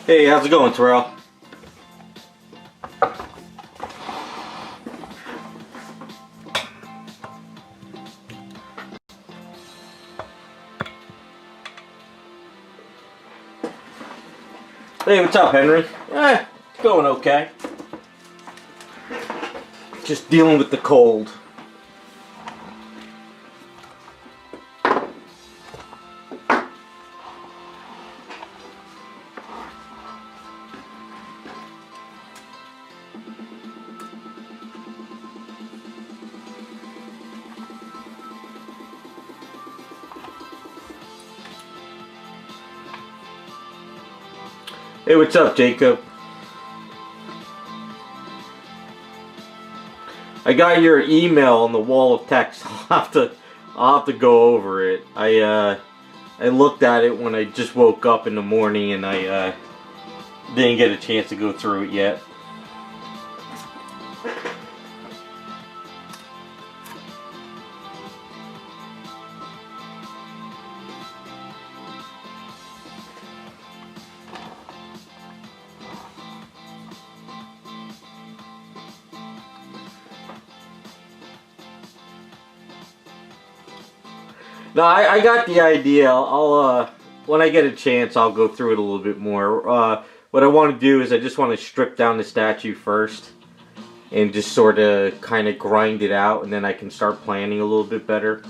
Hey, how's it going, Terrell? Hey, what's up, Henry? It's going okay. Just dealing with the cold. Hey, what's up, Jacob? I got your email on the wall of text. I'll have to go over it. I looked at it when I just woke up in the morning, and I didn't get a chance to go through it yet. No, I got the idea. I'll when I get a chance, I'll go through it a little bit more. What I want to do is I just want to strip down the statue first and just sort of kind of grind it out, and then I can start planning a little bit better.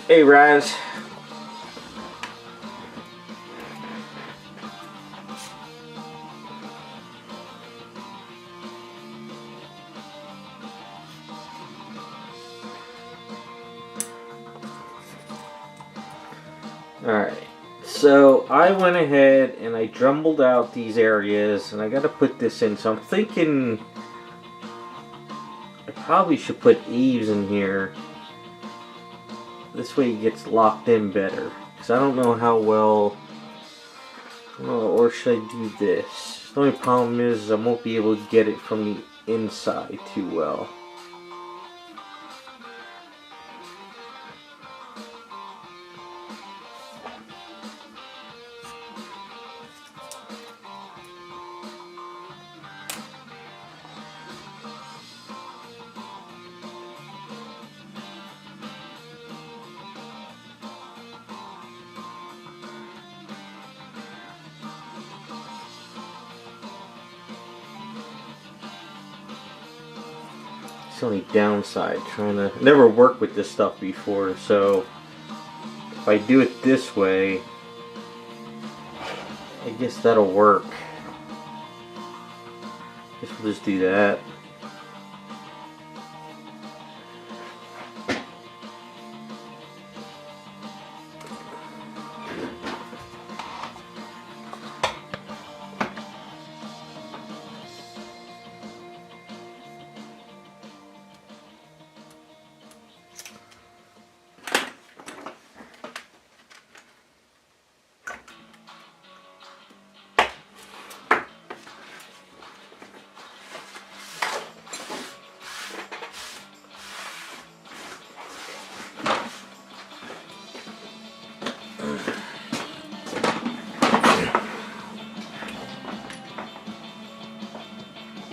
Hey, Raz. Alright, so I went ahead and I jumbled out these areas, and I gotta put this in, so I'm thinking I probably should put eaves in here. This way it gets locked in better. Because I don't know how well... or should I do this? The only problem is I won't be able to get it from the inside too well. It's the only downside, trying to never work with this stuff before, so if I do it this way, I guess that'll work. Guess we'll just do that.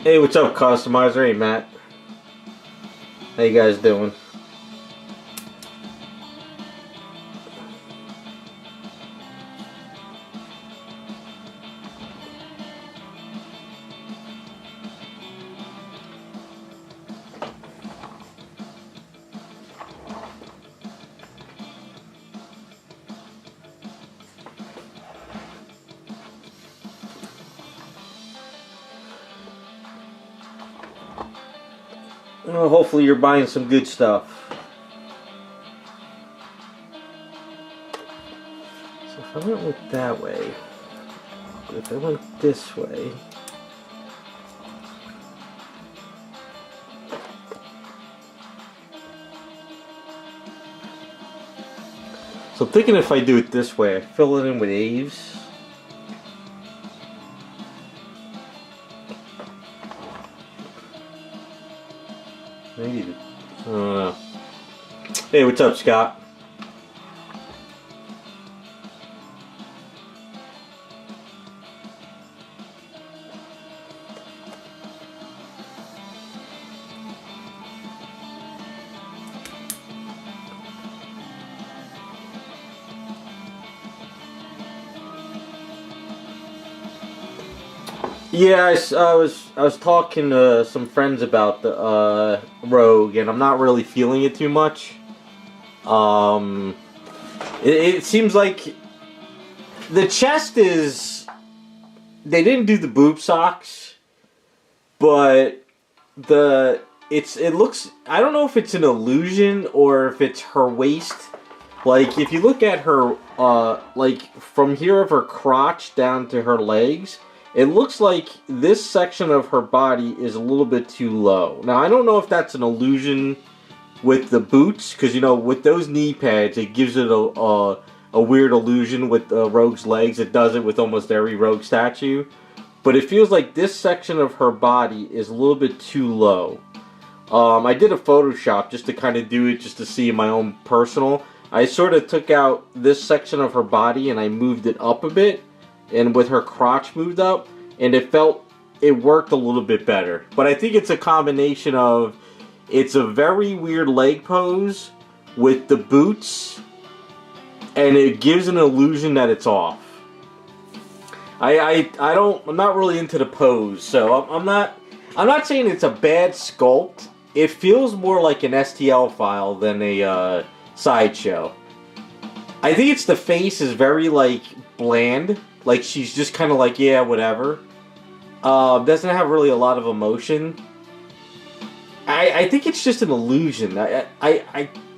Hey, what's up, Customizer? Hey, Matt. How you guys doing? Well, hopefully you're buying some good stuff. So if I went with that way, if I went this way, So I'm thinking if I do it this way, I fill it in with Aves. Maybe, I don't know. Hey, what's up, Scott? Yeah, I was talking to some friends about the Rogue, and I'm not really feeling it too much. It seems like the chest is, they didn't do the boob socks, but it looks, I don't know if it's an illusion or if it's her waist. Like if you look at her like from here of her crotch down to her legs, it looks like this section of her body is a little bit too low. Now, I don't know if that's an illusion with the boots, because, you know, with those knee pads, it gives it a weird illusion with Rogue's legs. It does it with almost every Rogue statue. But it feels like this section of her body is a little bit too low. I did a Photoshop just to kind of do it, just to see my own personal. I sort of took out this section of her body and I moved it up a bit. And with her crotch moved up, and it worked a little bit better. But I think it's a combination of, it's a very weird leg pose with the boots, and it gives an illusion that it's off. I'm not really into the pose, so I'm not saying it's a bad sculpt. It feels more like an STL file than a Sideshow. I think it's the face is very like bland. Like, she's just kind of like, yeah, whatever. Doesn't have really a lot of emotion. I think it's just an illusion. I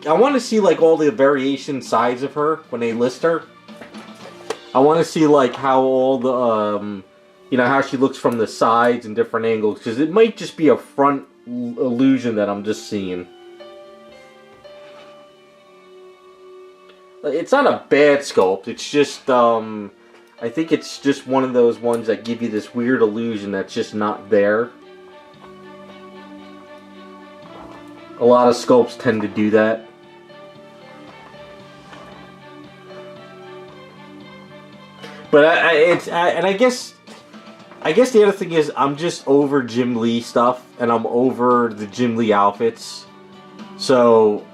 want to see, like, all the variation sides of her when they list her. I want to see, like, how all the, you know, how she looks from the sides and different angles. Because it might just be a front illusion that I'm just seeing. It's not a bad sculpt. It's just, I think it's just one of those ones that give you this weird illusion that's just not there. A lot of sculpts tend to do that. But I guess the other thing is I'm just over Jim Lee stuff, and I'm over the Jim Lee outfits. So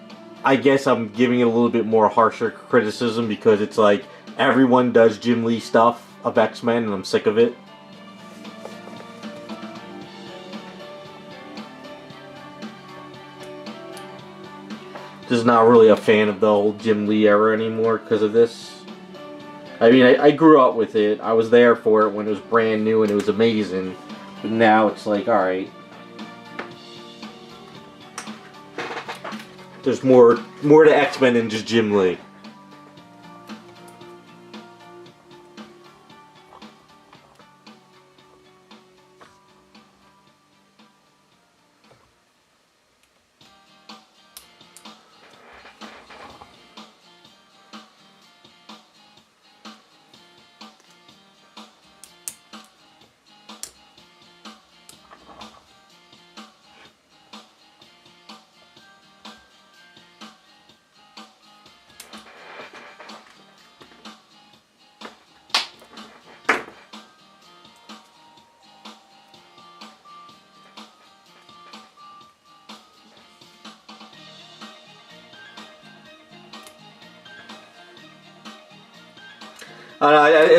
I guess I'm giving it a little bit more harsher criticism because it's like, everyone does Jim Lee stuff of X-Men, and I'm sick of it. Just not really a fan of the old Jim Lee era anymore because of this. I mean, I grew up with it. I was there for it when it was brand new and it was amazing. But now it's like, alright. There's more to X-Men than just Jim Lee.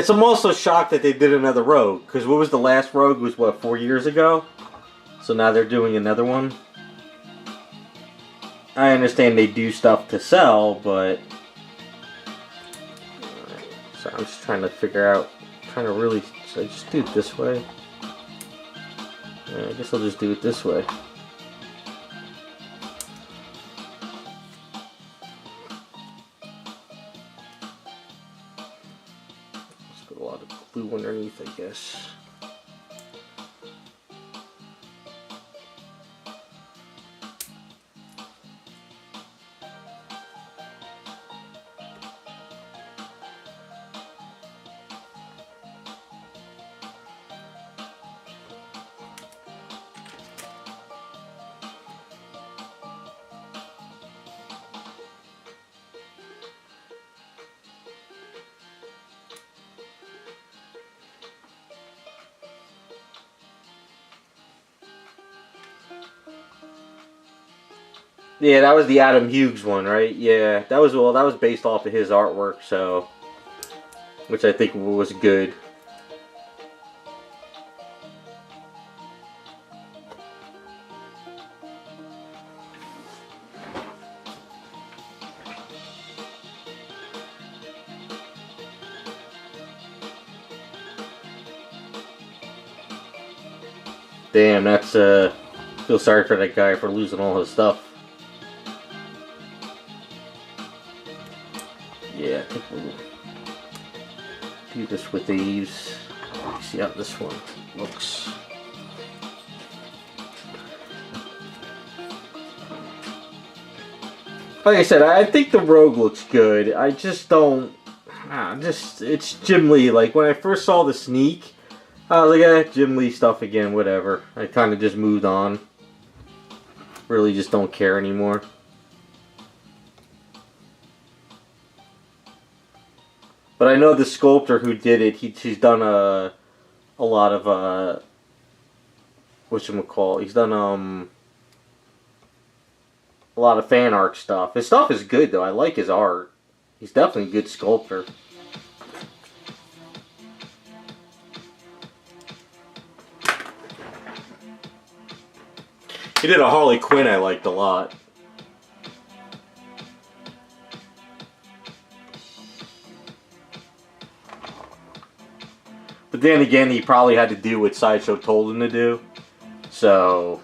I'm also shocked that they did another Rogue, because what was the last Rogue? Was what, 4 years ago? So now they're doing another one. I understand they do stuff to sell, but so I'm just trying to figure out, should I just do it this way? Yeah, I guess I'll just do it this way. A lot of glue underneath, I guess. Yeah, that was the Adam Hughes one, right? Yeah, that was, well, that was based off of his artwork, so, which I think was good. Damn, that's, feel sorry for that guy for losing all his stuff. Yeah, I think we'll do this with these. See how this one looks. Like I said, I think the Rogue looks good. I just don't... it's Jim Lee. Like, when I first saw the sneak, I was like, Jim Lee stuff again, whatever. I kind of just moved on. Really just don't care anymore. But I know the sculptor who did it, he's done a lot of, whatchamacallit, he's done, a lot of fan art stuff. His stuff is good, though. I like his art. He's definitely a good sculptor. He did a Harley Quinn I liked a lot. But then again, he probably had to do what Sideshow told him to do. So...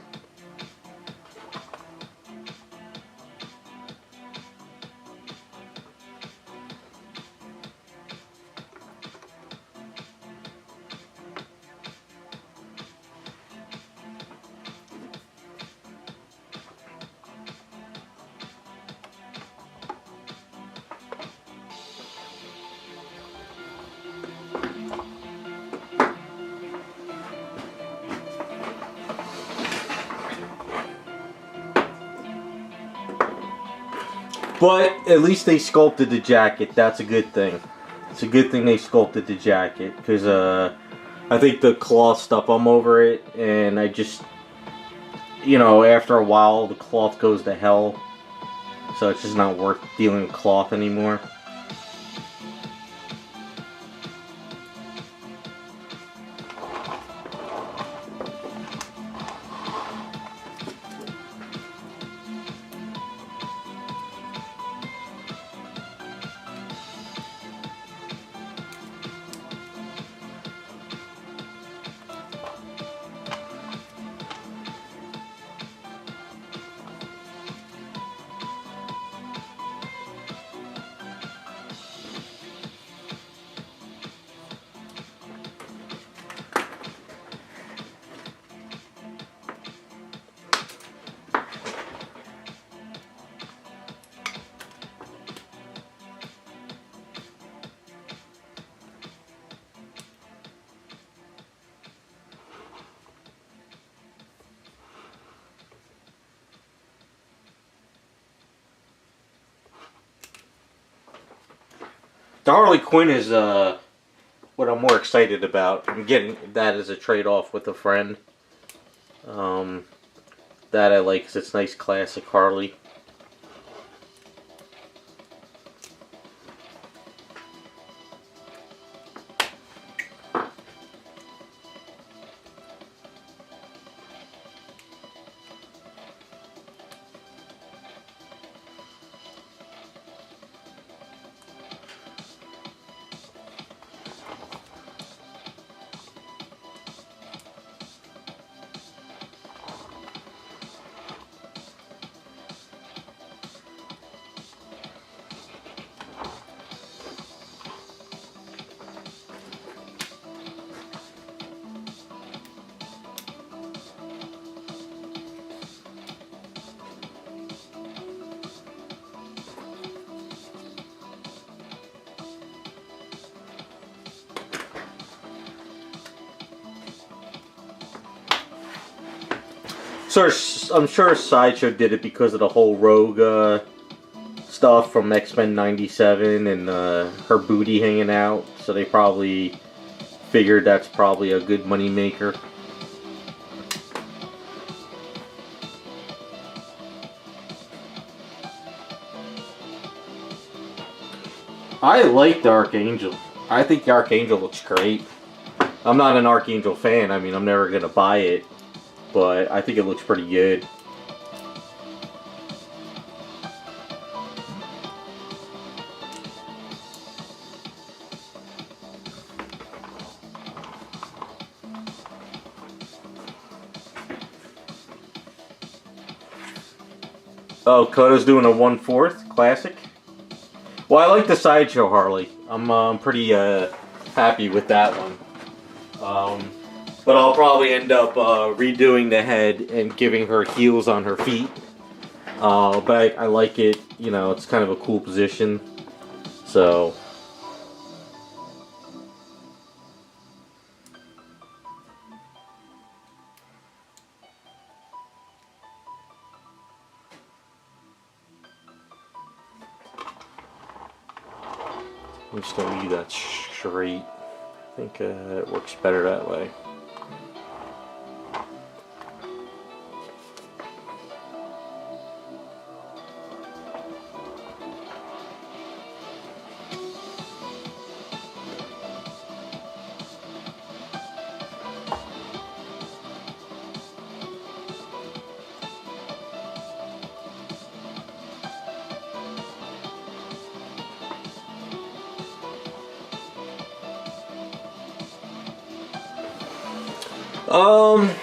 But at least they sculpted the jacket. That's a good thing. It's a good thing they sculpted the jacket. Because I think the cloth stuff, I'm over it. And I just, you know, after a while, the cloth goes to hell. So it's just not worth dealing with cloth anymore. The Harley Quinn is what I'm more excited about. I'm getting that as a trade-off with a friend. That I like because it's nice classic Harley. So I'm sure Sideshow did it because of the whole Rogue stuff from X-Men '97 and her booty hanging out. So they probably figured that's probably a good money maker. I like the Archangel. I think the Archangel looks great. I'm not an Archangel fan. I mean, I'm never going to buy it. But I think it looks pretty good. Oh, Koda's doing a 1/4 classic. Well, I like the Sideshow Harley. I'm pretty happy with that one. But I'll probably end up redoing the head and giving her heels on her feet. But I like it. You know, it's kind of a cool position. So. I'm just going to leave that straight. I think it works better that way.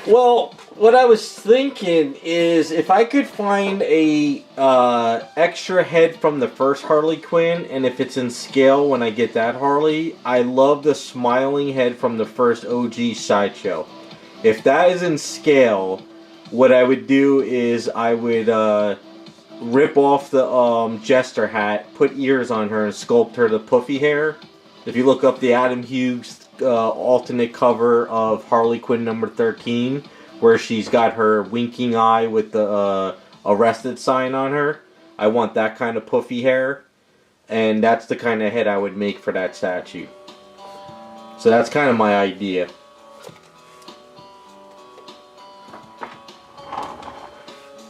Well, what I was thinking is if I could find a extra head from the first Harley Quinn, and if it's in scale when I get that Harley, I love the smiling head from the first OG Sideshow. If that is in scale, what I would do is I would rip off the jester hat, put ears on her, and sculpt her to puffy hair. If you look up the Adam Hughes alternate cover of Harley Quinn number 13, where she's got her winking eye with the arrested sign on her, I want that kind of puffy hair, and that's the kind of head I would make for that statue. So that's kind of my idea.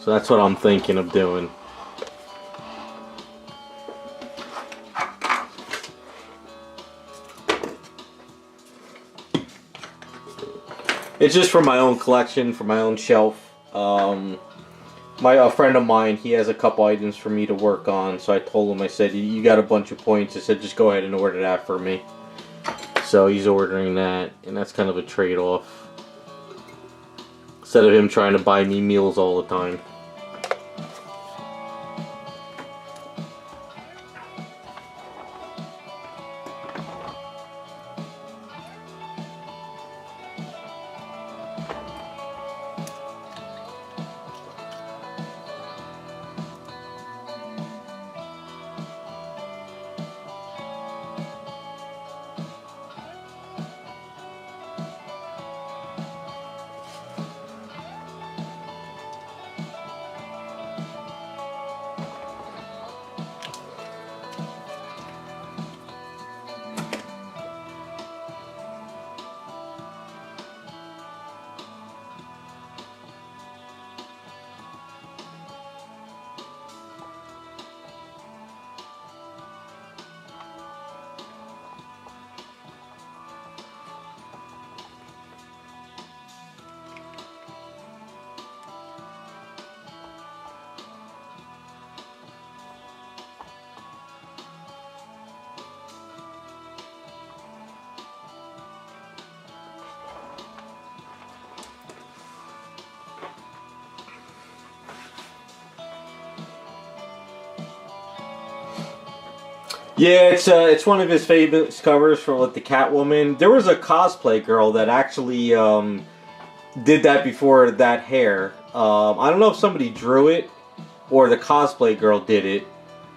So that's what I'm thinking of doing. It's just for my own collection, for my own shelf. A friend of mine, he has a couple items for me to work on, so I told him, I said, you got a bunch of points. I said, just go ahead and order that for me. So he's ordering that, and that's kind of a trade-off. Instead of him trying to buy me meals all the time. Yeah, it's one of his famous covers for like the Catwoman. There was a cosplay girl that actually did that before that hair. I don't know if somebody drew it or the cosplay girl did it,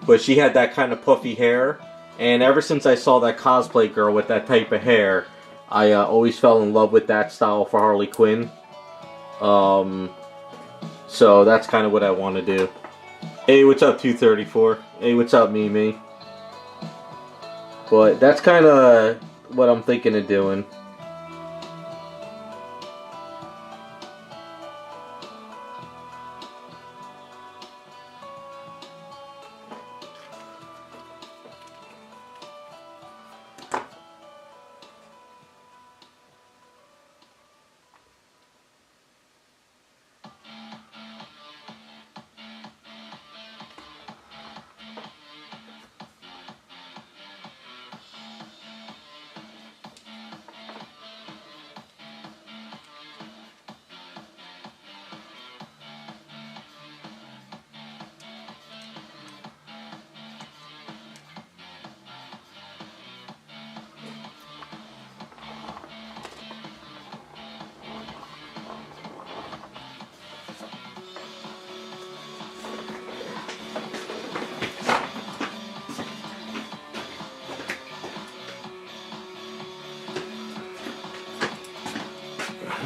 but she had that kind of puffy hair. And ever since I saw that cosplay girl with that type of hair, I always fell in love with that style for Harley Quinn. So that's kind of what I want to do. Hey, what's up, 234? Hey, what's up, Mimi? But that's kind of what I'm thinking of doing.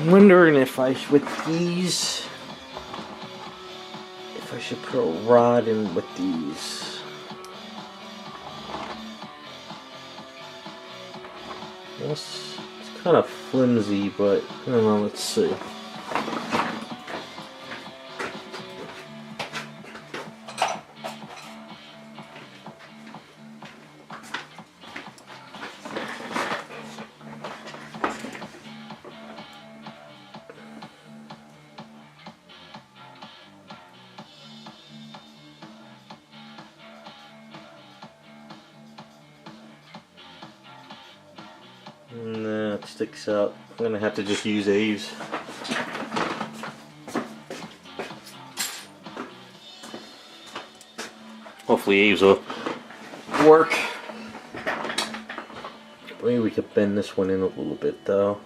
I'm wondering if with these, if I should put a rod in with these. It's kind of flimsy, but I don't know, let's see. Nah, it sticks out. I'm gonna have to just use Aves. Hopefully Aves will work. Maybe we could bend this one in a little bit though.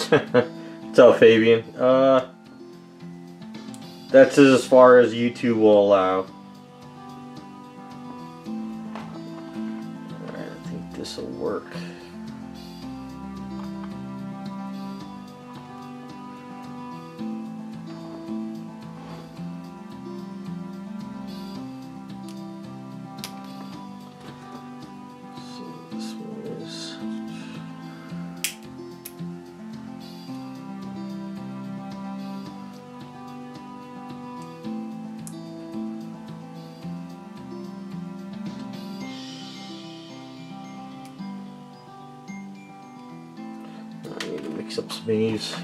What's up, Fabian? That's as far as YouTube will allow. Alright, I think this will work. Mix up some Aves.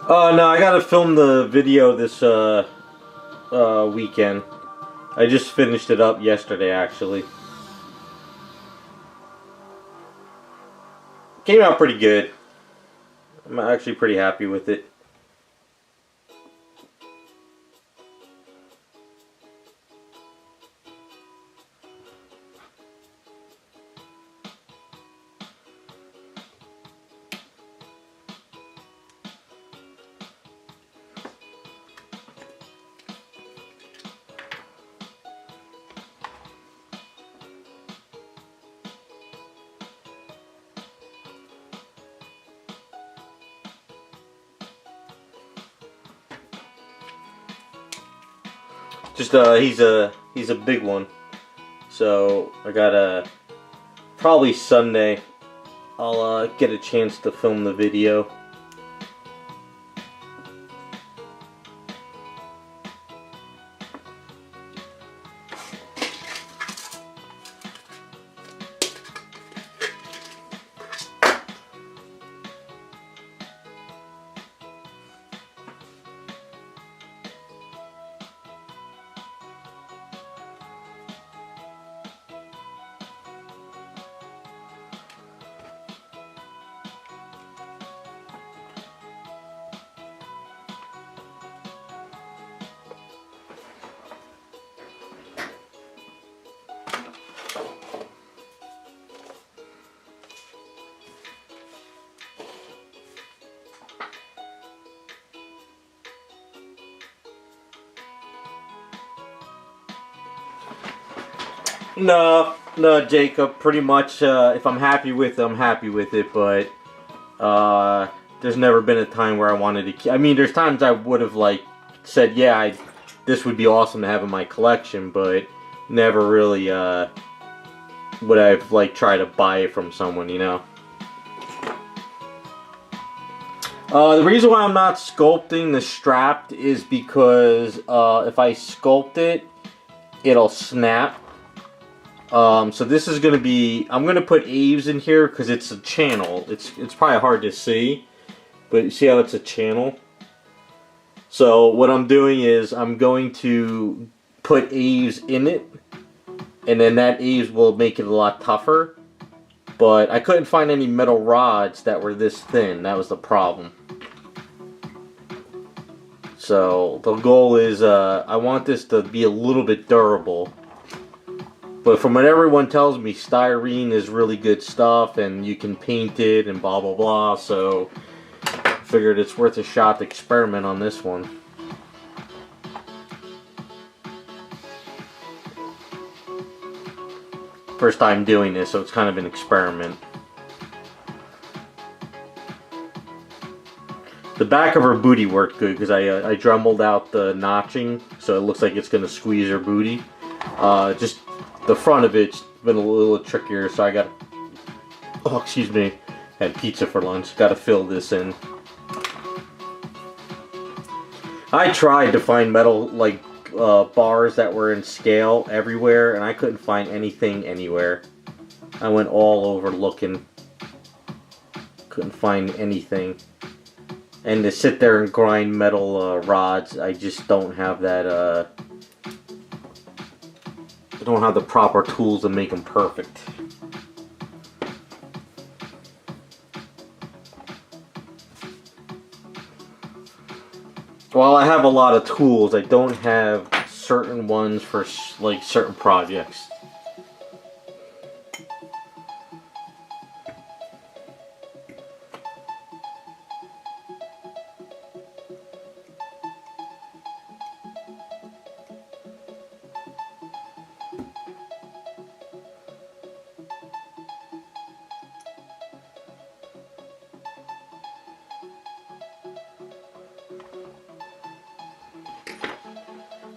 No, I gotta film the video this weekend. I just finished it up yesterday, actually. Came out pretty good. I'm actually pretty happy with it. Just he's a big one. So I gotta probably Sunday I'll get a chance to film the video. No, Jacob. Pretty much, if I'm happy with it, I'm happy with it. But there's never been a time where I wanted to. I mean, there's times I would have like said, yeah, this would be awesome to have in my collection, but never really would I've like tried to buy it from someone, you know. The reason why I'm not sculpting the strap is because if I sculpt it, it'll snap. So this is gonna be, I'm gonna put eaves in here because it's a channel. It's probably hard to see, but you see how it's a channel? So what I'm doing is I'm going to put eaves in it, and then that eaves will make it a lot tougher. But I couldn't find any metal rods that were this thin. That was the problem. So the goal is I want this to be a little bit durable. But from what everyone tells me, styrene is really good stuff and you can paint it and blah blah blah, so I figured it's worth a shot to experiment on this one. First time doing this, so it's kind of an experiment. The back of her booty worked good because I Dremeled out the notching, so it looks like it's going to squeeze her booty. Just the front of it's been a little trickier, so I got, oh excuse me, had pizza for lunch, got to fill this in. I tried to find metal like bars that were in scale everywhere, and I couldn't find anything anywhere. I went all over looking, couldn't find anything. And to sit there and grind metal rods, I just don't have that I don't have the proper tools to make them perfect. While I have a lot of tools, I don't have certain ones for like certain projects.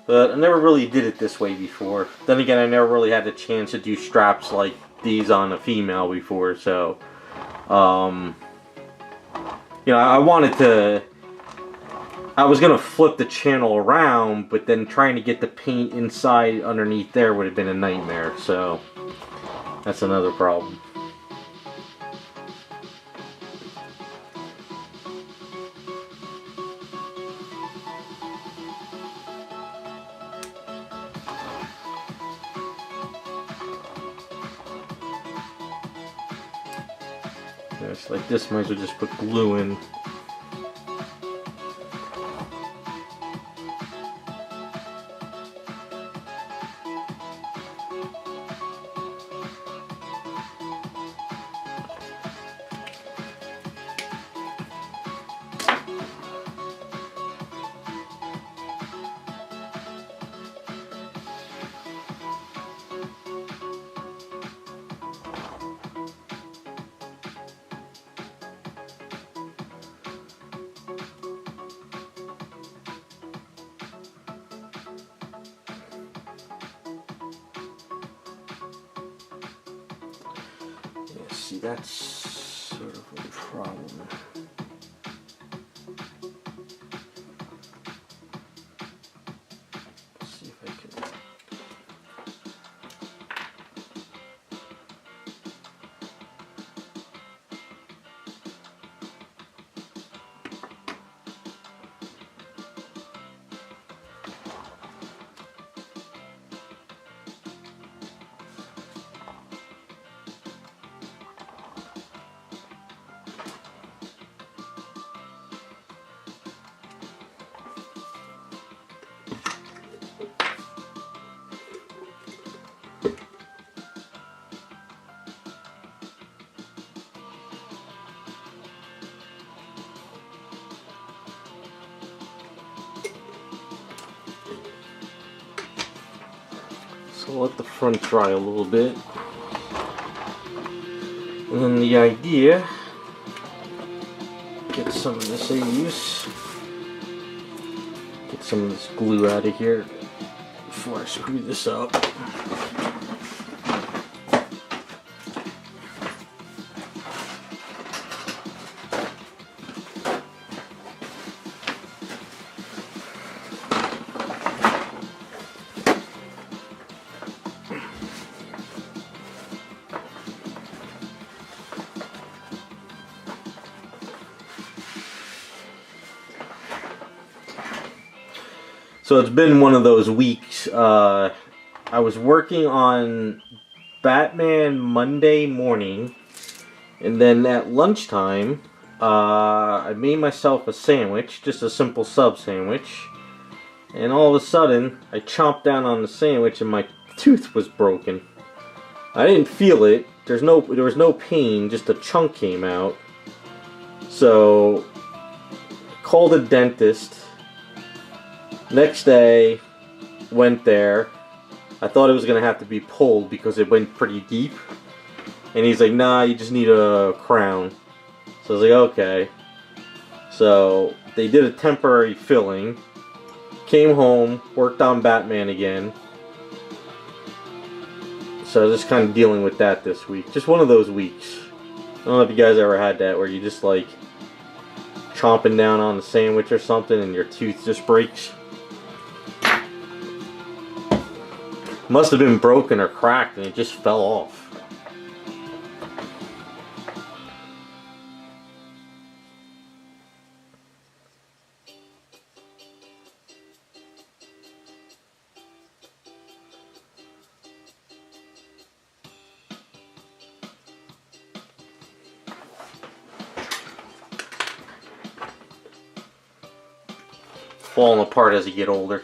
But I never really did it this way before. Then again, I never really had the chance to do straps like these on a female before, so you know, I was gonna flip the channel around, but then trying to get the paint inside underneath there would have been a nightmare, so that's another problem. It's like this, might as well just put glue in. See, that's sort of a problem. Let's see if I can. So let the front dry a little bit. And then the idea, get some of this get some of this glue out of here before I screw this up. So it's been one of those weeks. I was working on Batman Monday morning, and then at lunchtime, I made myself a sandwich, just a simple sub sandwich, and all of a sudden, I chomped down on the sandwich and my tooth was broken. I didn't feel it. There was no pain, just a chunk came out. So, called a dentist. Next day, went there. I thought it was going to have to be pulled because it went pretty deep. And he's like, nah, you just need a crown. So I was like, okay. So they did a temporary filling. Came home, worked on Batman again. So I was just kind of dealing with that this week. Just one of those weeks. I don't know if you guys ever had that where you just like chomping down on the sandwich or something and your tooth just breaks. Must have been broken or cracked and it just fell off. Falling apart as you get older.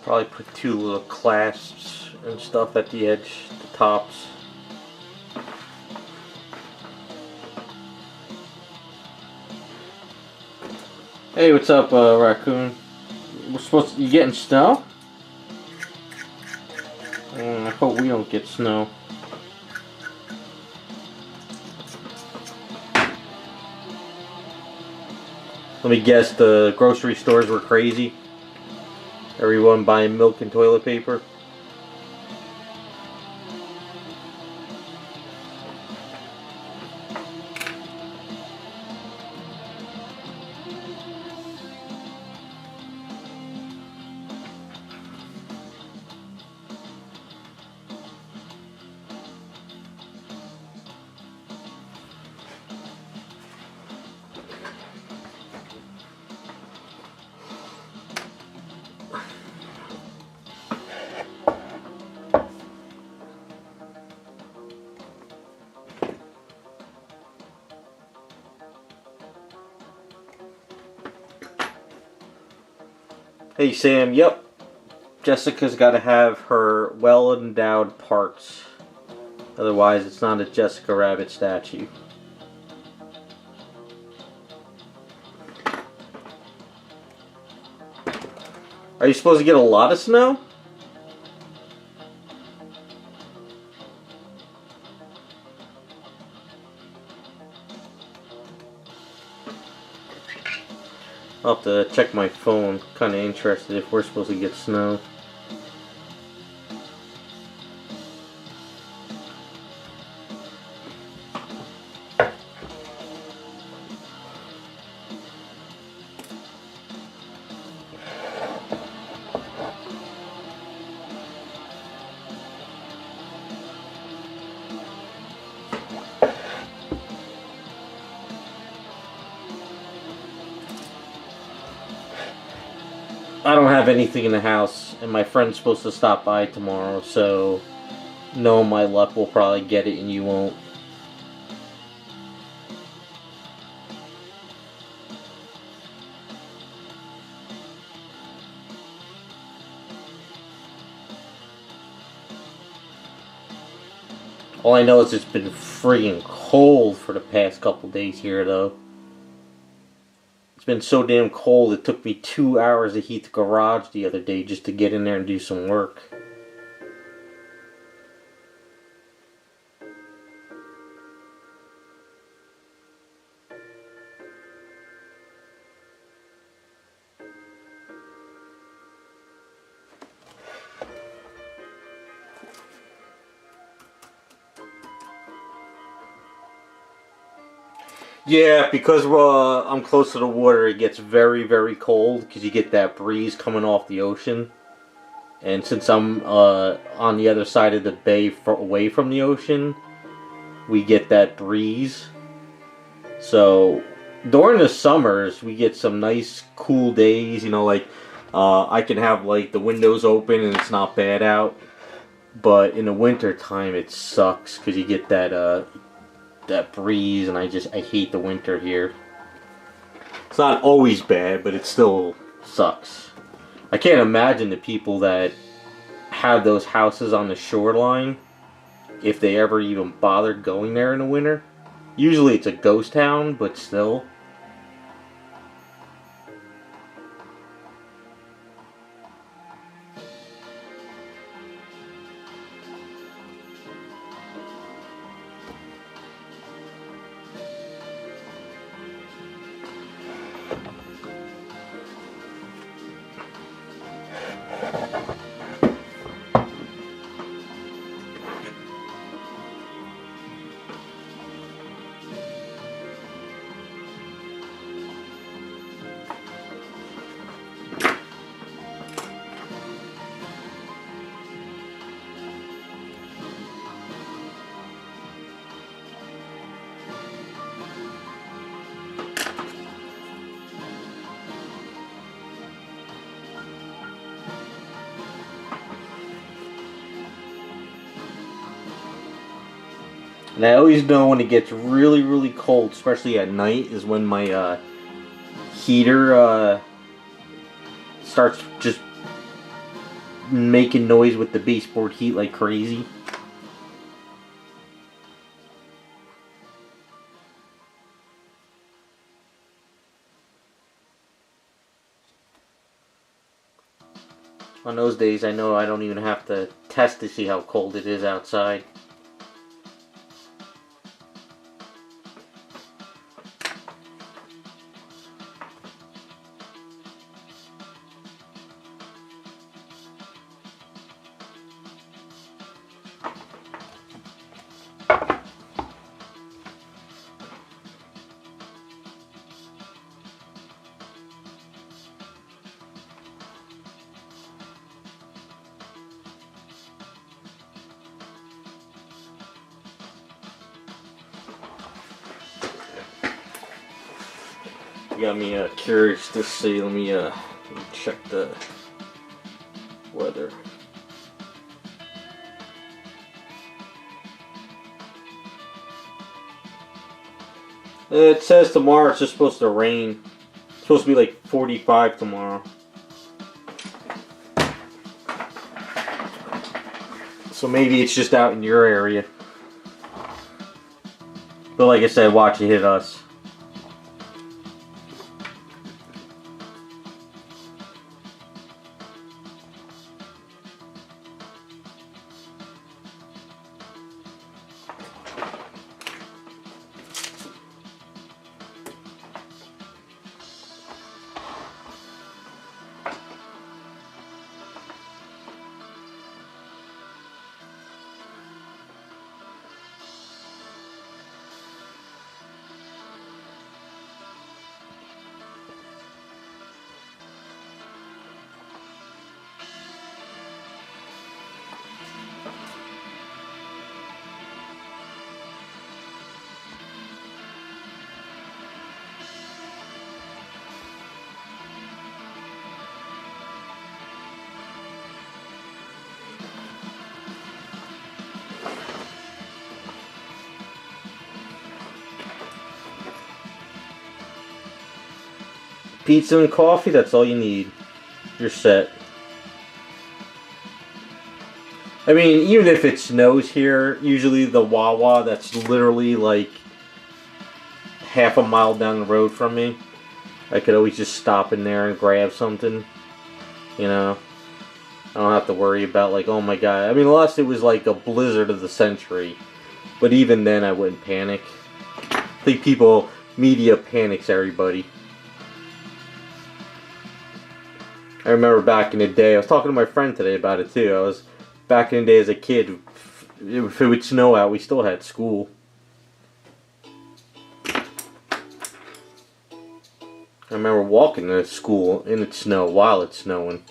Probably put 2 little clasps and stuff at the edge, the tops. Hey, what's up, raccoon? We're supposed to, you getting snow? I hope we don't get snow. Let me guess, the grocery stores were crazy. Everyone buying milk and toilet paper. Hey Sam, yep. Jessica's got to have her well-endowed parts. Otherwise, it's not a Jessica Rabbit statue. Are you supposed to get a lot of snow? I'll have to check my phone. Kind of interested if we're supposed to get snow. I don't have anything in the house, and my friend's supposed to stop by tomorrow, so knowing my luck, we'll probably get it and you won't. All I know is it's been friggin' cold for the past couple days here, though. It's been so damn cold, it took me 2 hours to heat the garage the other day just to get in there and do some work. Yeah, because I'm close to the water, it gets very, very cold because you get that breeze coming off the ocean. And since I'm on the other side of the bay, away from the ocean, we get that breeze. So during the summers, we get some nice, cool days. You know, like I can have like the windows open and it's not bad out. But in the winter time, it sucks because you get that breeze, and I hate the winter here. It's not always bad, but it still sucks. I can't imagine the people that have those houses on the shoreline, if they ever even bothered going there in the winter. Usually it's a ghost town, but still. And I always know when it gets really, really cold, especially at night, is when my heater starts just making noise with the baseboard heat like crazy. On those days, I know I don't even have to test to see how cold it is outside. You got me curious to see. Let me check the weather. It says tomorrow it's just supposed to rain. It's supposed to be like 45 tomorrow. So maybe it's just out in your area. But like I said, watch it hit us. Pizza and coffee, that's all you need. You're set. I mean, even if it snows here, usually the Wawa that's literally like half a mile down the road from me, I could always just stop in there and grab something. You know? I don't have to worry about like, oh my god. I mean, unless it was like a blizzard of the century. But even then, I wouldn't panic. I think media panics everybody. I remember back in the day, I was talking to my friend today about it too. Back in the day as a kid, if it would snow out, we still had school. I remember walking to school in the snow while it's snowing.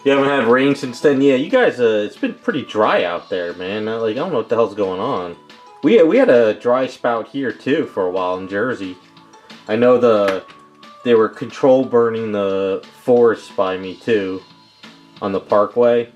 You haven't had rain since then? Yeah, you guys, it's been pretty dry out there, man. Like, I don't know what the hell's going on. We had a dry spout here, too, for a while in Jersey. I know they were control burning the forest by me, too, on the parkway.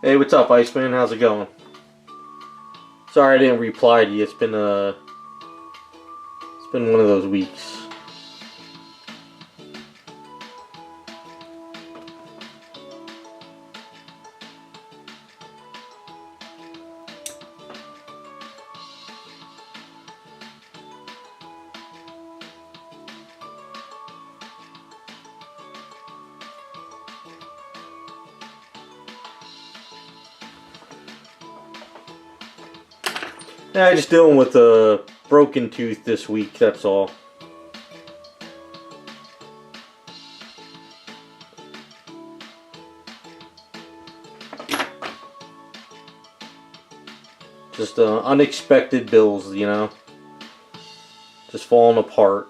Hey, what's up, Iceman? How's it going? Sorry I didn't reply to you. It's been one of those weeks. Yeah, just dealing with a broken tooth this week, that's all. Just unexpected bills, you know? Just falling apart.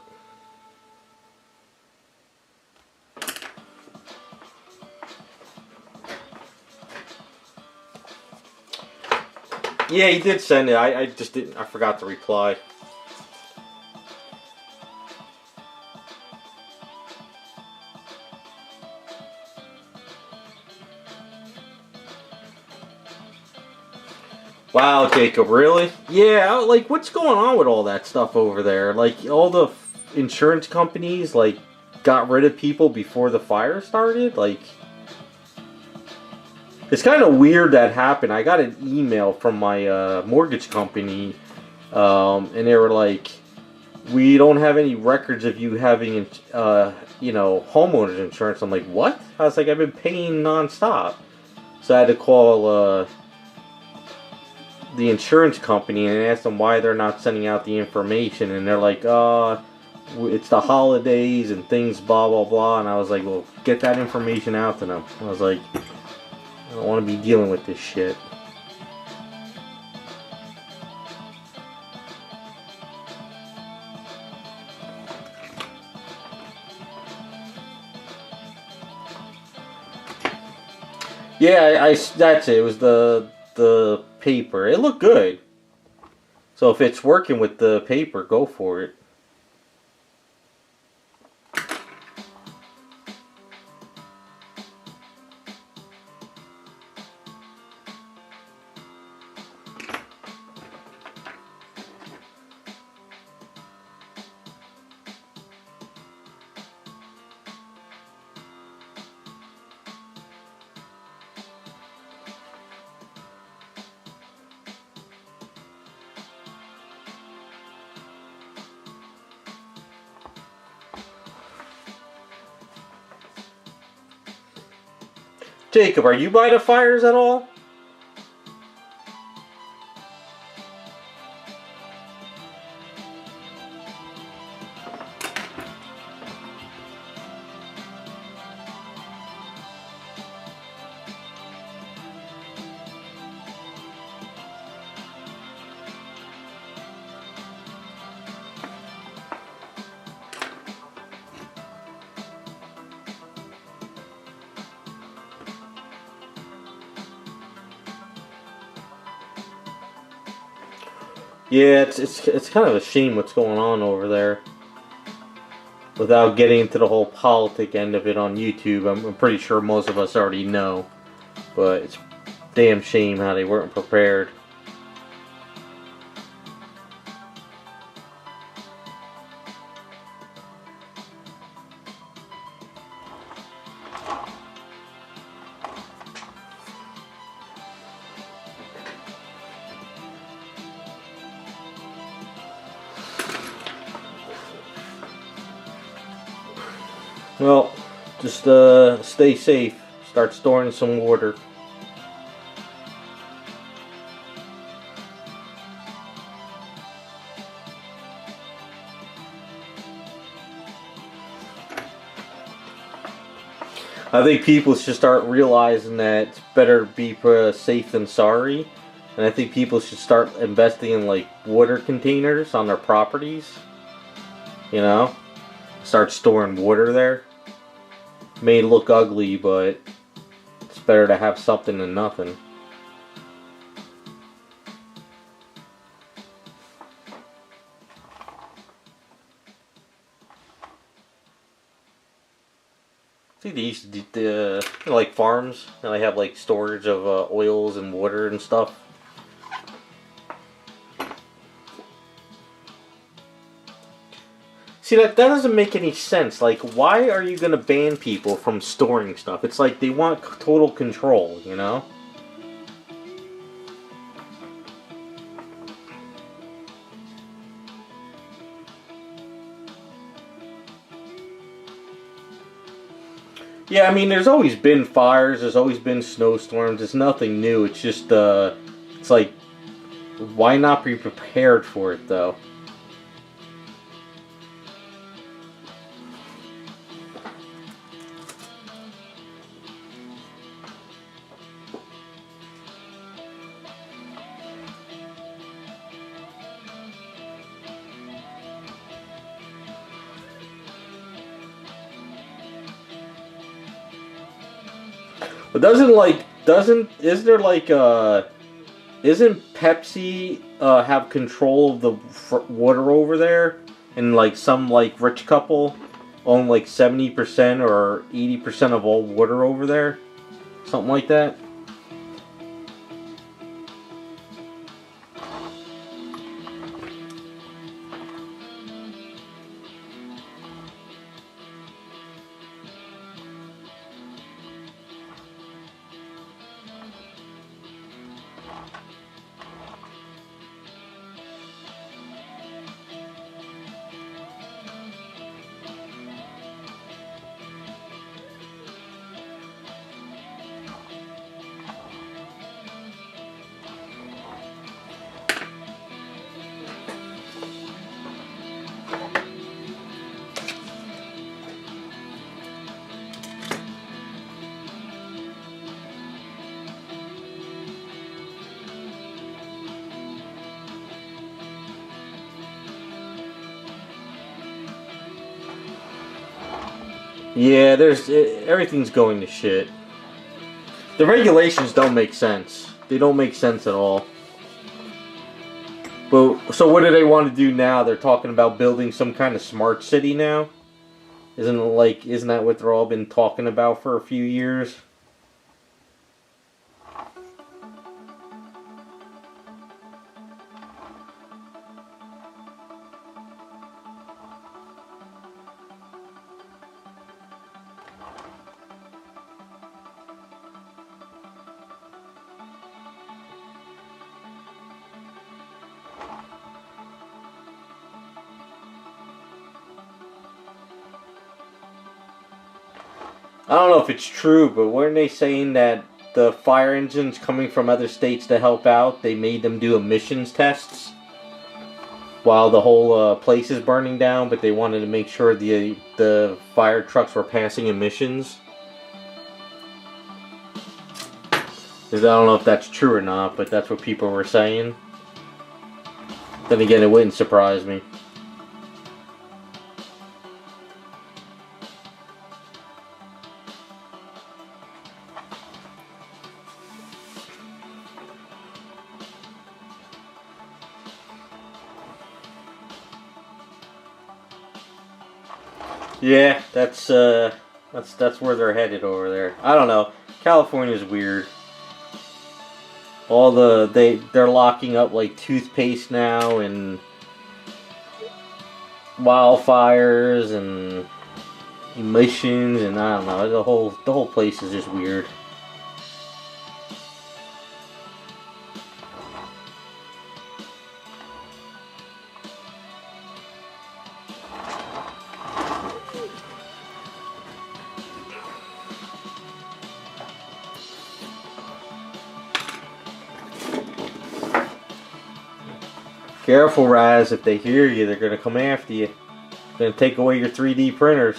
Yeah, he did send it. I just didn't. I forgot to reply. Wow, Jacob, really? Yeah, like, what's going on with all that stuff over there? Like, all the insurance companies, like, got rid of people before the fire started? Like, it's kind of weird that happened. I got an email from my mortgage company, and they were like, we don't have any records of you having, you know, homeowners insurance. I'm like, what? I was like, I've been paying nonstop. So I had to call, the insurance company and ask them why they're not sending out the information, and they're like, it's the holidays and things, blah blah blah. And I was like, well, get that information out to them. I was like, I don't want to be dealing with this shit. Yeah, that's it. It was the paper. It looked good. So if it's working with the paper, go for it. Jacob, are you by the fires at all? Yeah, it's kind of a shame what's going on over there. Without getting into the whole politic end of it on YouTube, I'm pretty sure most of us already know. But it's a damn shame how they weren't prepared. Well, just stay safe. Start storing some water. I think people should start realizing that it's better to be safe than sorry. And I think people should start investing in, like, water containers on their properties. You know? Start storing water there. May look ugly, but it's better to have something than nothing. See, they used to do you know, like farms, and they have like storage of oils and water and stuff. See, that doesn't make any sense. Like, why are you gonna ban people from storing stuff? It's like they want total control, you know? Yeah, I mean, there's always been fires, there's always been snowstorms, it's nothing new, it's just, it's like, why not be prepared for it, though? But isn't there like isn't Pepsi have control of the water over there, and like some like rich couple own like 70% or 80% of all water over there, something like that. Yeah, everything's going to shit. The regulations don't make sense. They don't make sense at all. But so what do they want to do now? They're talking about building some kind of smart city now. Isn't that what they're all been talking about for a few years? I don't know if it's true, but weren't they saying that the fire engines coming from other states to help out, they made them do emissions tests while the whole place is burning down, but they wanted to make sure the fire trucks were passing emissions? I don't know if that's true or not, but that's what people were saying. Then again, it wouldn't surprise me. Yeah, that's where they're headed over there. I don't know. California's weird. They're locking up like toothpaste now, and wildfires and emissions, and I don't know. The whole place is just weird. Careful, Raz. If they hear you, they're gonna come after you. They're gonna take away your 3D printers.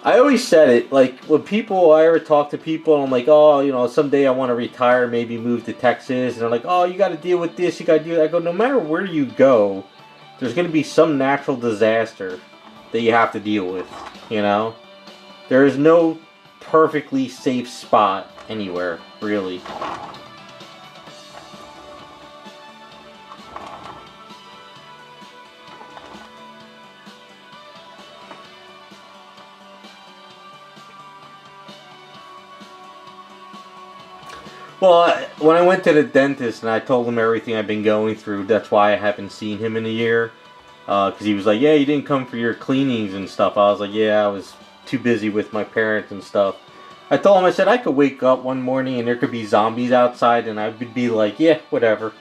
I always said it, like, I ever talk to people, and I'm like, oh, someday I want to retire, maybe move to Texas, and they're like, oh, you got to deal with this, you got to do that. I go, no matter where you go, there's going to be some natural disaster that you have to deal with, There is no perfectly safe spot anywhere, really. Well, when I went to the dentist and I told him everything I've been going through, that's why I haven't seen him in a year. Because he was like, yeah, you didn't come for your cleanings and stuff. I was like, yeah, I was too busy with my parents and stuff. I told him, I said, I could wake up one morning and there could be zombies outside, and I would be like, yeah, whatever.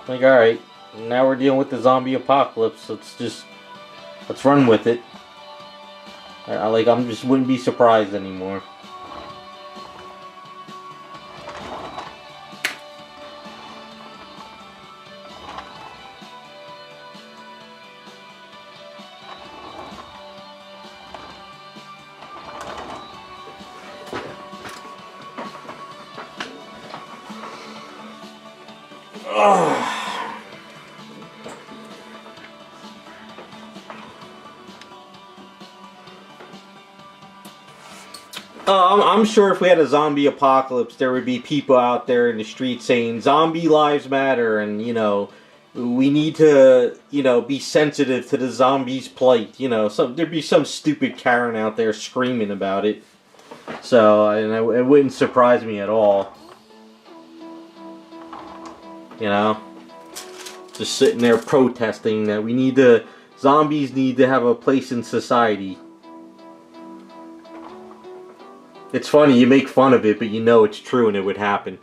Like, alright, now we're dealing with the zombie apocalypse. Let's run with it. I just wouldn't be surprised anymore. I'm sure if we had a zombie apocalypse, there would be people out there in the street saying zombie lives matter, and you know, we need to, you know, be sensitive to the zombies' plight. You know, there'd be some stupid Karen out there screaming about it. So, it wouldn't surprise me at all. You know, just sitting there protesting that zombies need to have a place in society. It's funny, you make fun of it, but you know it's true and it would happen.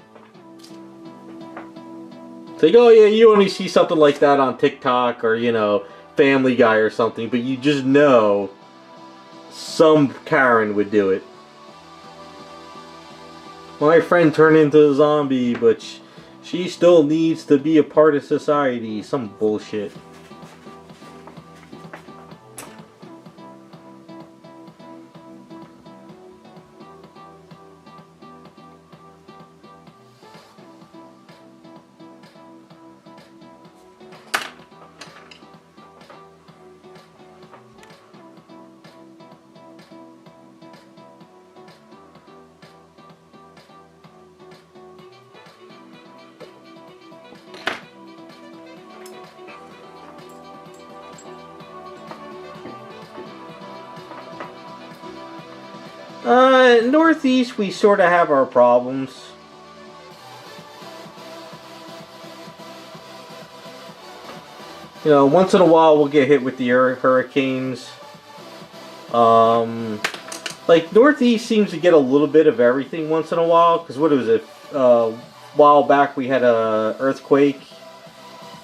It's like, oh yeah, you only see something like that on TikTok or, you know, Family Guy or something, but you just know some Karen would do it. My friend turned into a zombie, but she still needs to be a part of society. Some bullshit. Northeast, we sort of have our problems. You know, once in a while we'll get hit with the hurricanes. Like, Northeast seems to get a little bit of everything once in a while. Because what was it? A while back we had a earthquake.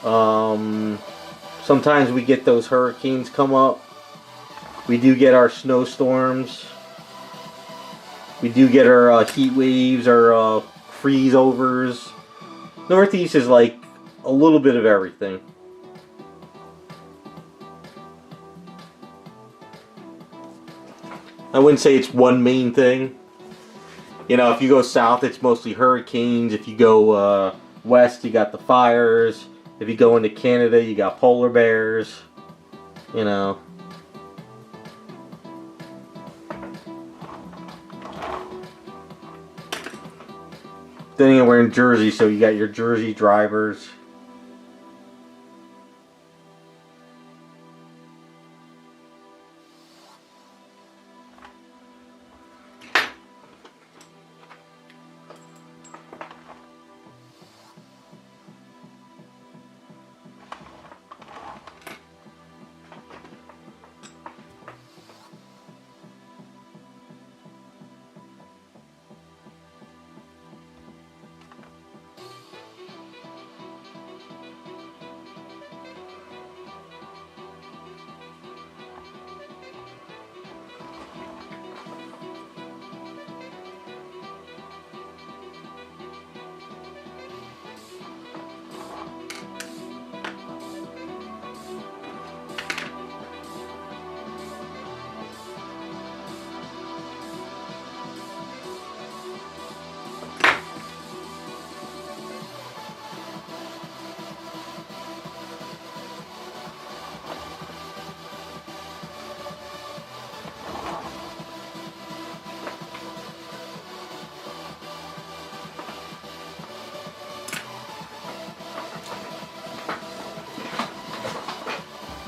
Sometimes we get those hurricanes come up. We do get our snowstorms. We do get our heat waves, our freeze overs. Northeast is like a little bit of everything. I wouldn't say it's one main thing. You know, if you go south, it's mostly hurricanes. If you go west, you got the fires. If you go into Canada, you got polar bears. You know. Then again, we're in Jersey, so you got your Jersey drivers.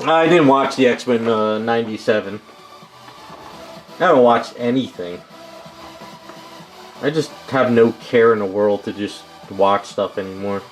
I didn't watch the X-Men '97. I haven't watched anything. I just have no care in the world to just watch stuff anymore.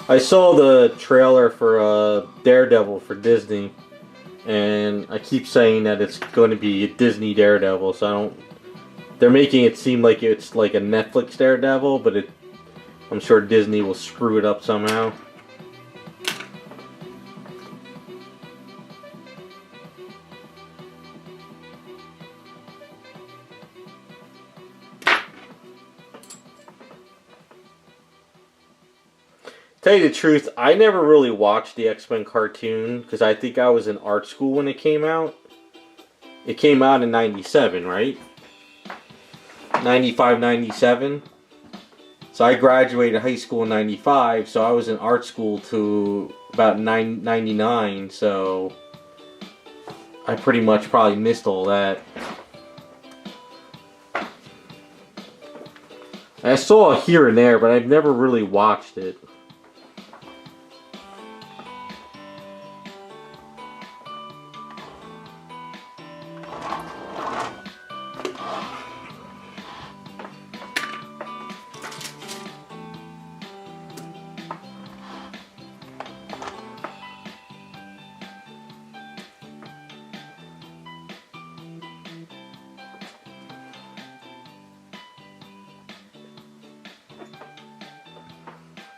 I saw the trailer for Daredevil for Disney, and I keep saying that it's going to be a Disney Daredevil, so I don't... They're making it seem like it's like a Netflix Daredevil, but I'm sure Disney will screw it up somehow. Tell you the truth, I never really watched the X-Men cartoon because I think I was in art school when it came out. It came out in 97, right? 95, 97. So I graduated high school in 95, so I was in art school to about 99, so I pretty much probably missed all that. I saw it here and there, but I've never really watched it.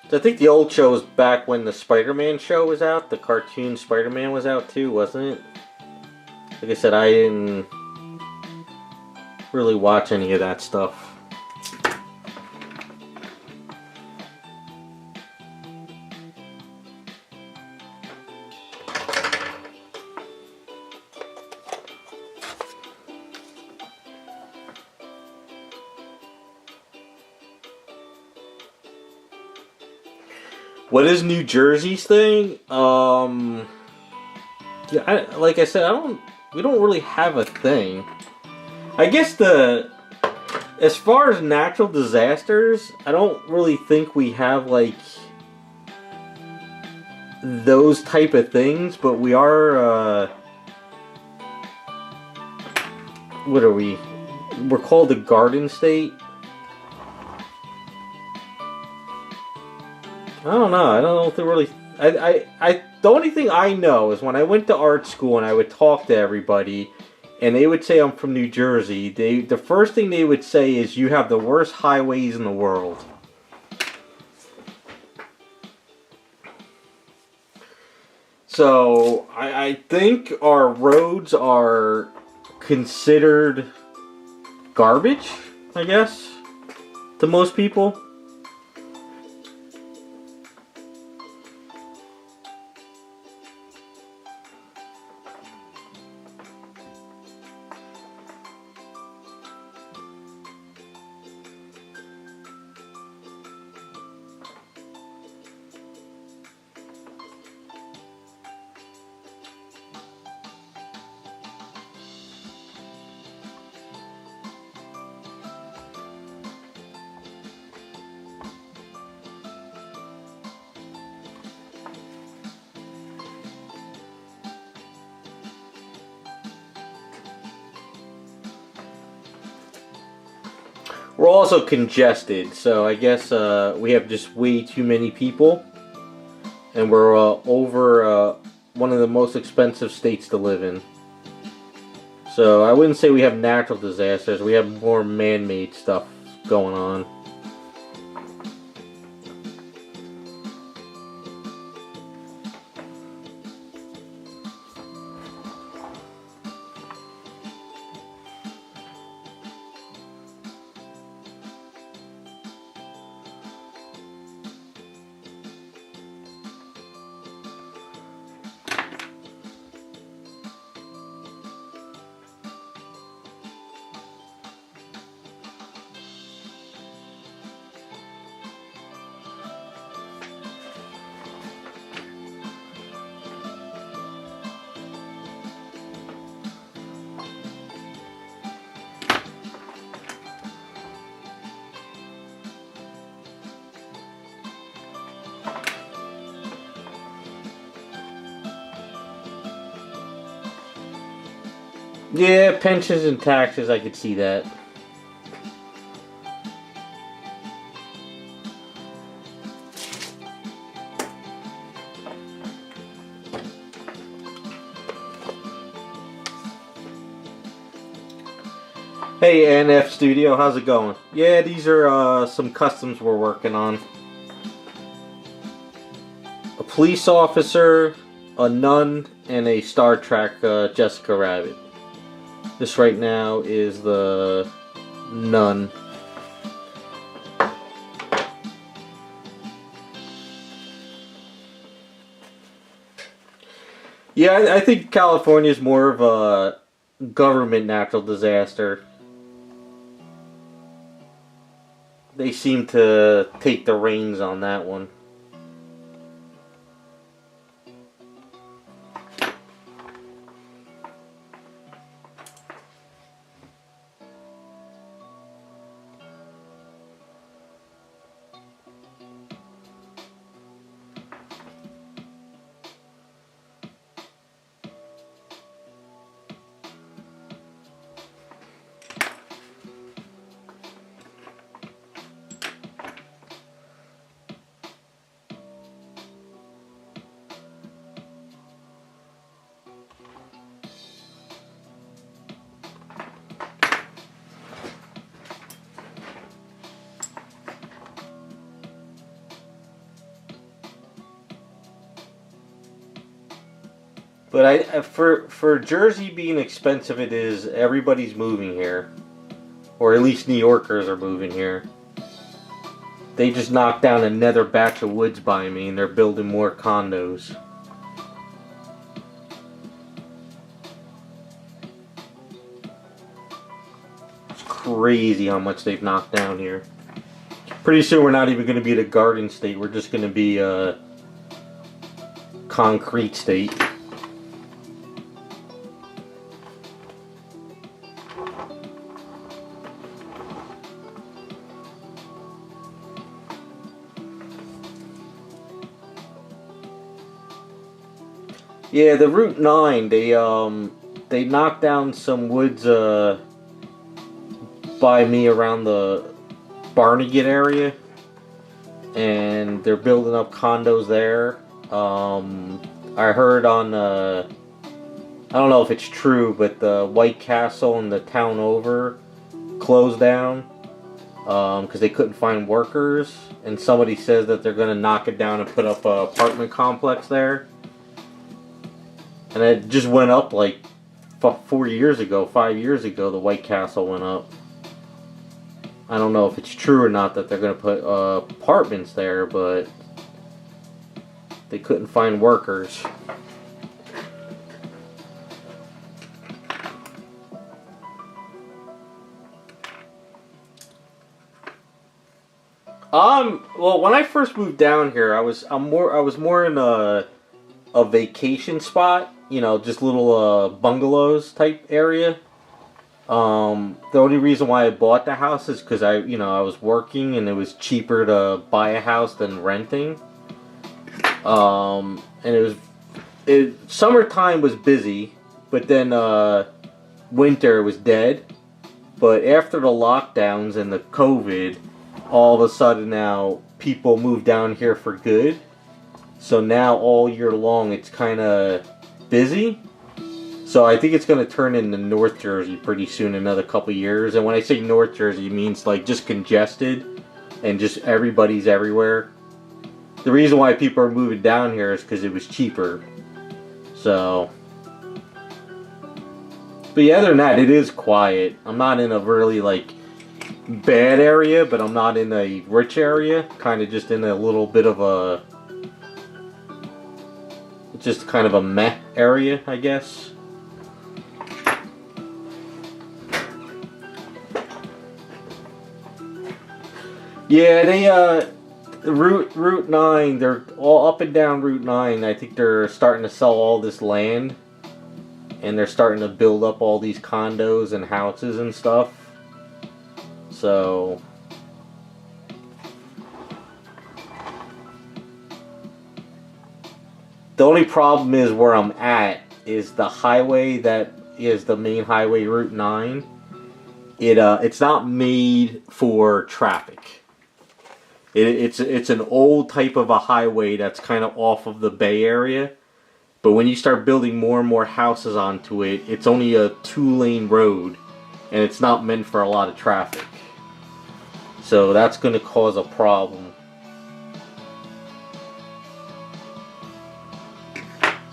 I think the old show was back when the Spider-Man show was out. The cartoon Spider-Man was out too, wasn't it? Like I said, I didn't really watch any of that stuff. What is New Jersey's thing? Yeah, like I said, we don't really have a thing. I guess as far as natural disasters, I don't really think we have like those type of things, but we are, what are we? We're called the Garden State. I don't know. I don't know if they really. The only thing I know is when I went to art school and I would talk to everybody, and they would say I'm from New Jersey. The first thing they would say is you have the worst highways in the world. So I think our roads are considered garbage, I guess, to most people. We're also congested, so I guess we have just way too many people, and we're over one of the most expensive states to live in. So I wouldn't say we have natural disasters, we have more man-made stuff going on. Yeah, pensions and taxes, I could see that. Hey NF Studio, how's it going? Yeah, these are some customs we're working on. A police officer, a nun, and a Star Trek Jessica Rabbit. This right now is the nun. Yeah, I think California is more of a government natural disaster. They seem to take the reins on that one. But for Jersey being expensive, it is everybody's moving here, or at least New Yorkers are moving here. They just knocked down another batch of woods by me, and they're building more condos. It's crazy how much they've knocked down here. Pretty soon we're not even going to be at a garden state. We're just going to be a concrete state. Yeah, the Route 9, they knocked down some woods by me around the Barnegat area, and they're building up condos there. I heard on, I don't know if it's true, but the White Castle and the town over closed down because they couldn't find workers, and somebody says that they're going to knock it down and put up an apartment complex there. And it just went up like 4 years ago, 5 years ago, the White Castle went up. I don't know if it's true or not that they're going to put apartments there, but they couldn't find workers. Well, when I first moved down here, I was more in a vacation spot. You know, just little bungalows type area. The only reason why I bought the house is because I was working and it was cheaper to buy a house than renting. And summertime was busy, but then winter was dead. But after the lockdowns and the COVID, all of a sudden now people moved down here for good. So now all year long it's kind of busy. So I think it's going to turn into North Jersey pretty soon, another couple years. And when I say North Jersey, it means like just congested and just everybody's everywhere. The reason why people are moving down here is because it was cheaper. So, but yeah, other than that, it is quiet. I'm not in a really like bad area, but I'm not in a rich area. Kind of just in a little bit of a, just kind of a meh area, I guess. Yeah, they Route 9, they're all up and down Route 9. I think they're starting to sell all this land, and they're starting to build up all these condos and houses and stuff. So the only problem is where I'm at is the highway that is the main highway, Route 9. It's not made for traffic. It's an old type of a highway that's kind of off of the Bay Area. But when you start building more and more houses onto it, it's only a 2-lane road. And it's not meant for a lot of traffic. So that's going to cause a problem.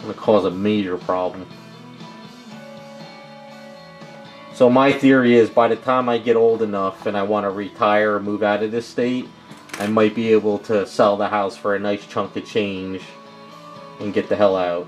Going to cause a major problem. So my theory is by the time I get old enough and I want to retire or move out of this state, I might be able to sell the house for a nice chunk of change and get the hell out.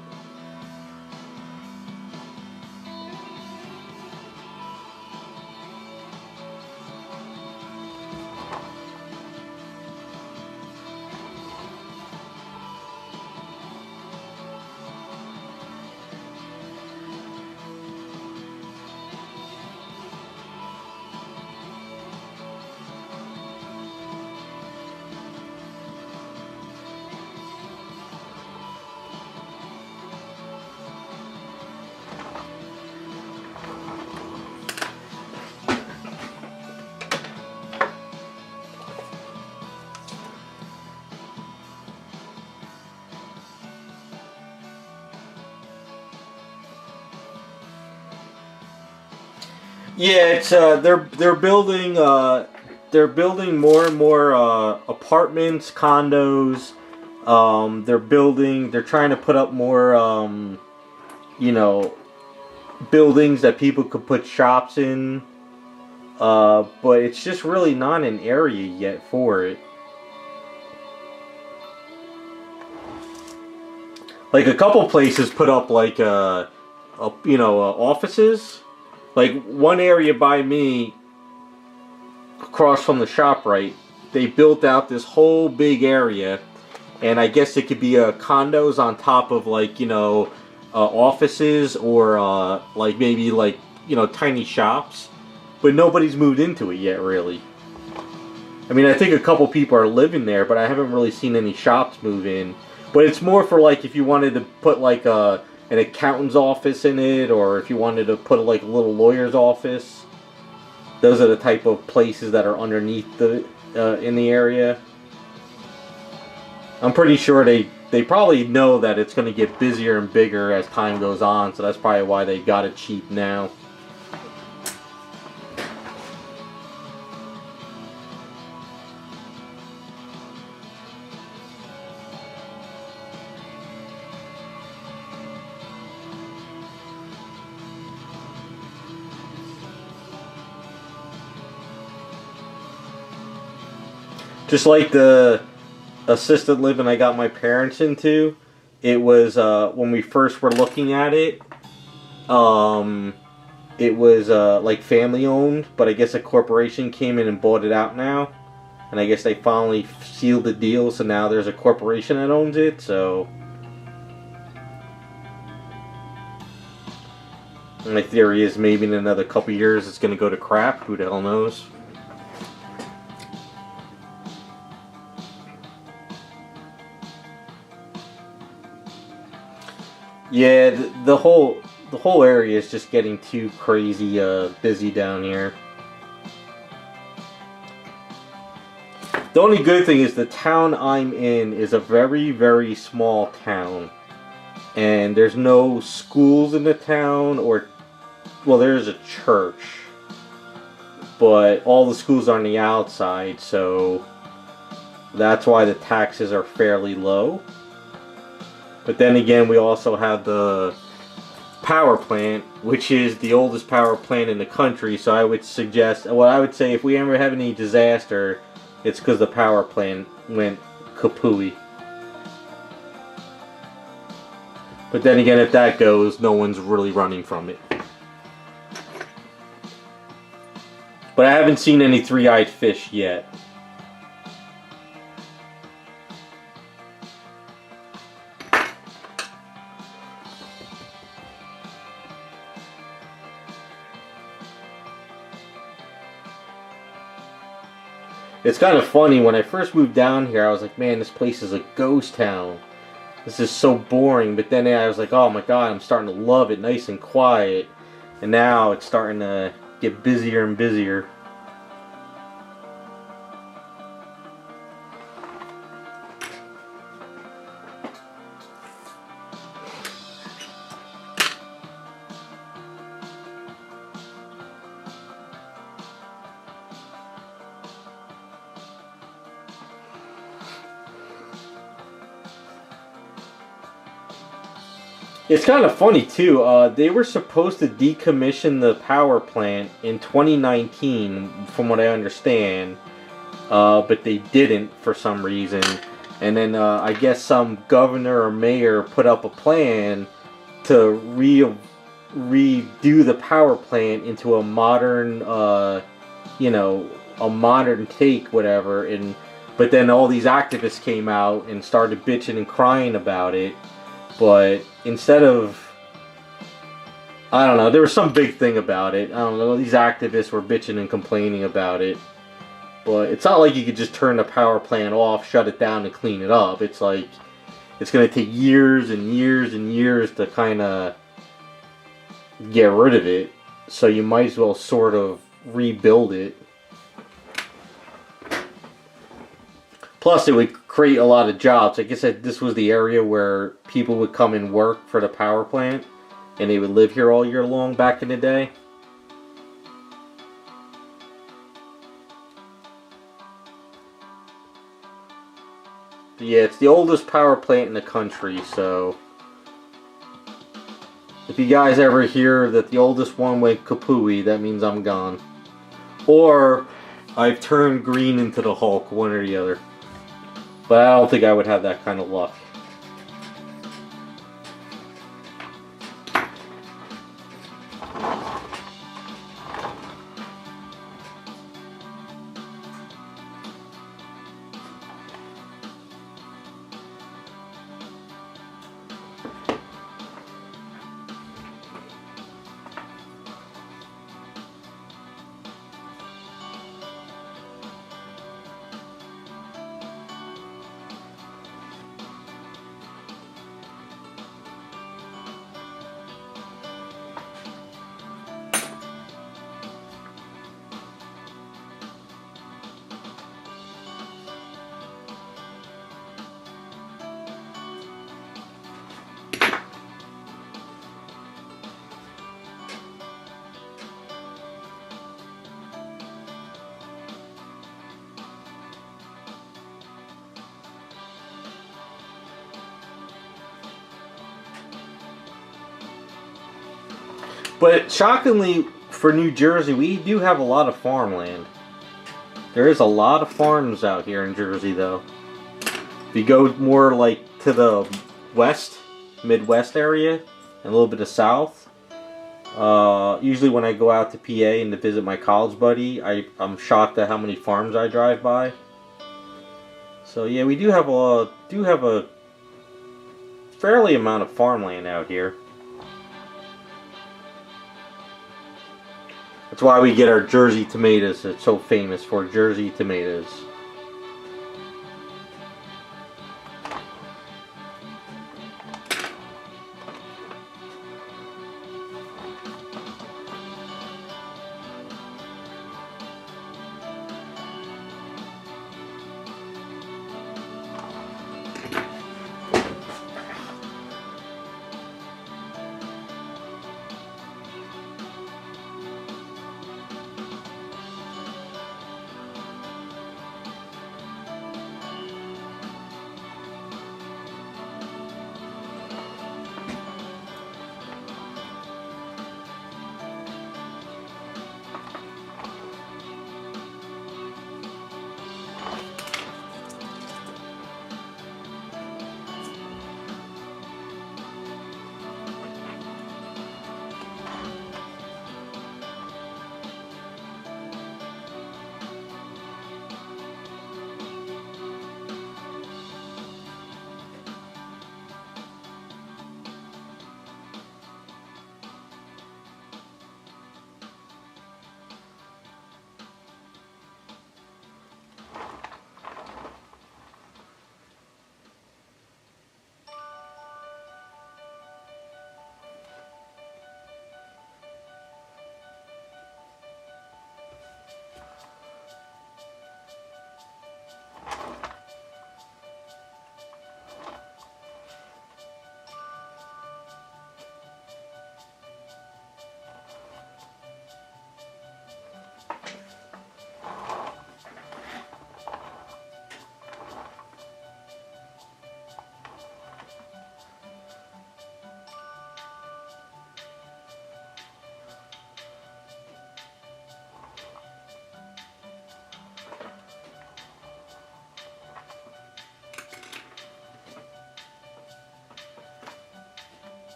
Yeah, it's they're building more and more apartments, condos. They're trying to put up more you know, buildings that people could put shops in. But it's just really not an area yet for it. Like a couple places put up like offices. Like one area by me, across from the shop, right? They built out this whole big area, and I guess it could be condos on top of like offices or like maybe like tiny shops, but nobody's moved into it yet, really. I mean, I think a couple people are living there, but I haven't really seen any shops move in. But it's more for like if you wanted to put like an accountant's office in it, or if you wanted to put like a little lawyer's office. Those are the type of places that are underneath the in the area. I'm pretty sure they probably know that it's going to get busier and bigger as time goes on, so that's probably why they got it cheap now. Just like the assisted living I got my parents into, it was when we first were looking at it. It was like family owned, but I guess a corporation came in and bought it out now, and I guess they finally sealed the deal. So now there's a corporation that owns it. So my theory is maybe in another couple years it's going to go to crap. Who the hell knows? Yeah, the whole area is just getting too crazy busy down here. The only good thing is the town I'm in is a very, very small town. And there's no schools in the town, or, well, there's a church. But all the schools are on the outside, so that's why the taxes are fairly low. But then again, we also have the power plant, which is the oldest power plant in the country. So I would suggest, well, I would say if we ever have any disaster, it's because the power plant went kapooey. But then again, if that goes, no one's really running from it. But I haven't seen any three-eyed fish yet. It's kind of funny, when I first moved down here, I was like, man, this place is a ghost town. This is so boring. But then I was like, oh my god, I'm starting to love it, nice and quiet. And now it's starting to get busier and busier. It's kind of funny too. They were supposed to decommission the power plant in 2019, from what I understand, but they didn't for some reason. And then I guess some governor or mayor put up a plan to redo the power plant into a modern, a modern take, whatever. But then all these activists came out and started bitching and crying about it. But instead of, I don't know, there was some big thing about it. I don't know, these activists were bitching and complaining about it. But it's not like you could just turn the power plant off, shut it down, and clean it up. It's like, it's going to take years and years and years to kind of get rid of it. So you might as well sort of rebuild it. Plus, it would create a lot of jobs. I guess this was the area where people would come and work for the power plant, and they would live here all year long back in the day. Yeah, it's the oldest power plant in the country, so if you guys ever hear that the oldest one went kapooey, that means I'm gone. Or I've turned green into the Hulk, one or the other. But I don't think I would have that kind of luck. But shockingly, for New Jersey, we do have a lot of farmland. There is a lot of farms out here in Jersey, though. If you go more like to the west, Midwest area, and a little bit of south, usually when I go out to PA and to visit my college buddy, I'm shocked at how many farms I drive by. So yeah, we do have a fairly amount of farmland out here. That's why we get our Jersey tomatoes. It's so famous for Jersey tomatoes.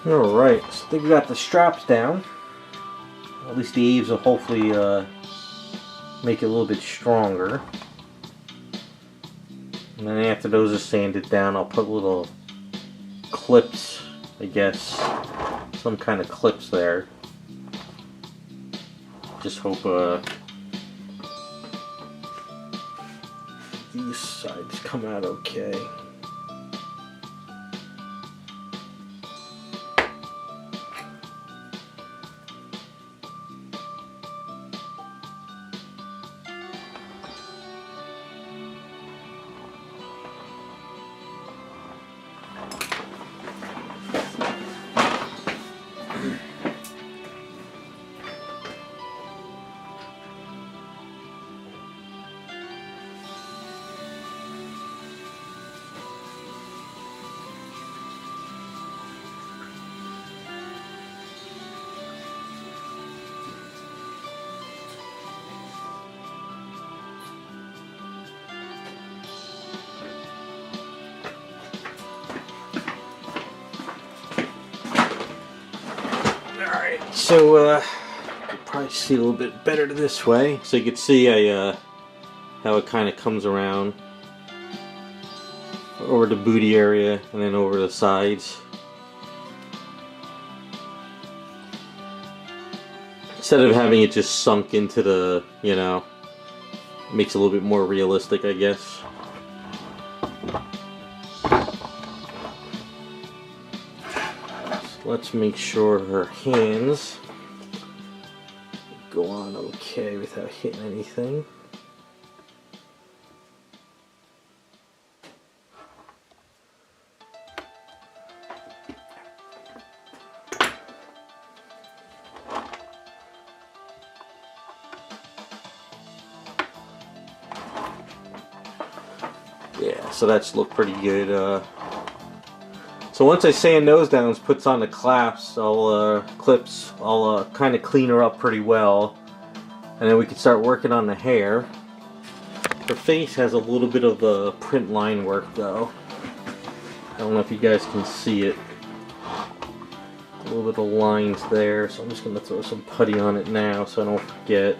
Alright, so I think we got the straps down. At least the eaves will hopefully make it a little bit stronger. And then after those are sanded down, I'll put little clips, I guess. Some kind of clips there. Just hope these sides come out okay. So, you can probably see a little bit better this way. So you can see how it kind of comes around over the booty area and then over the sides. Instead of having it just sunk into the, you know, makes it a little bit more realistic, I guess. Let's make sure her hands go on okay without hitting anything. Yeah, so that's looked pretty good. So once I sand those down, puts on the clips, I'll kind of clean her up pretty well, and then we can start working on the hair. Her face has a little bit of the print line work though. I don't know if you guys can see it. A little bit of lines there, so I'm just going to throw some putty on it now so I don't forget.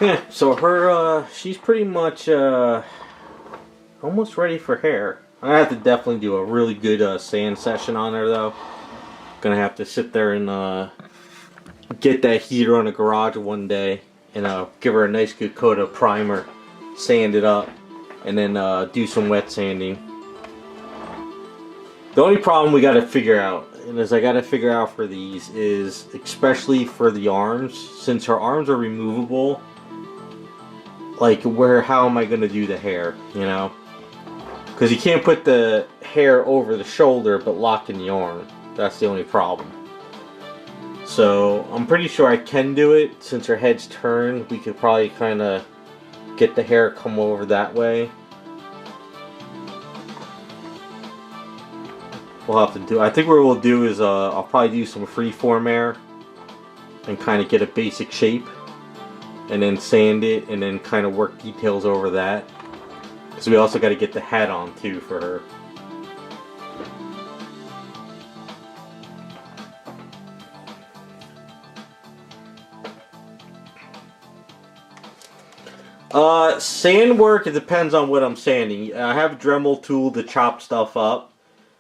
Yeah, so her, she's pretty much almost ready for hair. I have to definitely do a really good sand session on her though. Gonna have to sit there and get that heater on the garage one day and give her a nice good coat of primer, sand it up, and then do some wet sanding. The only problem we got to figure out, and as I got to figure out for these, is especially for the arms, since her arms are removable. Like, how am I going to do the hair, you know? Because you can't put the hair over the shoulder but lock in the arm. That's the only problem. So, I'm pretty sure I can do it. Since her head's turned, we could probably kind of get the hair come over that way. We'll have to do, I think what we'll do is, I'll probably do some freeform hair and kind of get a basic shape. And then sand it, and then kind of work details over that. Because we also got to get the hat on too for her. Sand work, it depends on what I'm sanding. I have a Dremel tool to chop stuff up.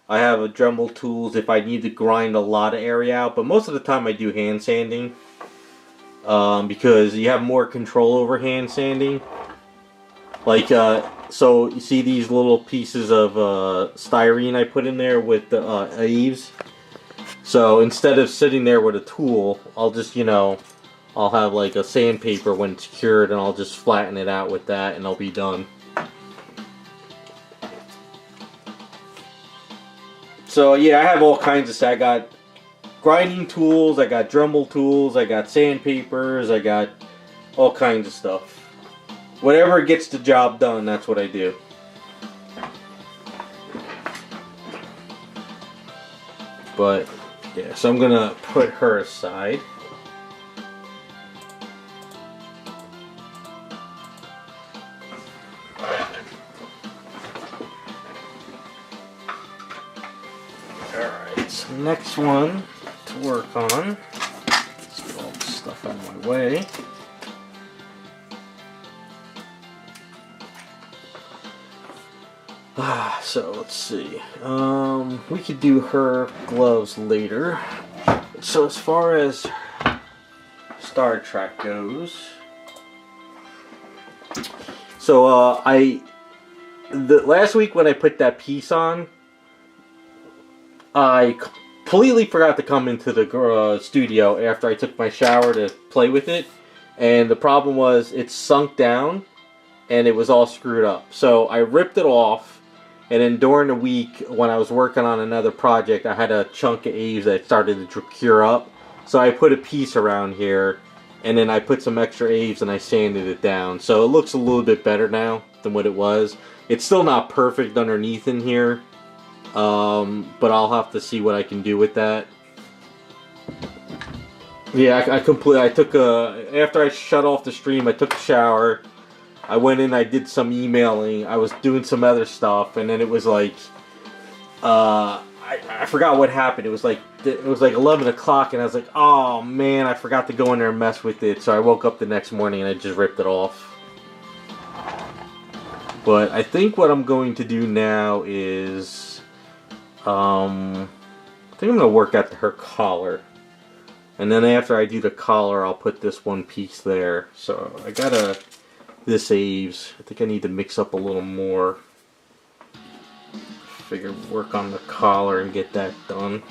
I have a Dremel tools if I need to grind a lot of area out. But most of the time I do hand sanding. Because you have more control over hand sanding. Like, so you see these little pieces of styrene I put in there with the eaves. So instead of sitting there with a tool, I'll just, you know, I'll have like a sandpaper when it's cured, and I'll just flatten it out with that, and I'll be done. So yeah, I have all kinds of. I got grinding tools, I got Dremel tools, I got sandpapers, I got all kinds of stuff. Whatever gets the job done, that's what I do. But yeah, so I'm gonna put her aside. Alright, so next one to work on. Let's get all this stuff out of my way. So let's see. We could do her gloves later. So as far as Star Trek goes, so last week when I put that piece on, I completely forgot to come into the studio after I took my shower to play with it, and the problem was it sunk down and it was all screwed up. So I ripped it off. And then during the week, when I was working on another project, I had a chunk of Aves that started to cure up. So I put a piece around here, and then I put some extra Aves and I sanded it down. So it looks a little bit better now than what it was. It's still not perfect underneath in here, but I'll have to see what I can do with that. Yeah, I took after I shut off the stream, I took a shower. I went in, I did some emailing, I was doing some other stuff, and then it was like, I forgot what happened. It was like 11 o'clock, and I was like, oh man, I forgot to go in there and mess with it. So I woke up the next morning and I just ripped it off. But I think what I'm going to do now is, I think I'm going to work out her collar. And then after I do the collar, I'll put this one piece there. So I got this Aves. I think I need to mix up a little more. Figure work on the collar and get that done.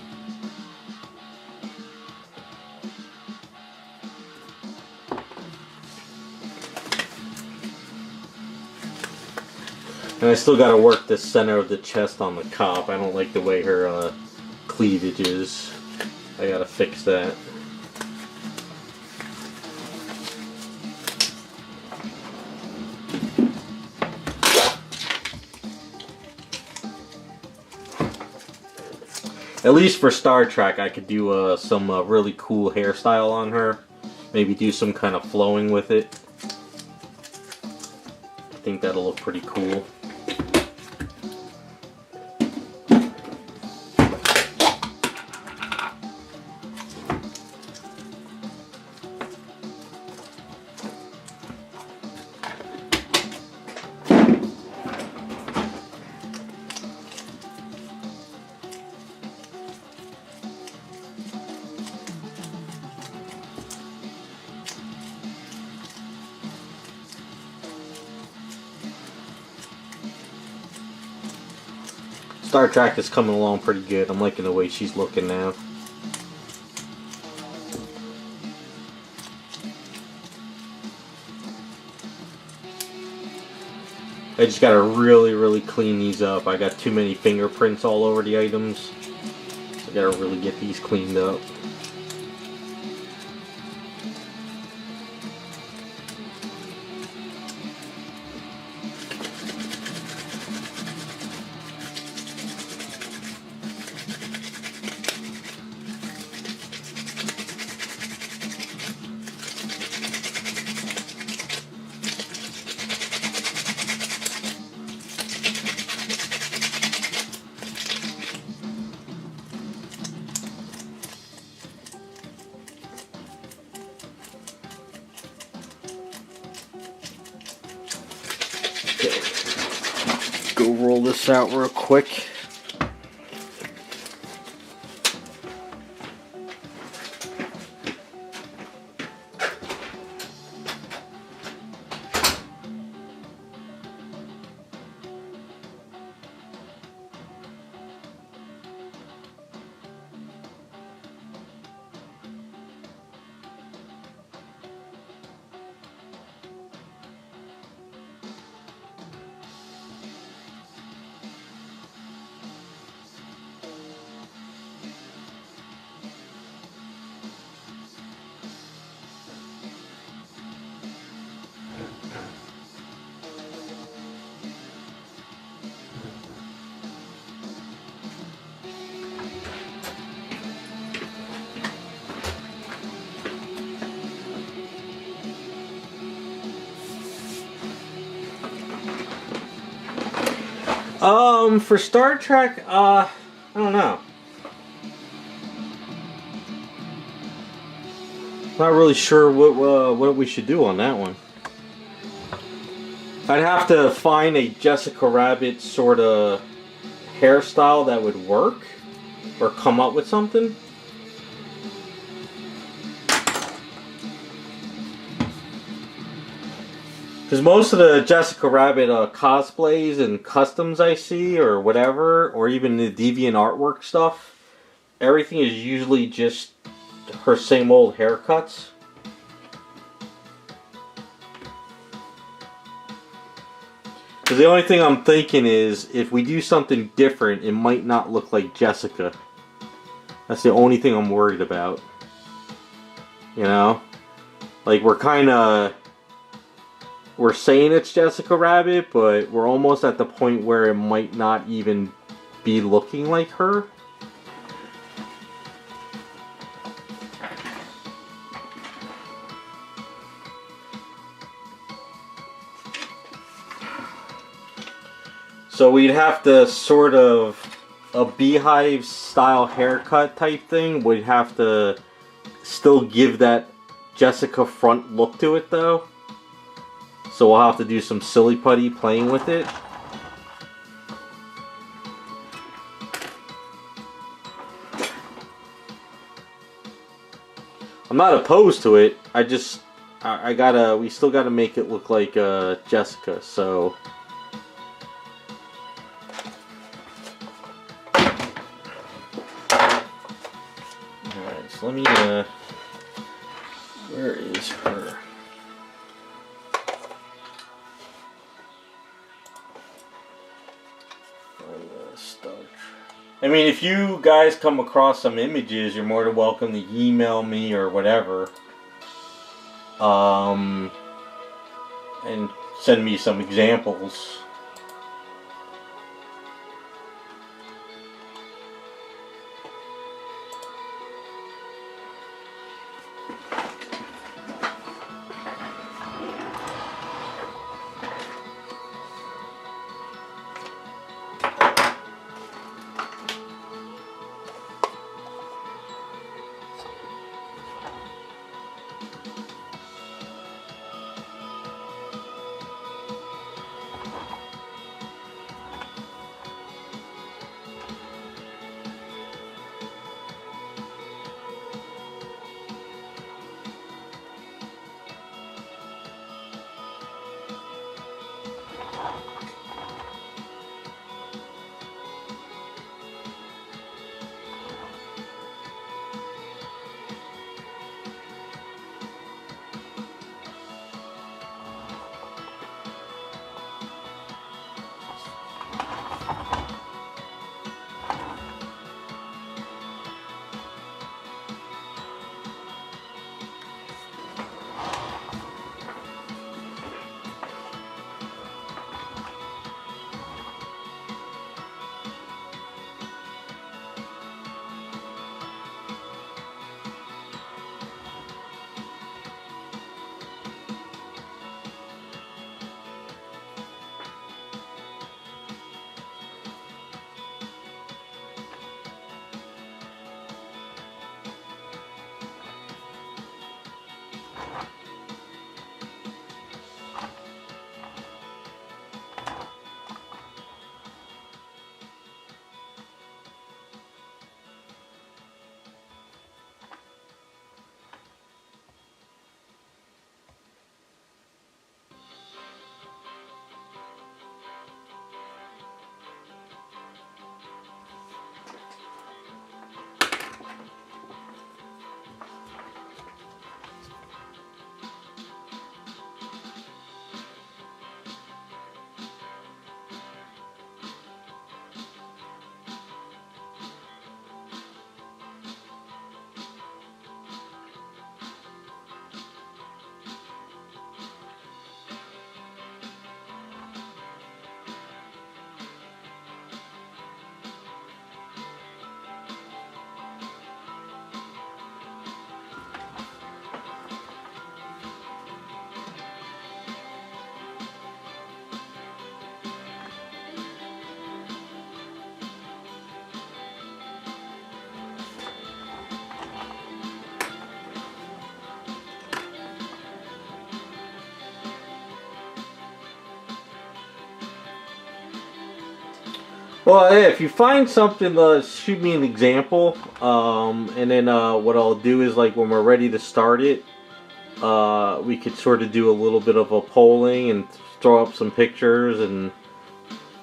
And I still got to work the center of the chest on the cop. I don't like the way her cleavage is. I got to fix that. At least for Star Trek, I could do some really cool hairstyle on her. Maybe do some kind of flowing with it. I think that'll look pretty cool. Star Trek is coming along pretty good. I'm liking the way she's looking now. I just gotta really clean these up. I got too many fingerprints all over the items. I gotta really get these cleaned up. Go roll this out real quick. For Star Trek, I don't know. Not really sure what we should do on that one. I'd have to find a Jessica Rabbit sort of hairstyle that would work, or come up with something. Because most of the Jessica Rabbit cosplays and customs I see, or whatever, or even the Deviant artwork stuff, everything is usually just her same old haircuts. Because the only thing I'm thinking is, if we do something different, it might not look like Jessica. That's the only thing I'm worried about. You know? Like, we're saying it's Jessica Rabbit, but we're almost at the point where it might not even be looking like her. So we'd have to sort of, a beehive style haircut type thing, we'd have to still give that Jessica front look to it though. So we'll have to do some silly putty playing with it. I'm not opposed to it. We still gotta make it look like Jessica, so. Alright, so let me, where is her? I mean, if you guys come across some images, you're more than welcome to email me or whatever. And send me some examples. Well, yeah, if you find something, shoot me an example, and then what I'll do is like when we're ready to start it, we could sort of do a little bit of a polling and throw up some pictures and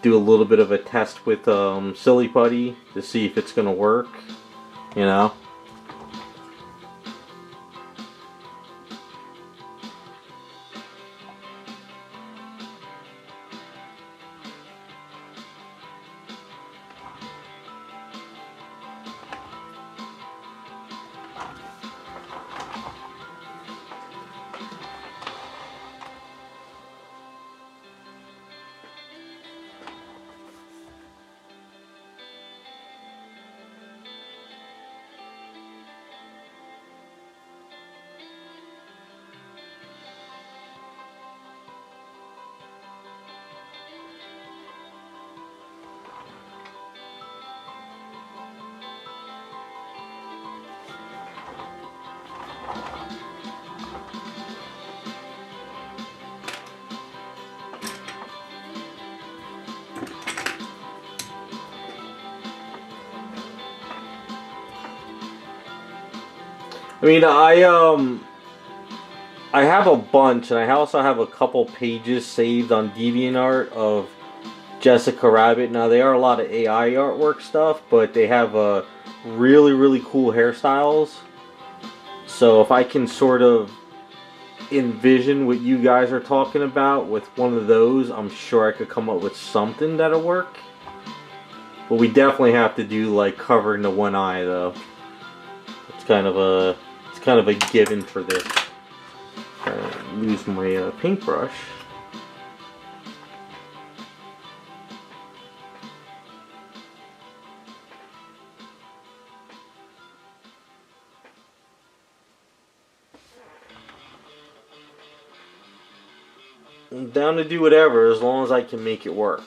do a little bit of a test with Silly Putty to see if it's gonna work. You know. I mean, I have a bunch, and I also have a couple pages saved on DeviantArt of Jessica Rabbit. Now they are a lot of AI artwork stuff, but they have really cool hairstyles. So if I can sort of envision what you guys are talking about with one of those, I'm sure I could come up with something that'll work. But we definitely have to do like covering the one eye though. It's kind of a given for this. Lose my paintbrush. I'm down to do whatever as long as I can make it work.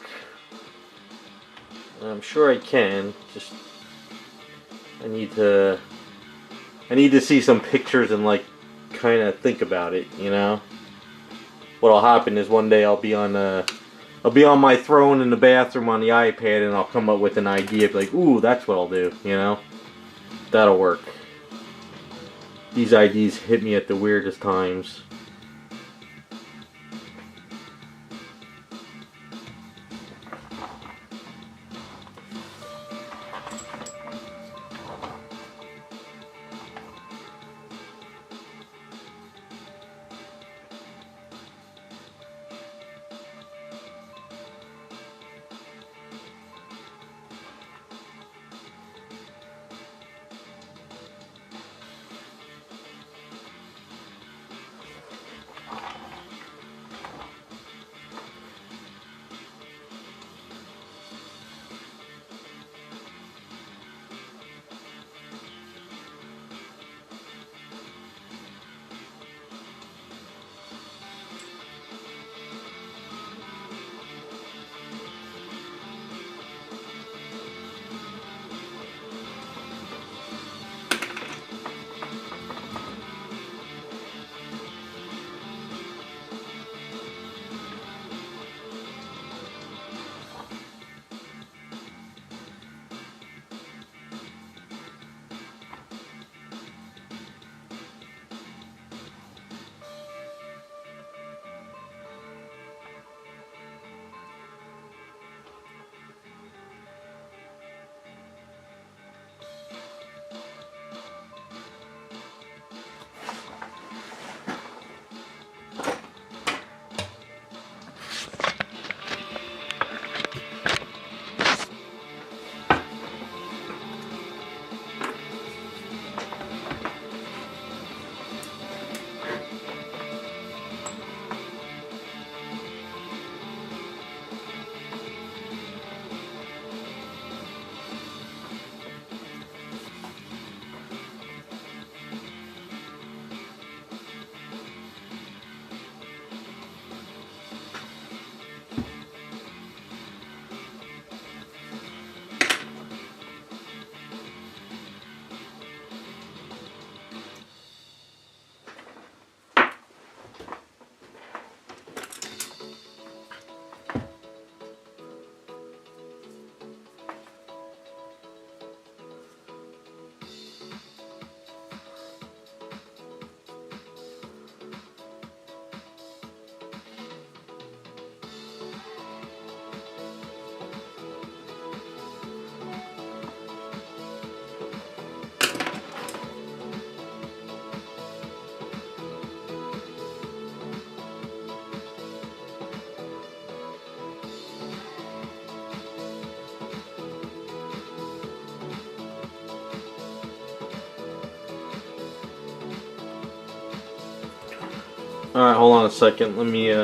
And I'm sure I can. Just I need to see some pictures and like kind of think about it, you know. What'll happen is one day I'll be on my throne in the bathroom on the iPad and I'll come up with an idea like, ooh, that's what I'll do, you know. That'll work. These ideas hit me at the weirdest times. Alright, hold on a second. Let me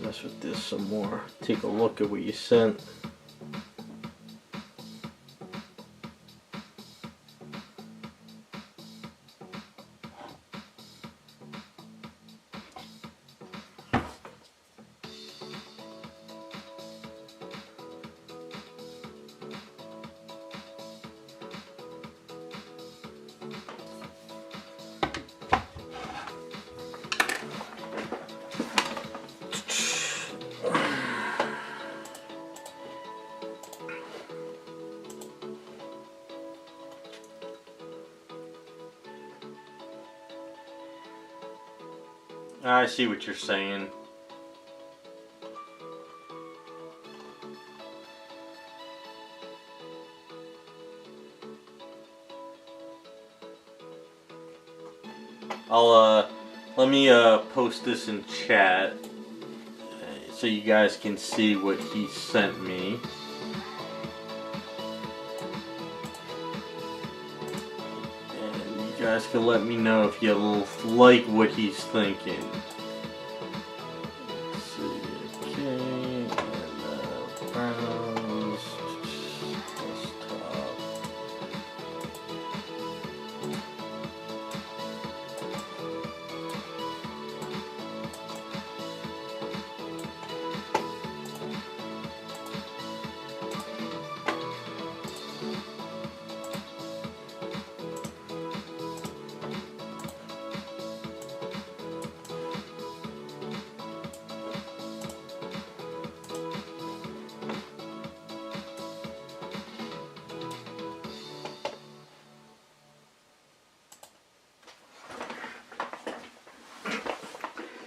mess with this some more. Take a look at what you sent. I see what you're saying. Let me post this in chat so you guys can see what he sent me. And you guys can let me know if you like what he's thinking. Let's see, okay, and browse, desktop.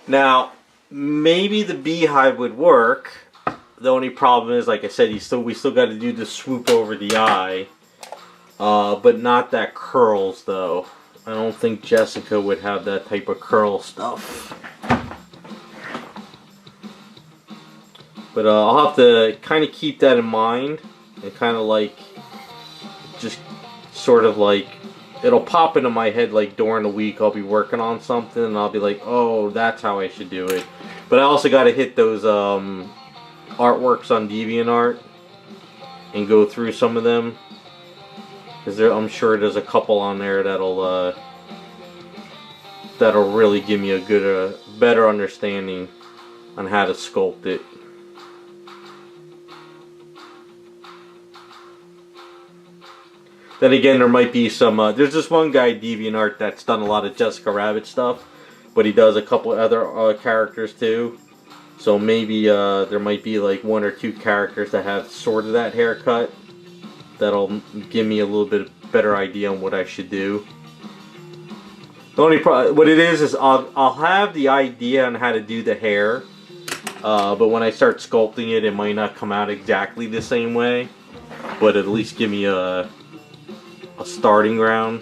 Now, maybe the beehive would work. The only problem is, like I said, we still got to do the swoop over the eye, but not that curls though. I don't think Jessica would have that type of curl stuff. But I'll have to kind of keep that in mind and kind of like just sort of like. It'll pop into my head like during the week I'll be working on something and I'll be like, oh, that's how I should do it. But I also got to hit those artworks on DeviantArt and go through some of them. Because I'm sure there's a couple on there that'll really give me a good, better understanding on how to sculpt it. Then again, there might be some, there's this one guy, DeviantArt, that's done a lot of Jessica Rabbit stuff, but he does a couple other characters too. So maybe there might be like one or two characters that have sort of that haircut. That'll give me a little bit better idea on what I should do. The only what it is I'll have the idea on how to do the hair, but when I start sculpting it, it might not come out exactly the same way. But at least give me a starting ground.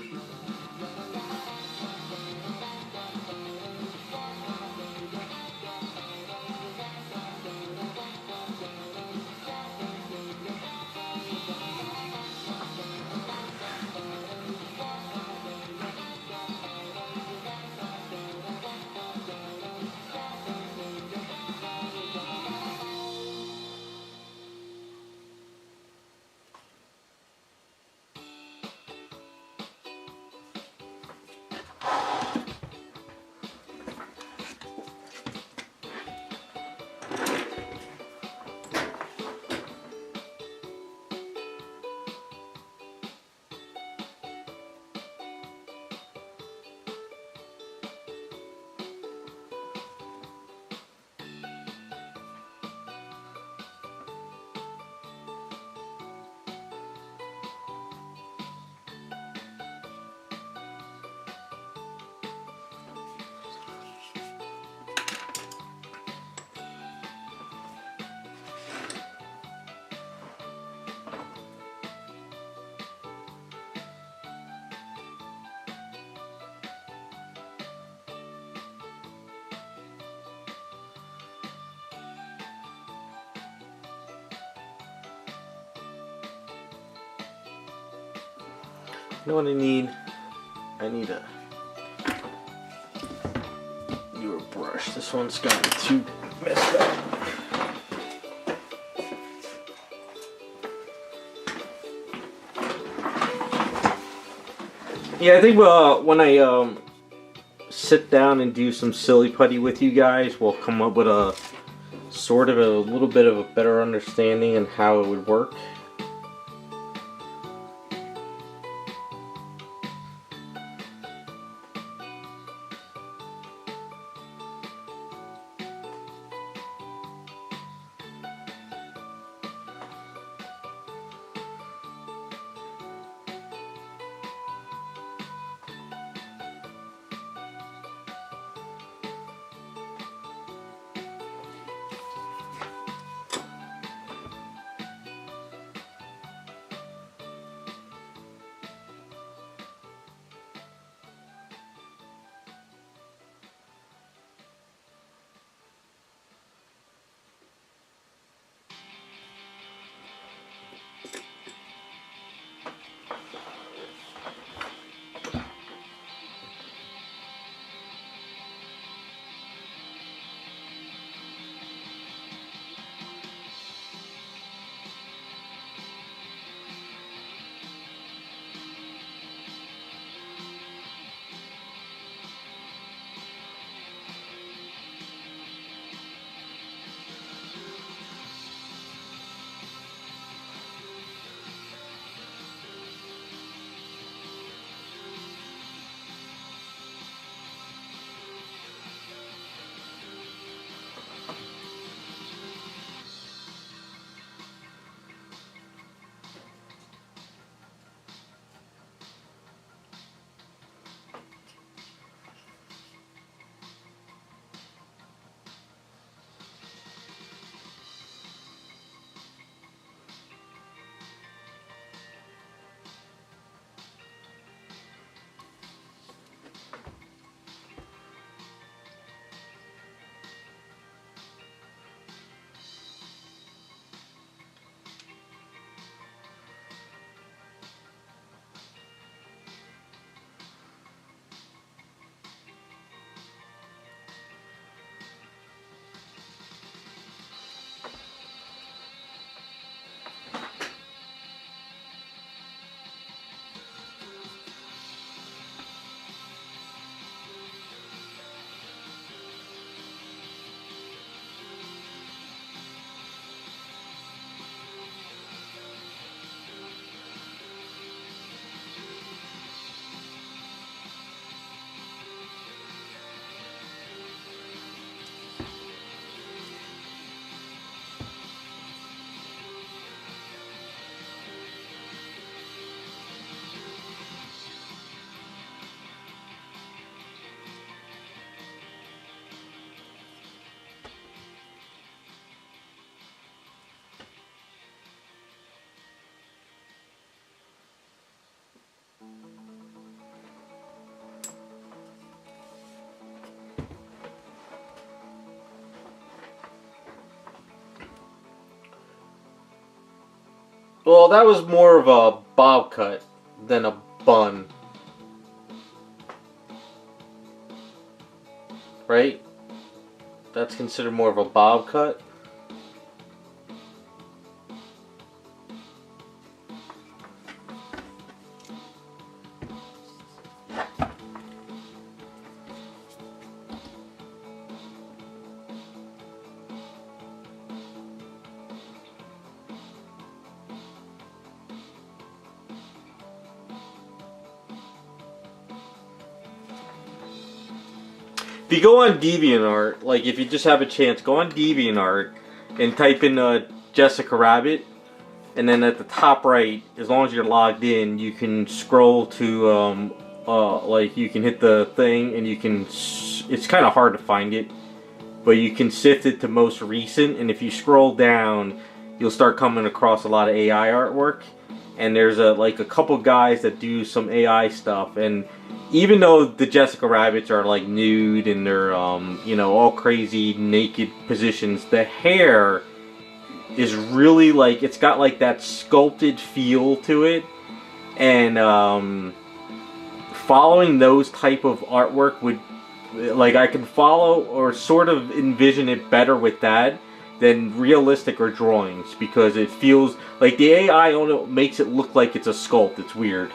You know what I need? I need a newer brush. This one's gotten too messed up. Yeah, I think when I sit down and do some silly putty with you guys, we'll come up with a sort of a little bit of a better understanding on how it would work. Well, that was more of a bob cut than a bun. Right? That's considered more of a bob cut. If you go on DeviantArt, like if you just have a chance, go on DeviantArt and type in Jessica Rabbit, and then at the top right, as long as you're logged in, you can scroll to like you can hit the thing and you can. It's kind of hard to find it, but you can sift it to most recent, and if you scroll down, you'll start coming across a lot of AI artwork. And there's like a couple guys that do some AI stuff, and even though the Jessica Rabbits are like nude and they're you know, all crazy naked positions, the hair is really like, it's got like that sculpted feel to it. And following those type of artwork would, like, I can follow or sort of envision it better with that than realistic or drawings, because it feels like the AI only makes it look like it's a sculpt. It's weird.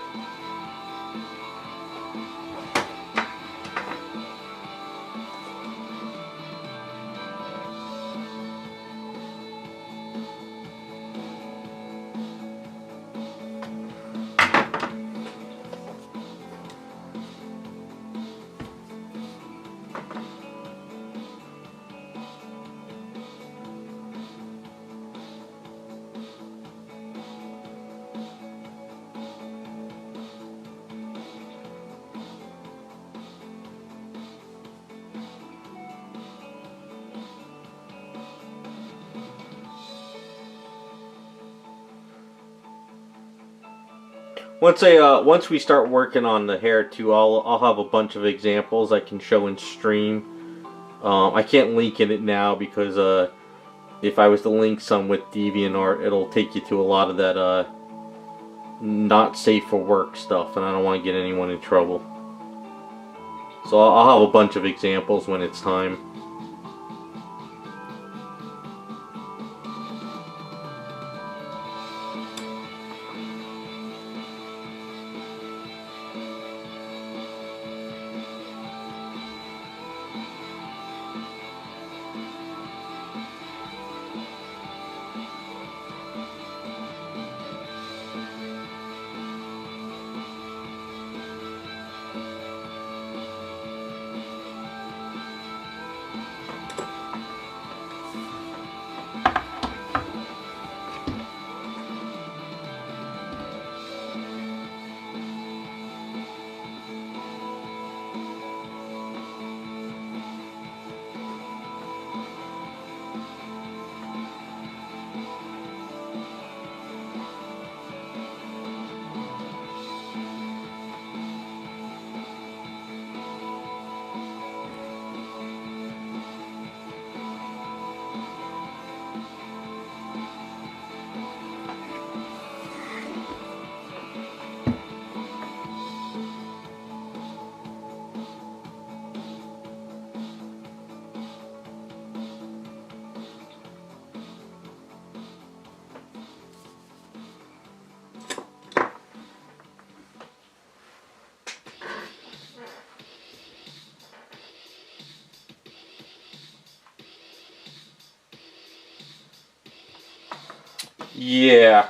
Once we start working on the hair too, I'll have a bunch of examples I can show in stream. I can't link in it now because if I was to link some with DeviantArt, it'll take you to a lot of that not safe for work stuff, and I don't want to get anyone in trouble. So I'll have a bunch of examples when it's time. Yeah.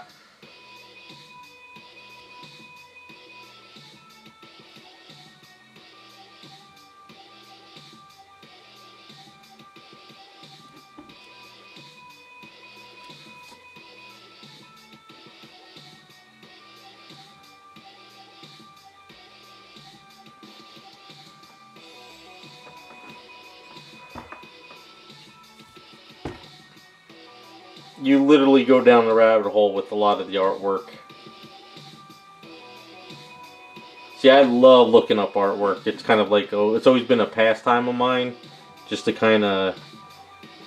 You literally go down the rabbit hole with a lot of the artwork. See, I love looking up artwork. It's kind of like, it's always been a pastime of mine, just to kind of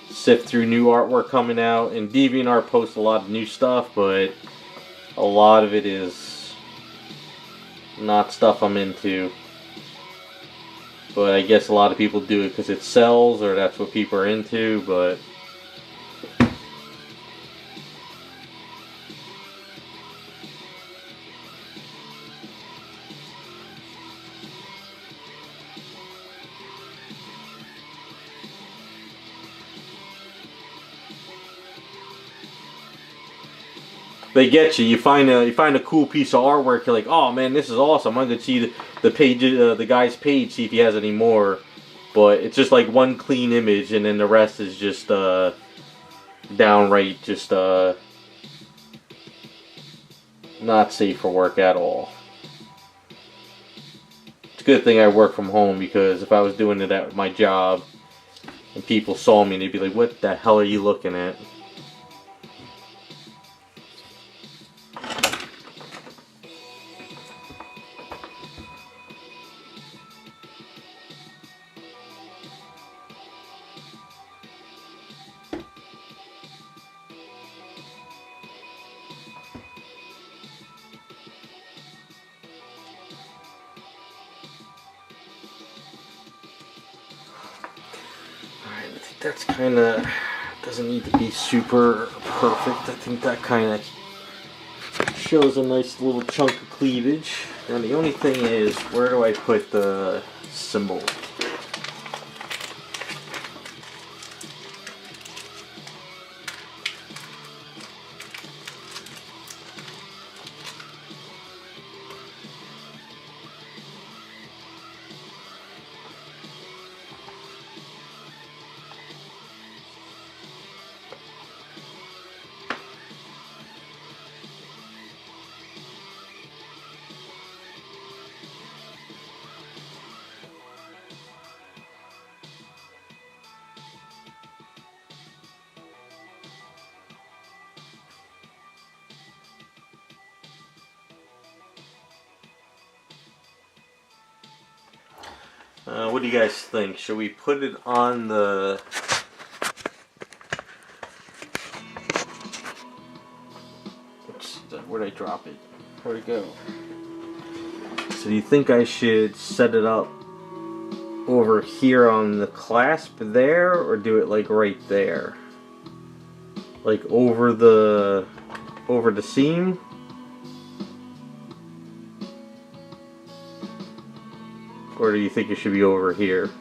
sift through new artwork coming out. And DeviantArt posts a lot of new stuff, but a lot of it is not stuff I'm into. But I guess a lot of people do it because it sells, or that's what people are into, but they get you. You find a cool piece of artwork. You're like, oh man, this is awesome. I'm gonna see the page, the guy's page, see if he has any more. But it's just like one clean image, and then the rest is just downright just not safe for work at all. It's a good thing I work from home, because if I was doing it at my job and people saw me, they'd be like, "What the hell are you looking at?" that's kind of, doesn't need to be super perfect. I think that kind of shows a nice little chunk of cleavage. Now the only thing is, where do I put the symbol? What do you guys think? Should we put it on the... Where'd I drop it? Where'd it go? So do you think I should set it up over here on the clasp there, or do it like right there? Like over the seam? Or do you think it should be over here?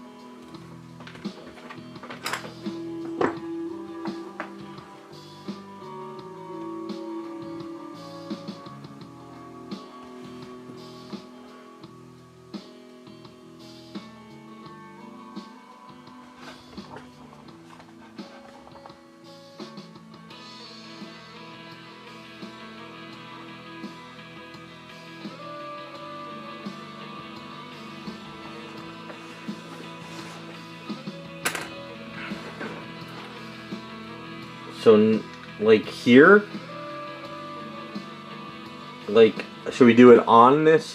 So, like here? Like, should we do it on this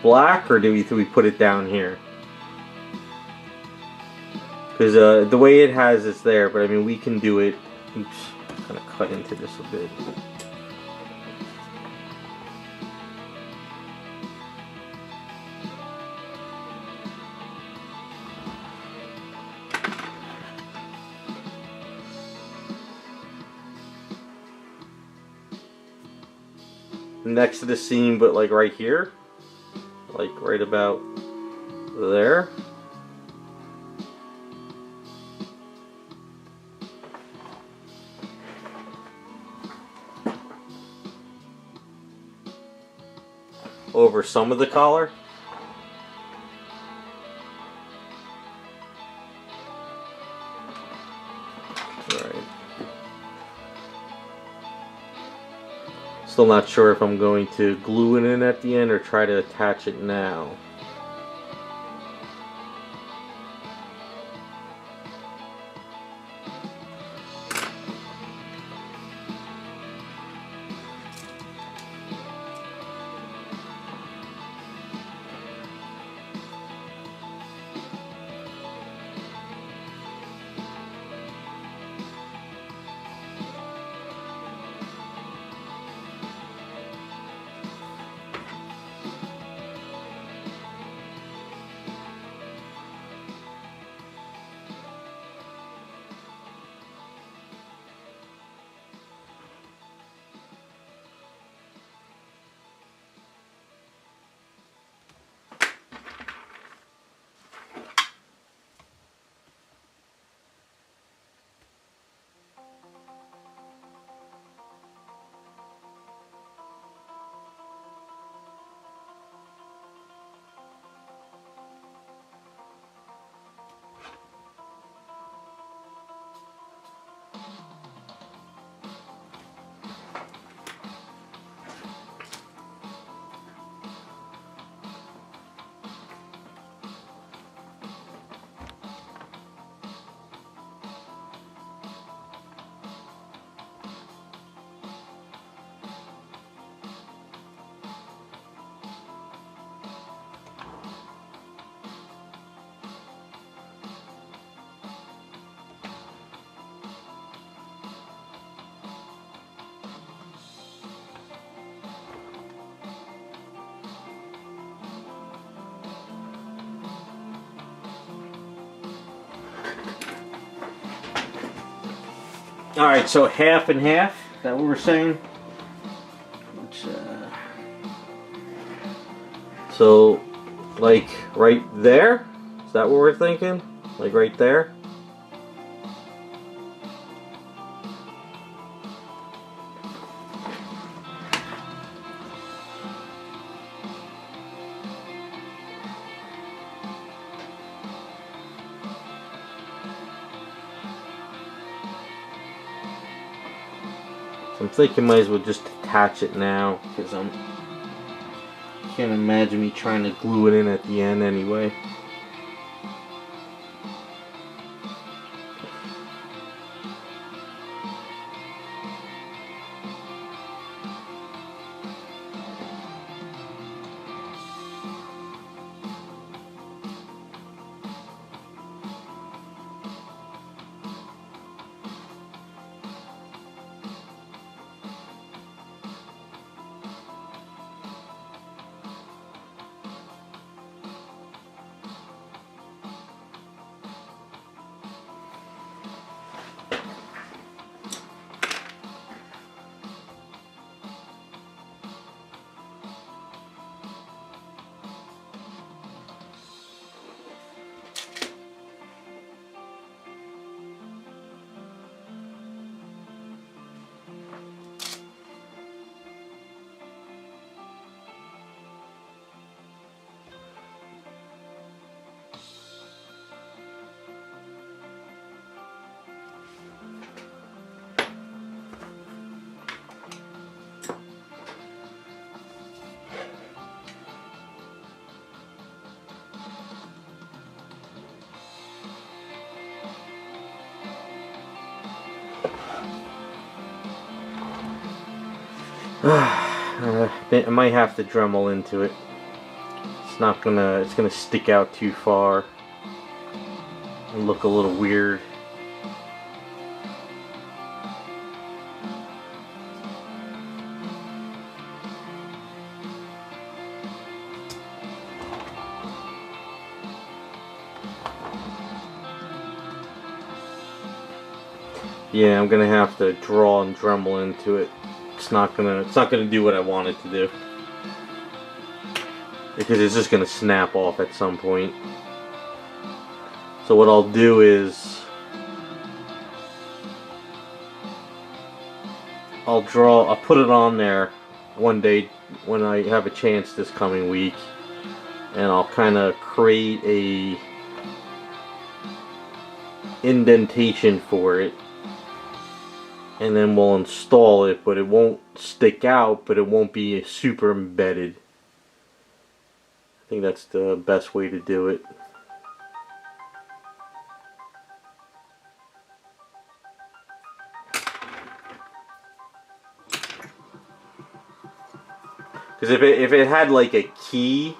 black, or do we put it down here? Because the way it has it's there, but I mean we can do it. Oops, kind of cut into this a bit. Next to the seam, but like right here, like right about there. Over some of the collar. Still not sure if I'm going to glue it in at the end or try to attach it now. Alright, so half and half, is that what we're saying? Which, so, like, right there? Is that what we're thinking? Like, right there? I'm thinking might as well just attach it now, because can't imagine me trying to glue it in at the end anyway. I might have to Dremel into it. It's gonna stick out too far and look a little weird. Yeah, I'm gonna have to draw and Dremel into it. It's not gonna do what I want it to do, because it's just gonna snap off at some point. So what I'll do is I'll put it on there one day when I have a chance this coming week, and I'll kind of create a indentation for it, and then we'll install it, but it won't stick out, but it won't be super embedded. I think that's the best way to do it. Because if it had like a key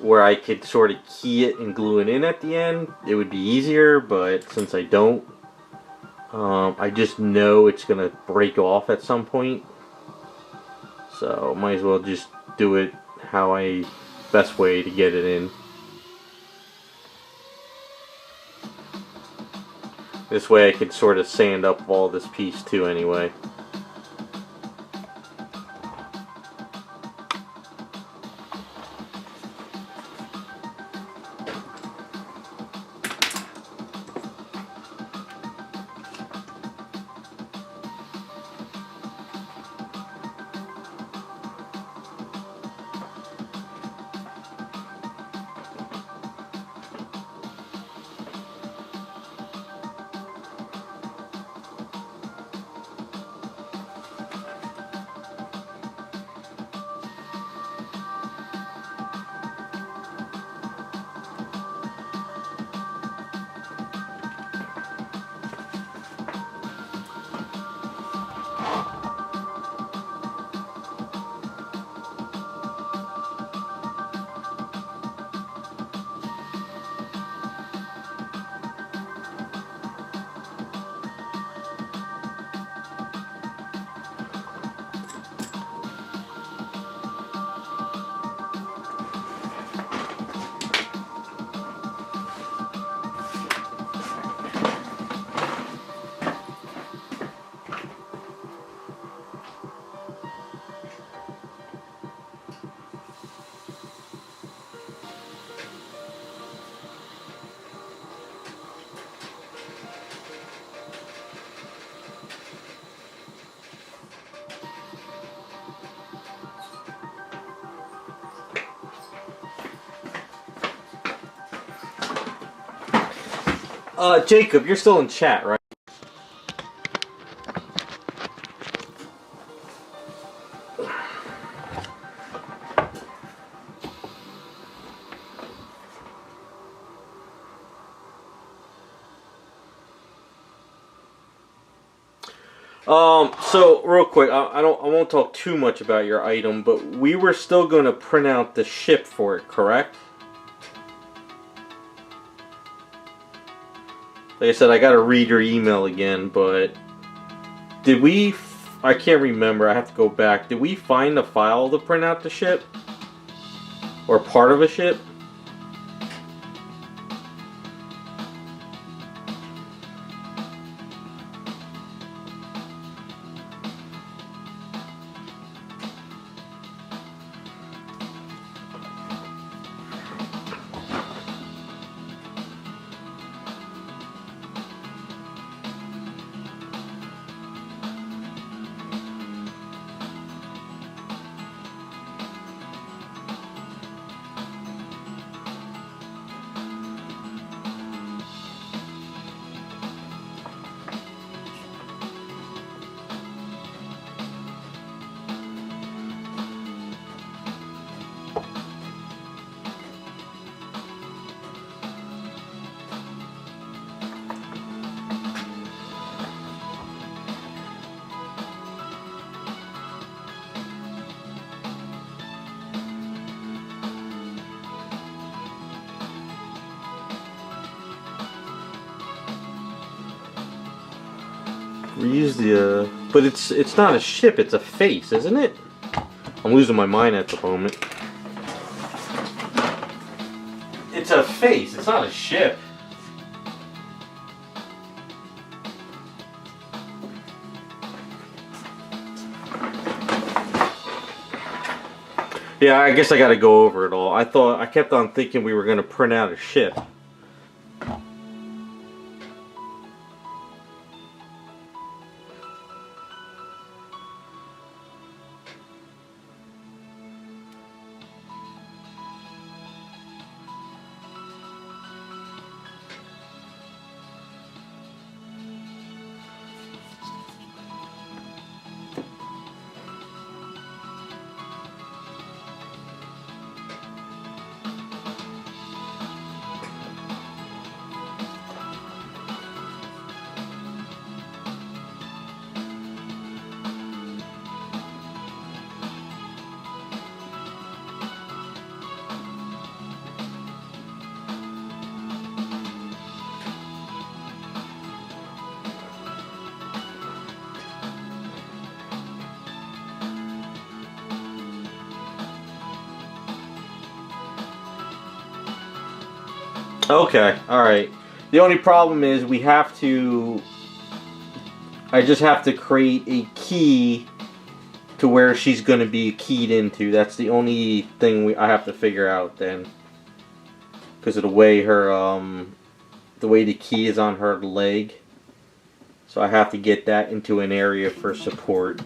where I could sort of key it and glue it in at the end, it would be easier, but since I don't, I just know it's gonna break off at some point, so might as well just do it best way to get it in. This way I could sort of sand up all this piece too anyway. Jacob, you're still in chat, right? So real quick, I won't talk too much about your item, but we were still going to print out the ship for it, correct? Like I said, I got to read your email again, but did we? I can't remember. I have to go back. Did we find a file to print out the ship, or part of a ship? Reuse the, but it's not a ship, it's a face, isn't it? I'm losing my mind at the moment. It's a face, it's not a ship. Yeah, I guess I gotta go over it all. I kept on thinking we were gonna print out a ship. Okay, alright. The only problem is I just have to create a key to where she's going to be keyed into. That's the only thing I have to figure out then. Because of the way the way the key is on her leg. So I have to get that into an area for support.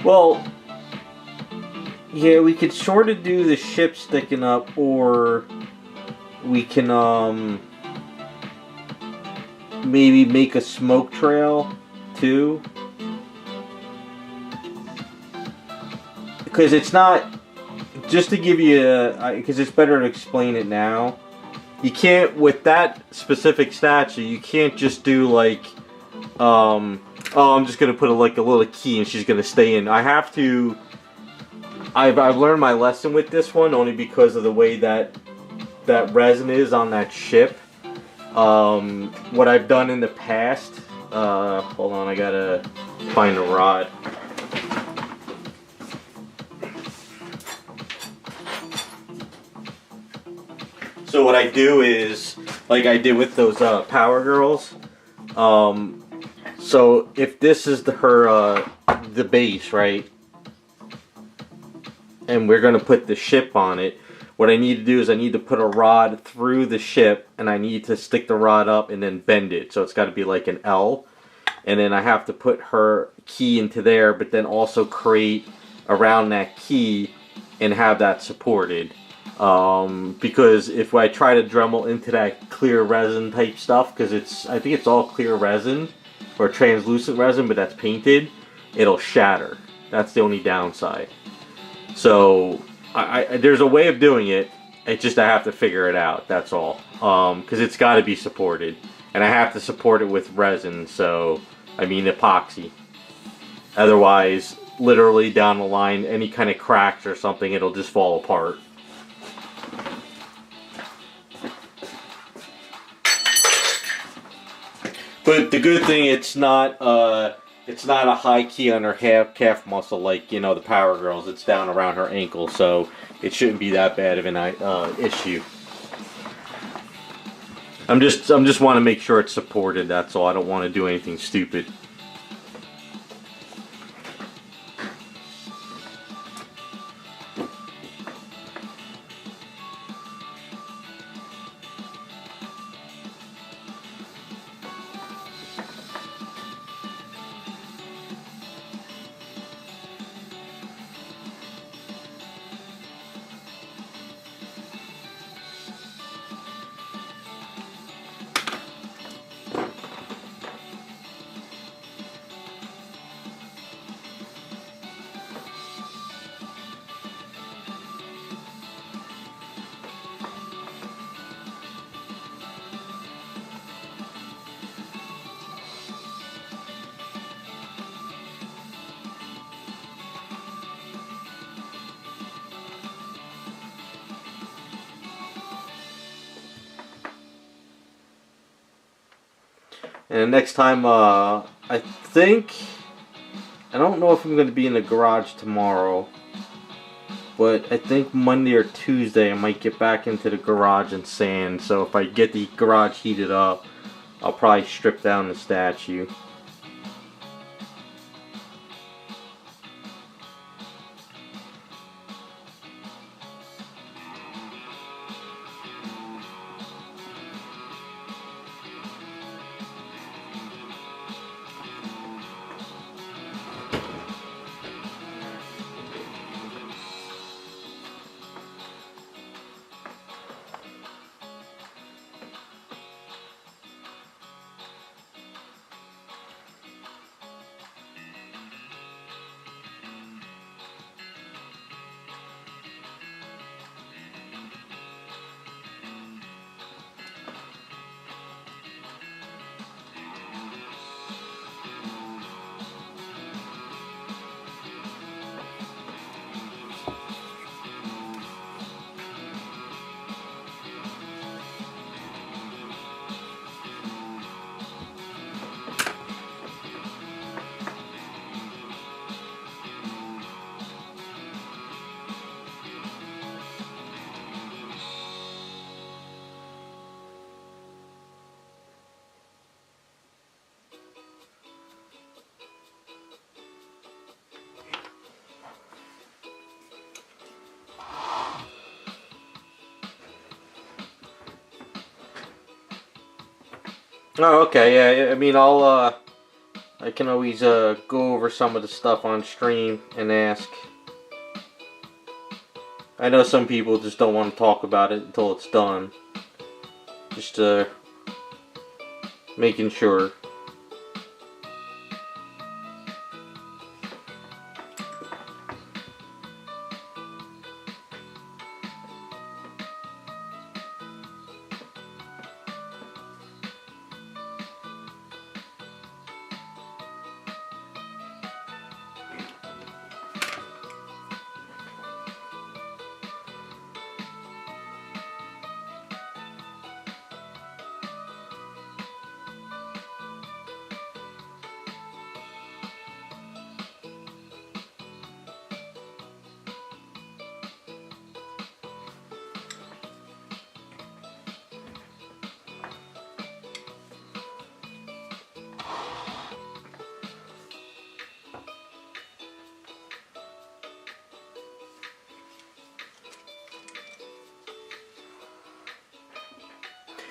Well, yeah, we could sort of do the ship sticking up, or we can maybe make a smoke trail too, because it's not, just to give you because it's better to explain it now. You can't, with that specific statue, you can't just do like, oh, I'm just gonna put like a little key and she's gonna stay in. I have to. I've learned my lesson with this one only because of the way that resin is on that ship. What I've done in the past. Hold on, I gotta find a rod. So what I do is, like I did with those Power Girls. So if this is the base, right? And we're gonna put the ship on it. What I need to do is I need to put a rod through the ship, and I need to stick the rod up and then bend it. So it's got to be like an L. And then I have to put her key into there, but then also create around that key and have that supported. Because if I try to Dremel into that clear resin type stuff, because I think it's all clear resin or translucent resin, but that's painted, it'll shatter. That's the only downside. So there's a way of doing it. It's just I have to figure it out. That's all. Because it's got to be supported, and I have to support it with resin. So I mean epoxy. Otherwise, literally down the line, any kind of cracks or something, it'll just fall apart. But the good thing, it's not a high key on her calf muscle like, you know, the Power Girls. It's down around her ankle, so it shouldn't be that bad of an issue. I'm just want to make sure it's supported. That's all. I don't want to do anything stupid. And next time, I don't know if I'm going to be in the garage tomorrow, but I think Monday or Tuesday I might get back into the garage and sand. So if I get the garage heated up, I'll probably strip down the statue. Oh, okay, yeah, I mean, I can always, go over some of the stuff on stream and ask. I know some people just don't want to talk about it until it's done. Just, making sure.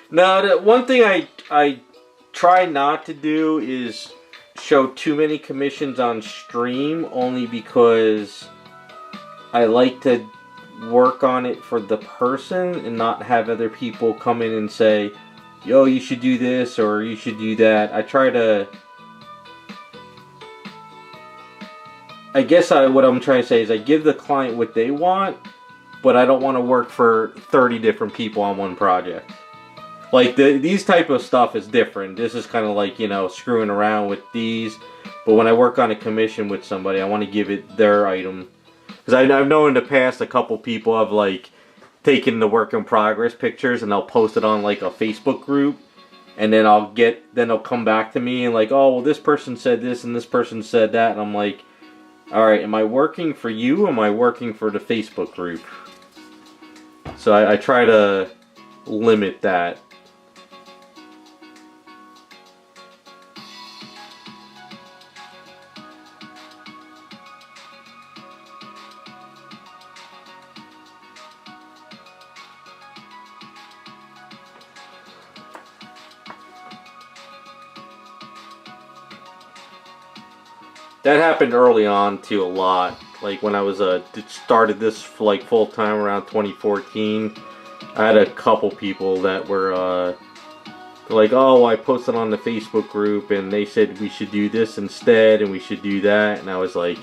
Now, the one thing I try not to do is show too many commissions on stream, only because I like to work on it for the person and not have other people come in and say, yo, you should do this or you should do that. I try to... I guess what I'm trying to say is I give the client what they want, but I don't want to work for 30 different people on one project. Like, these type of stuff is different. This is kind of like, you know, screwing around with these. But when I work on a commission with somebody, I want to give it their item. Because I've known in the past a couple people have, like, taken the work in progress pictures and they'll post it on, like, a Facebook group. And then they'll come back to me and like, oh, well, this person said this and this person said that. And I'm like, alright, am I working for you or am I working for the Facebook group? So I try to limit that. That happened early on too, a lot. Like when I was started this like full time around 2014, I had a couple people that were like, oh, I posted on the Facebook group and they said we should do this instead and we should do that, and I was like,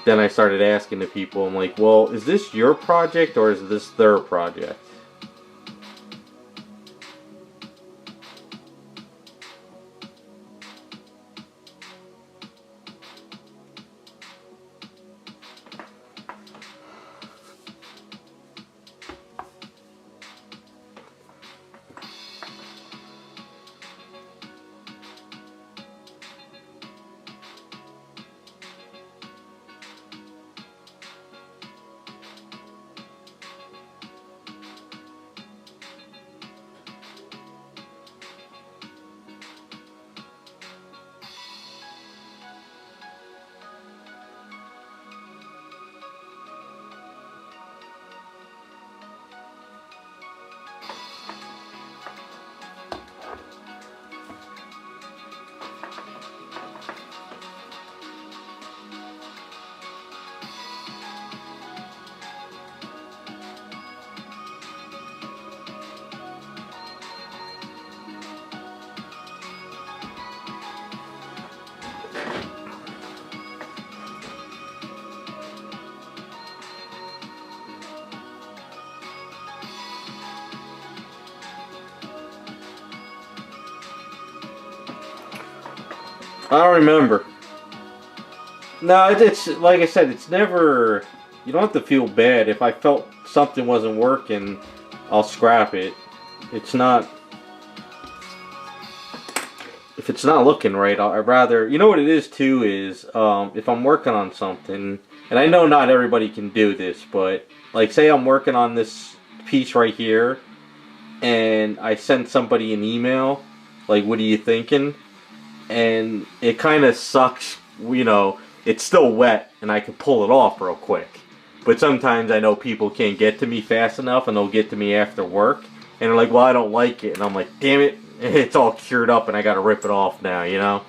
then I started asking the people, I'm like, well, is this your project or is this their project? I don't remember. No, it's like I said, it's never... You don't have to feel bad. If I felt something wasn't working, I'll scrap it. It's not... If it's not looking right, I'd rather... You know what it is, too, is if I'm working on something... And I know not everybody can do this, but... Like, say I'm working on this piece right here, and I send somebody an email, like, what are you thinking? And it kind of sucks, you know, it's still wet and I can pull it off real quick. But sometimes I know people can't get to me fast enough and they'll get to me after work. And they're like, well, I don't like it. And I'm like, damn it, it's all cured up and I gotta rip it off now, you know?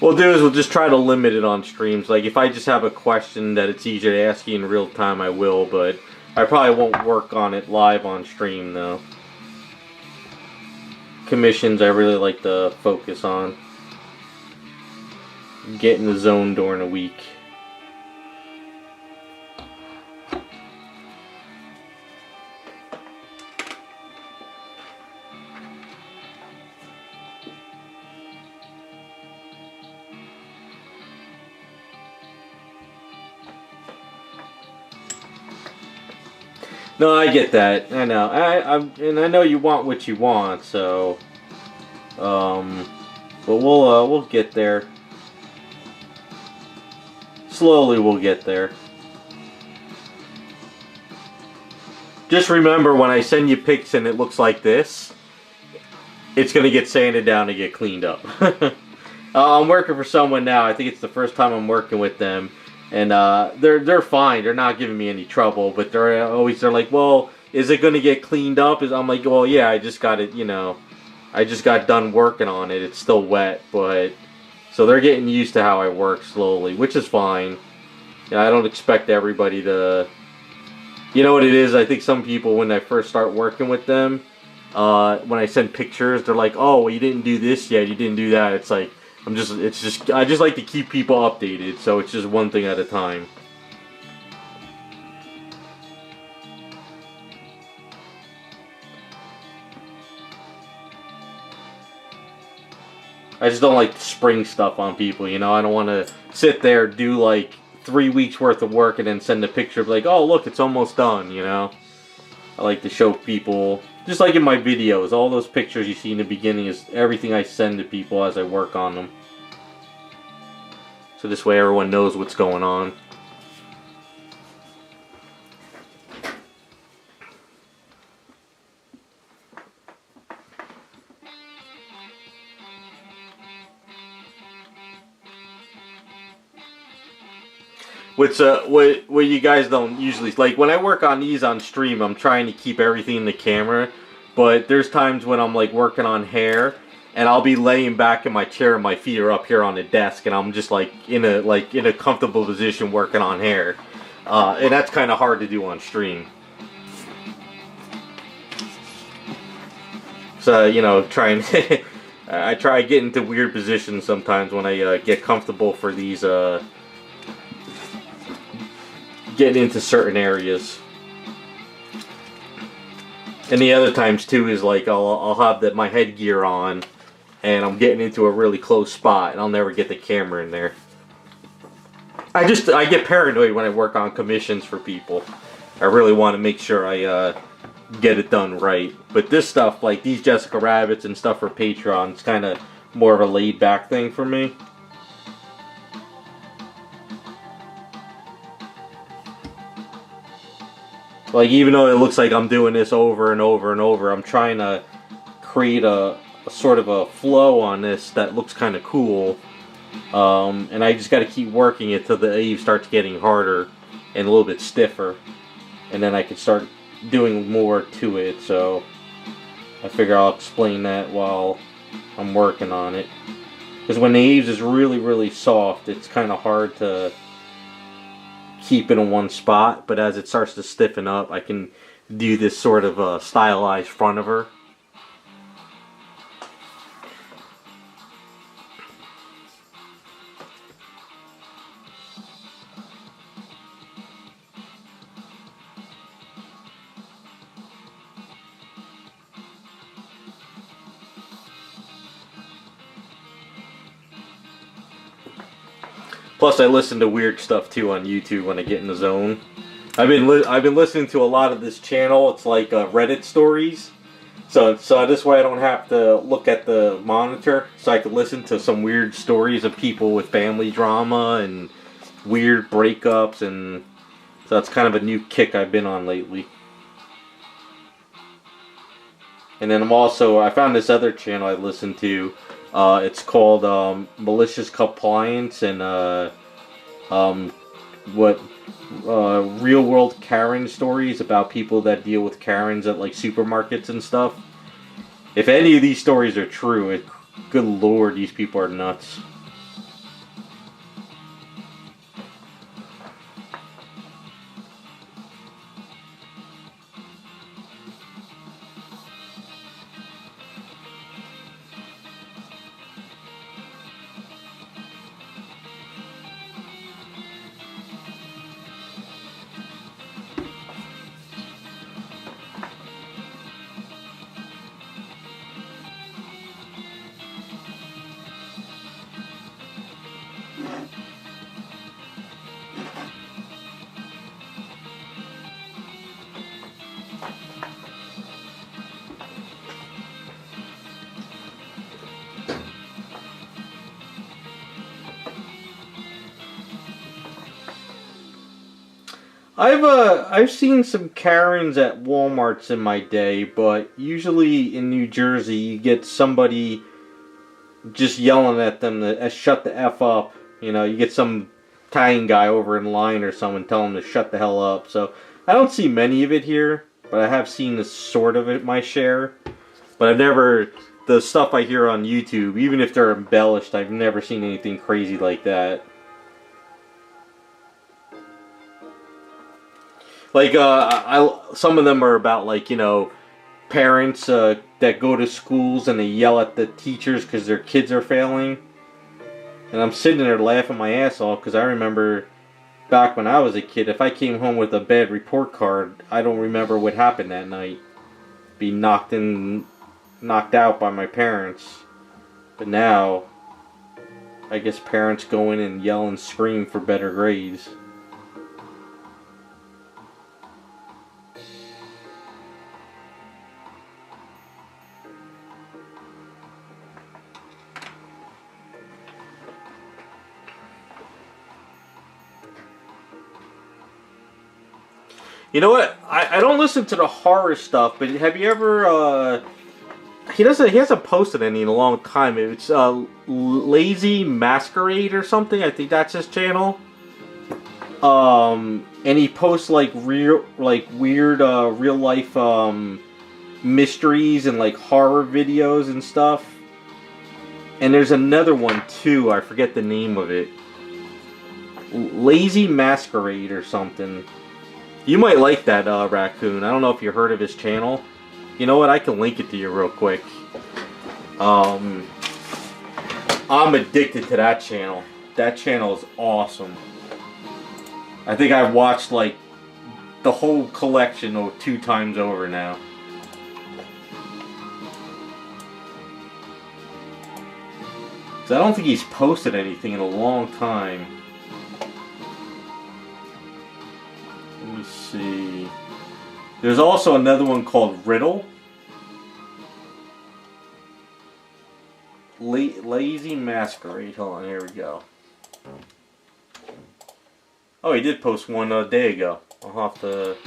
What we'll do is we'll just try to limit it on streams. Like if I just have a question that it's easier to ask you in real time, I will, but I probably won't work on it live on stream though. Commissions I really like to focus on. Get in the zone during a week. No, I get that. I know. And I know you want what you want, so but we'll get there. Slowly we'll get there. Just remember when I send you pics and it looks like this, it's gonna get sanded down and get cleaned up. I'm working for someone now. I think it's the first time I'm working with them. And they're fine. They're not giving me any trouble, but they're like, well, is it gonna get cleaned up? I'm like, well, yeah, I just got it. You know, I just got done working on it. It's still wet, but so they're getting used to how I work slowly, which is fine. And I don't expect everybody to. You know what it is? I think some people, when I first start working with them, when I send pictures, they're like, oh, well, you didn't do this yet. You didn't do that. It's like. I just like to keep people updated, so it's just one thing at a time. I just don't like to spring stuff on people, you know. I don't want to sit there, do like 3 weeks worth of work and then send a picture of like, oh look, it's almost done, you know. I like to show people, just like in my videos, all those pictures you see in the beginning is everything I send to people as I work on them. So this way everyone knows what's going on. What you guys don't usually like when I work on these on stream, I'm trying to keep everything in the camera, but there's times when I'm like working on hair and I'll be laying back in my chair and my feet are up here on the desk and I'm just like in a comfortable position working on hair, and that's kind of hard to do on stream. So you know, trying I try to get into weird positions sometimes when I get comfortable for these. Getting into certain areas. And the other times too is like I'll have my headgear on and I'm getting into a really close spot and I'll never get the camera in there. I get paranoid when I work on commissions for people. I really want to make sure I get it done right. But this stuff, like these Jessica Rabbits and stuff for Patreon, it's kind of more of a laid back thing for me. Like, even though it looks like I'm doing this over and over and over, I'm trying to create a sort of a flow on this that looks kind of cool. And I just got to keep working it till the Eve starts getting harder and a little bit stiffer. And then I can start doing more to it. So I figure I'll explain that while I'm working on it. Because when the Eves is really, really soft, it's kind of hard to keep it in one spot, but as it starts to stiffen up, I can do this sort of stylized front of her. Plus, I listen to weird stuff too on YouTube when I get in the zone. I've been listening to a lot of this channel. It's like Reddit stories, so this way I don't have to look at the monitor. So I can listen to some weird stories of people with family drama and weird breakups, and so that's kind of a new kick I've been on lately. And then I found this other channel I listen to. It's called Malicious Compliance and real world Karen stories about people that deal with Karens at like supermarkets and stuff. If any of these stories are true, good lord, these people are nuts. I've seen some Karens at Walmarts in my day, but usually in New Jersey you get somebody just yelling at them to shut the F up. You know, you get some Italian guy over in line or someone telling them to shut the hell up. So I don't see many of it here, but I have seen the sort of it my share. But I've never, the stuff I hear on YouTube, even if they're embellished, I've never seen anything crazy like that. Like, some of them are about, like, you know, parents that go to schools and they yell at the teachers because their kids are failing. And I'm sitting there laughing my ass off because I remember back when I was a kid, if I came home with a bad report card, I don't remember what happened that night. Be knocked out by my parents. But now, I guess parents go in and yell and scream for better grades. You know what? I don't listen to the horror stuff, but have you ever, he hasn't posted any in a long time. It's, Lazy Masquerade or something. I think that's his channel. And he posts, like, weird, real life, mysteries and, like, horror videos and stuff. And there's another one, too. I forget the name of it. Lazy Masquerade or something. You might like that, Raccoon. I don't know if you heard of his channel. You know what? I can link it to you real quick. I'm addicted to that channel. That channel is awesome. I think I've watched, like, the whole collection 2 times over now. Because I don't think he's posted anything in a long time. Let me see. There's also another one called Riddle. Lazy Masquerade. Hold on, here we go. Oh, he did post one a day ago. I'll have to...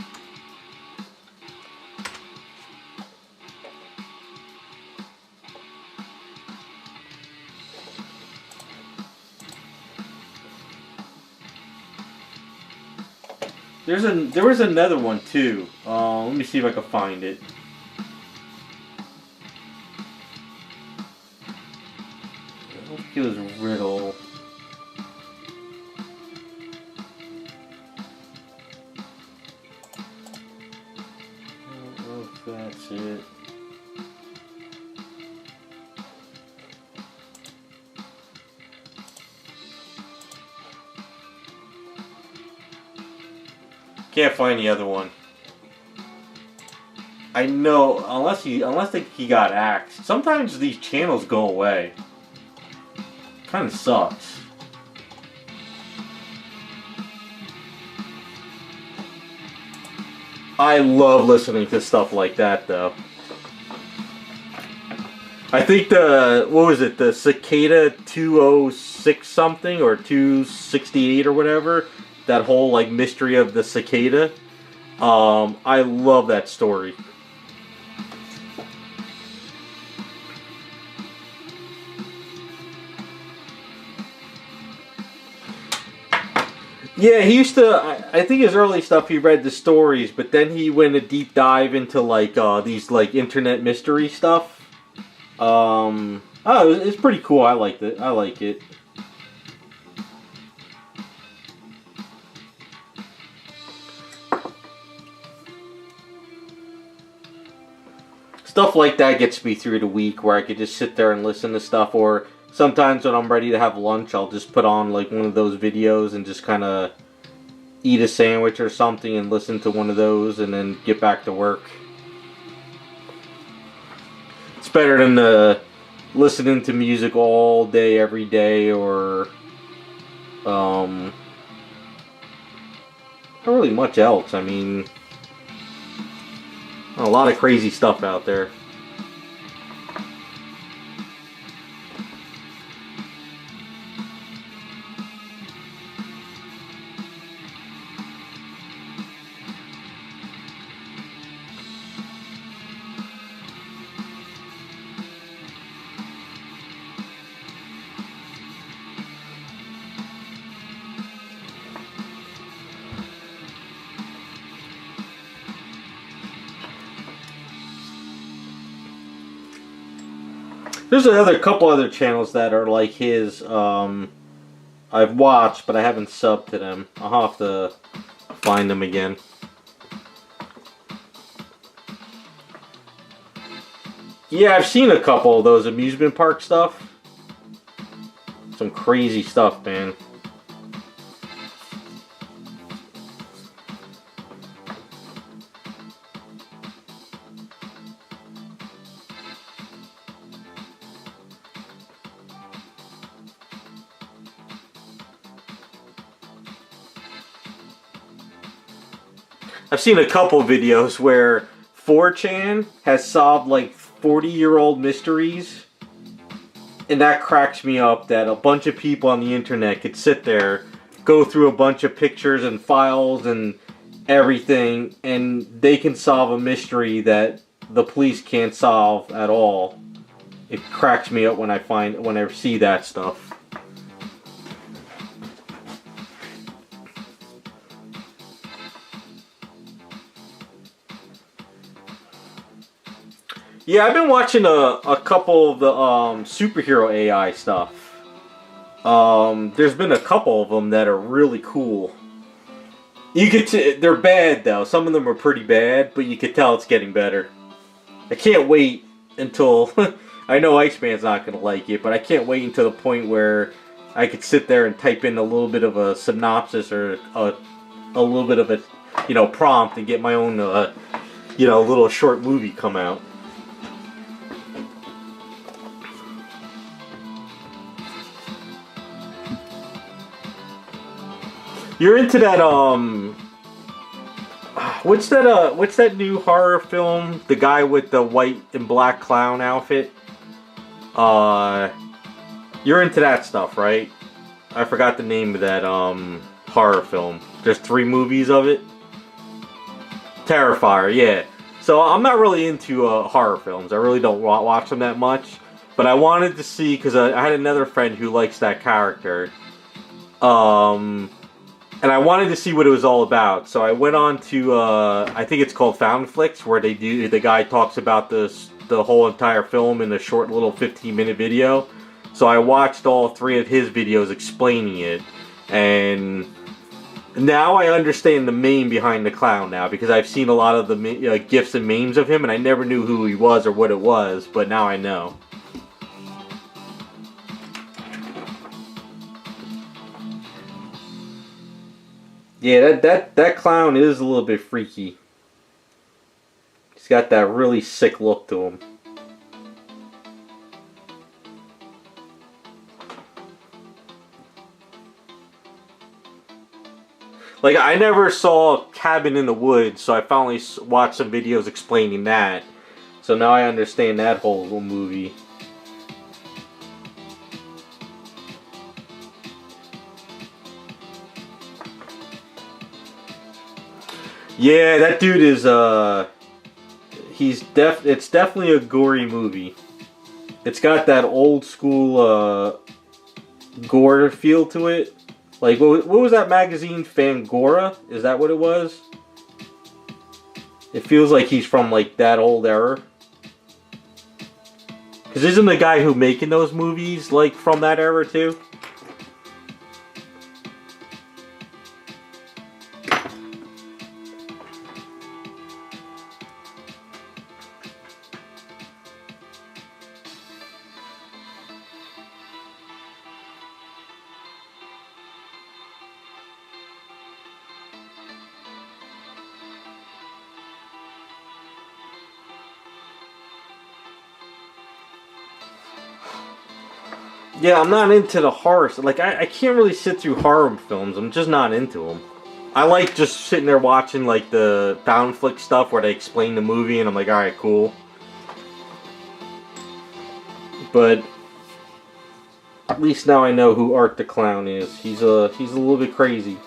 There was another one too. Let me see if I can find it. I don't think it was Riddle. I don't know if that's it. Can't find the other one. I know, unless he got axed. Sometimes these channels go away. Kind of sucks. I love listening to stuff like that, though. I think what was it, the Cicada 206 something, or 268 or whatever, that whole, like, mystery of the cicada. I love that story. Yeah, he used to, I think his early stuff he read the stories, but then he went a deep dive into, like, these, like, internet mystery stuff. It's pretty cool. I liked it. I like it. Stuff like that gets me through the week, where I could just sit there and listen to stuff, or sometimes when I'm ready to have lunch, I'll just put on, like, one of those videos and just kind of eat a sandwich or something and listen to one of those and then get back to work. It's better than listening to music all day, every day, or not really much else. I mean, a lot of crazy stuff out there. There's another couple other channels that are like his. I've watched, but I haven't subbed to them. I'll have to find them again. Yeah, I've seen a couple of those amusement park stuff. Some crazy stuff, man. I've seen a couple videos where 4chan has solved like 40-year-old mysteries, and that cracks me up that a bunch of people on the internet could sit there, go through a bunch of pictures and files and everything, and they can solve a mystery that the police can't solve at all. It cracks me up when I see that stuff. Yeah, I've been watching a couple of the superhero AI stuff. There's been a couple of them that are really cool. They're bad though. Some of them are pretty bad, but you could tell it's getting better. I can't wait until I know Iceman's not gonna like it, but I can't wait until the point where I could sit there and type in a little bit of a synopsis or a little bit of a prompt and get my own little short movie come out. You're into that what's that new horror film? The guy with the white and black clown outfit? You're into that stuff, right? I forgot the name of that horror film. There's 3 movies of it. Terrifier, yeah. So I'm not really into horror films. I really don't watch them that much. But I wanted to see, because I had another friend who likes that character. And I wanted to see what it was all about, so I went on to, I think it's called Foundflix, where the guy talks about the whole entire film in a short little 15-minute video. So I watched all 3 of his videos explaining it, and now I understand the meme behind the clown now, because I've seen a lot of the GIFs and memes of him, and I never knew who he was or what it was, but now I know. Yeah, that clown is a little bit freaky. He's got that really sick look to him. Like, I never saw Cabin in the Woods, so I finally watched some videos explaining that. So now I understand that whole little movie. Yeah, that dude is, it's definitely a gory movie. It's got that old school, gore feel to it. Like, what was that magazine, Fangora? Is that what it was? It feels like he's from, like, that old era. Because isn't the guy who making those movies, like, from that era, too? Yeah, I'm not into the horror. Like, I can't really sit through horror films. I'm just not into them. I like just sitting there watching, like, the Foundflix stuff where they explain the movie, and I'm like, alright, cool. But at least now I know who Art the Clown is. He's a little bit crazy.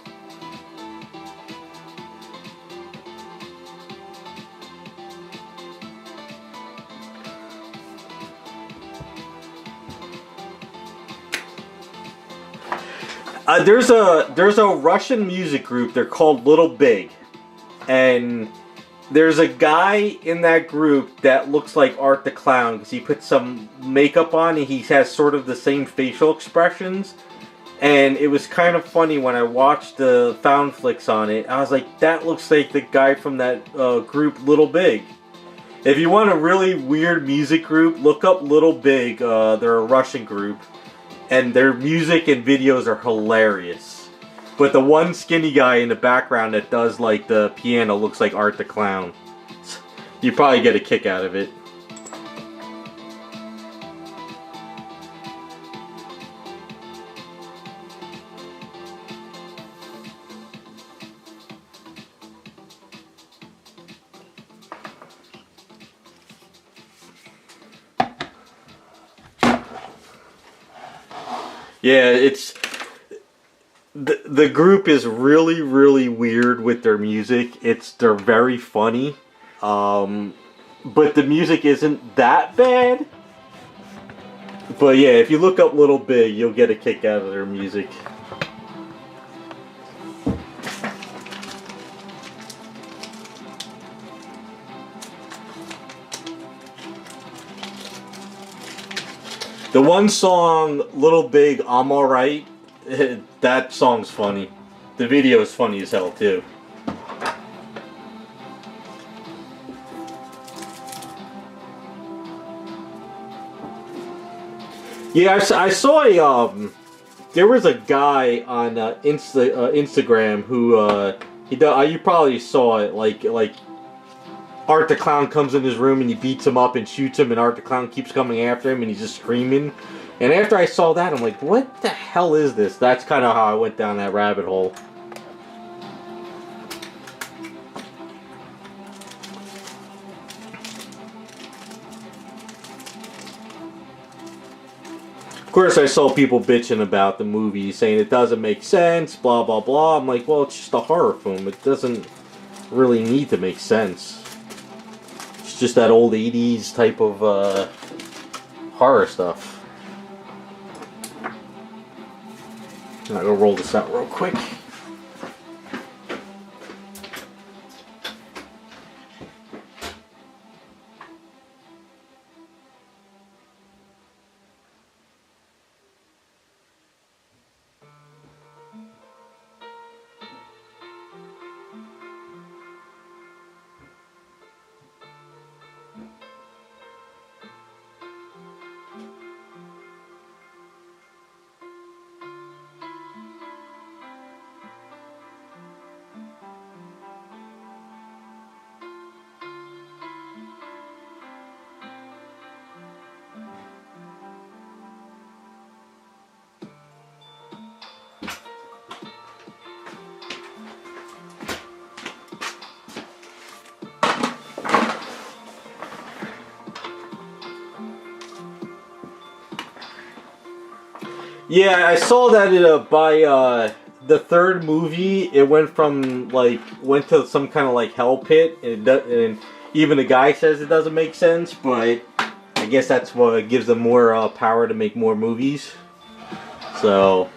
There's a Russian music group. They're called Little Big, and There's a guy in that group that looks like Art the Clown because he put some makeup on and he has sort of the same facial expressions. And it was kind of funny when I watched the found flicks on it. I was like, that looks like the guy from that group Little Big. If you want a really weird music group, look up Little Big. They're a Russian group. And their music and videos are hilarious. But the one skinny guy in the background that does like the piano looks like Art the Clown. You probably get a kick out of it. Yeah, it's... The group is really, really weird with their music. They're very funny. But the music isn't that bad. But yeah, if you look up Little Big, you'll get a kick out of their music. The one song, Little Big, I'm Alright, that song's funny. The video is funny as hell too. Yeah, I saw a there was a guy on Instagram who you probably saw it, like Art the Clown comes in his room and he beats him up and shoots him, and Art the Clown keeps coming after him and he's just screaming. And after I saw that, I'm like, what the hell is this? That's kind of how I went down that rabbit hole. Of course, I saw people bitching about the movie, saying it doesn't make sense, blah, blah, blah. I'm like, well, it's just a horror film. It doesn't really need to make sense. It's just that old 80s type of horror stuff. I'm gonna roll this out real quick. Yeah, I saw that by the third movie, it went to some kind of like hell pit, and even the guy says it doesn't make sense, but I guess that's what gives them more power to make more movies. So.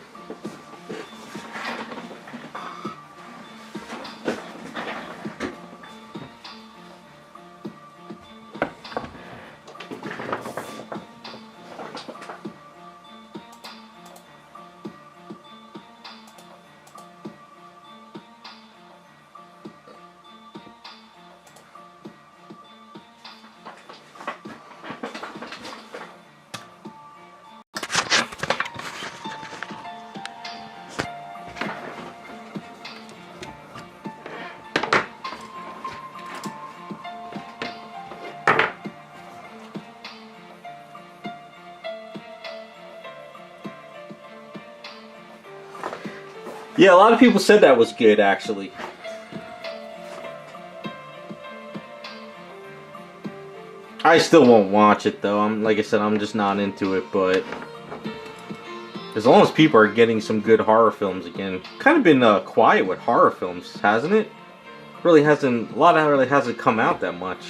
Yeah, a lot of people said that was good, actually. I still won't watch it, though. Like I said, I'm just not into it, but as long as people are getting some good horror films again. Kind of been quiet with horror films, hasn't it? Really hasn't, a lot of it really hasn't come out that much.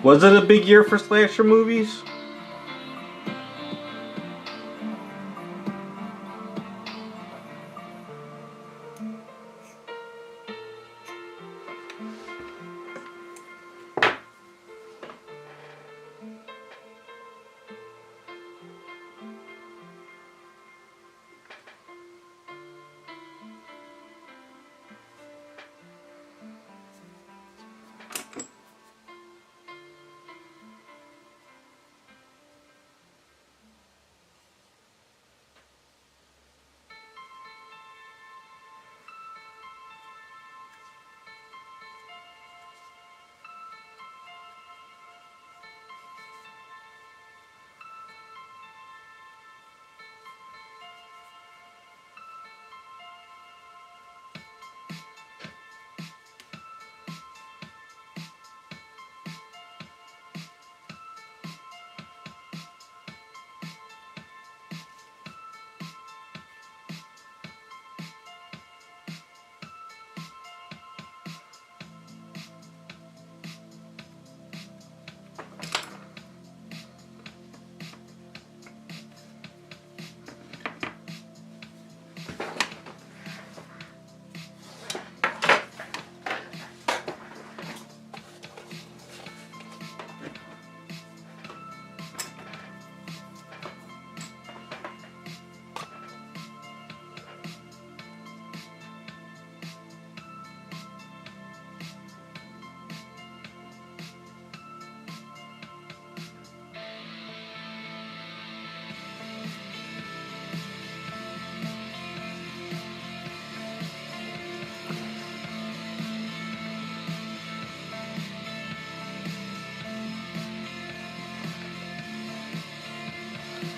Was it a big year for slasher movies?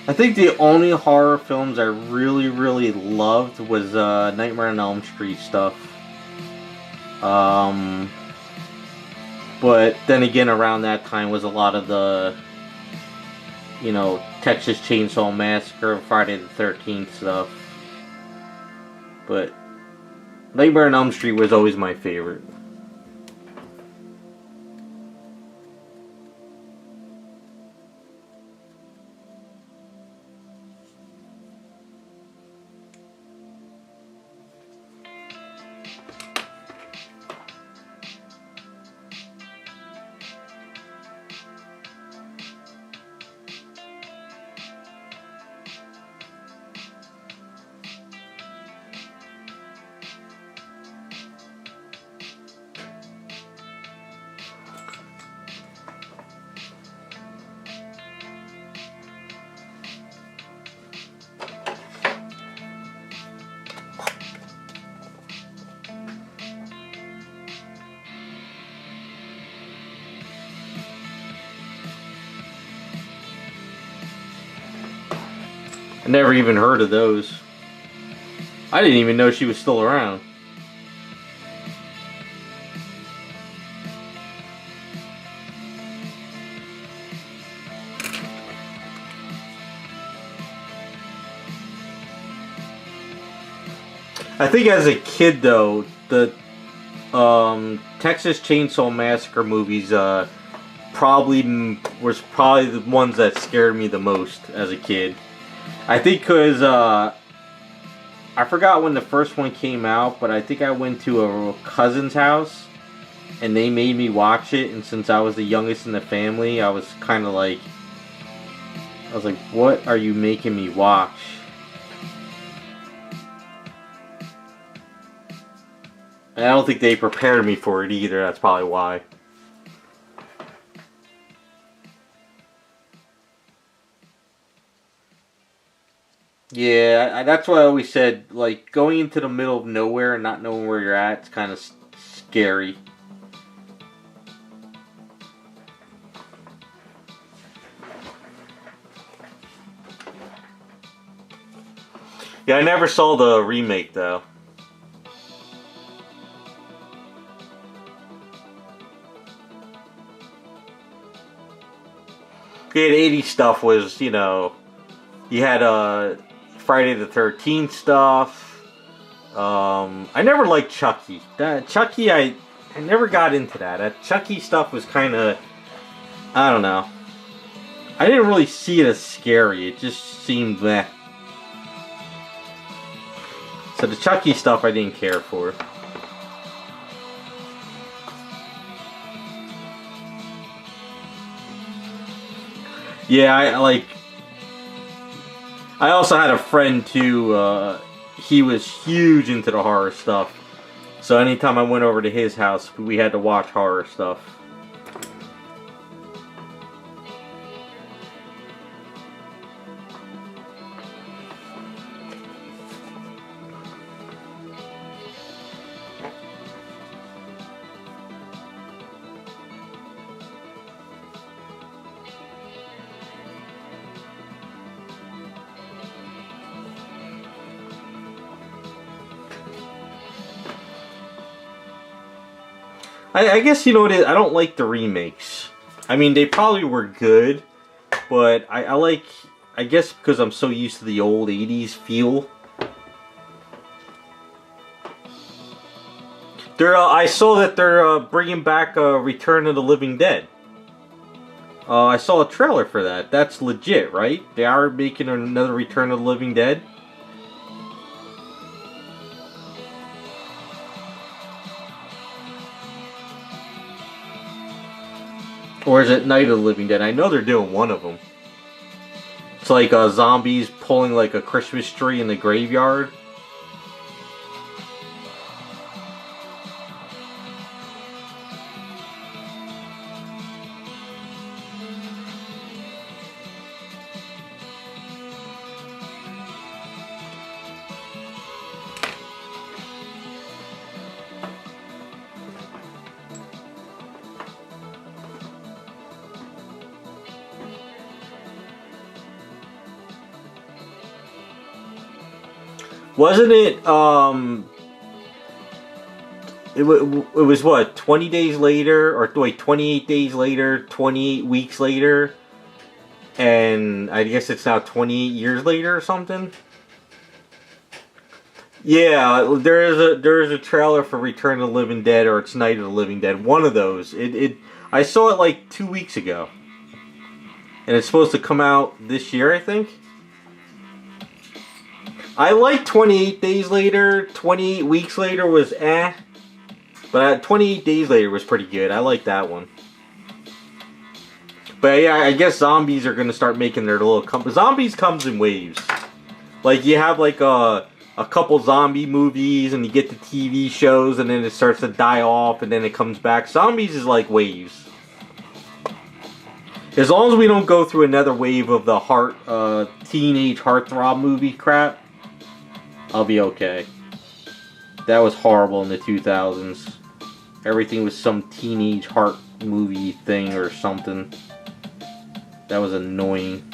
I think the only horror films I really loved was Nightmare on Elm Street stuff. But then again, around that time was a lot of the, you know, Texas Chainsaw Massacre, Friday the 13th stuff. But Nightmare on Elm Street was always my favorite. I never even heard of those. I didn't even know she was still around. I think as a kid though, the Texas Chainsaw Massacre movies was probably the ones that scared me the most as a kid. I think because I forgot when the first one came out, but I think I went to a cousin's house and they made me watch it, and since I was the youngest in the family, I was kind of like, what are you making me watch? And I don't think they prepared me for it either, that's probably why. Yeah, that's why I always said, like, going into the middle of nowhere and not knowing where you're at, it's kind of scary. Yeah, I never saw the remake, though. Yeah, the 80s stuff was, you know, you had Friday the 13th stuff. I never liked Chucky. Chucky, I never got into that. That Chucky stuff was kind of I don't know. I didn't really see it as scary. It just seemed that. So the Chucky stuff I didn't care for. Yeah, I also had a friend too. He was huge into the horror stuff. So anytime I went over to his house, we had to watch horror stuff. I guess you know what it is? I don't like the remakes. I mean, they probably were good, but I like, I guess because I'm so used to the old 80s feel. I saw that they're bringing back Return of the Living Dead. I saw a trailer for that. That's legit, right? They are making another Return of the Living Dead. Or is it Night of the Living Dead? I know they're doing one of them. It's like zombies pulling like a Christmas tree in the graveyard. Wasn't it, it was what, 20 days later, or wait, 28 days later, 28 weeks later, and I guess it's now 28 years later or something? Yeah, there is a trailer for Return of the Living Dead, or it's Night of the Living Dead, one of those. I saw it like 2 weeks ago. And it's supposed to come out this year, I think? I like 28 Days Later. 28 Weeks Later was eh. But 28 Days Later was pretty good. I like that one. But yeah, I guess zombies are going to start making their little... Zombies comes in waves. Like, you have like a couple zombie movies, and you get the TV shows, and then it starts to die off, and then it comes back. Zombies is like waves. As long as we don't go through another wave of the teenage heartthrob movie crap, I'll be okay. That was horrible in the 2000s. Everything was some teenage heart movie thing or something. That was annoying.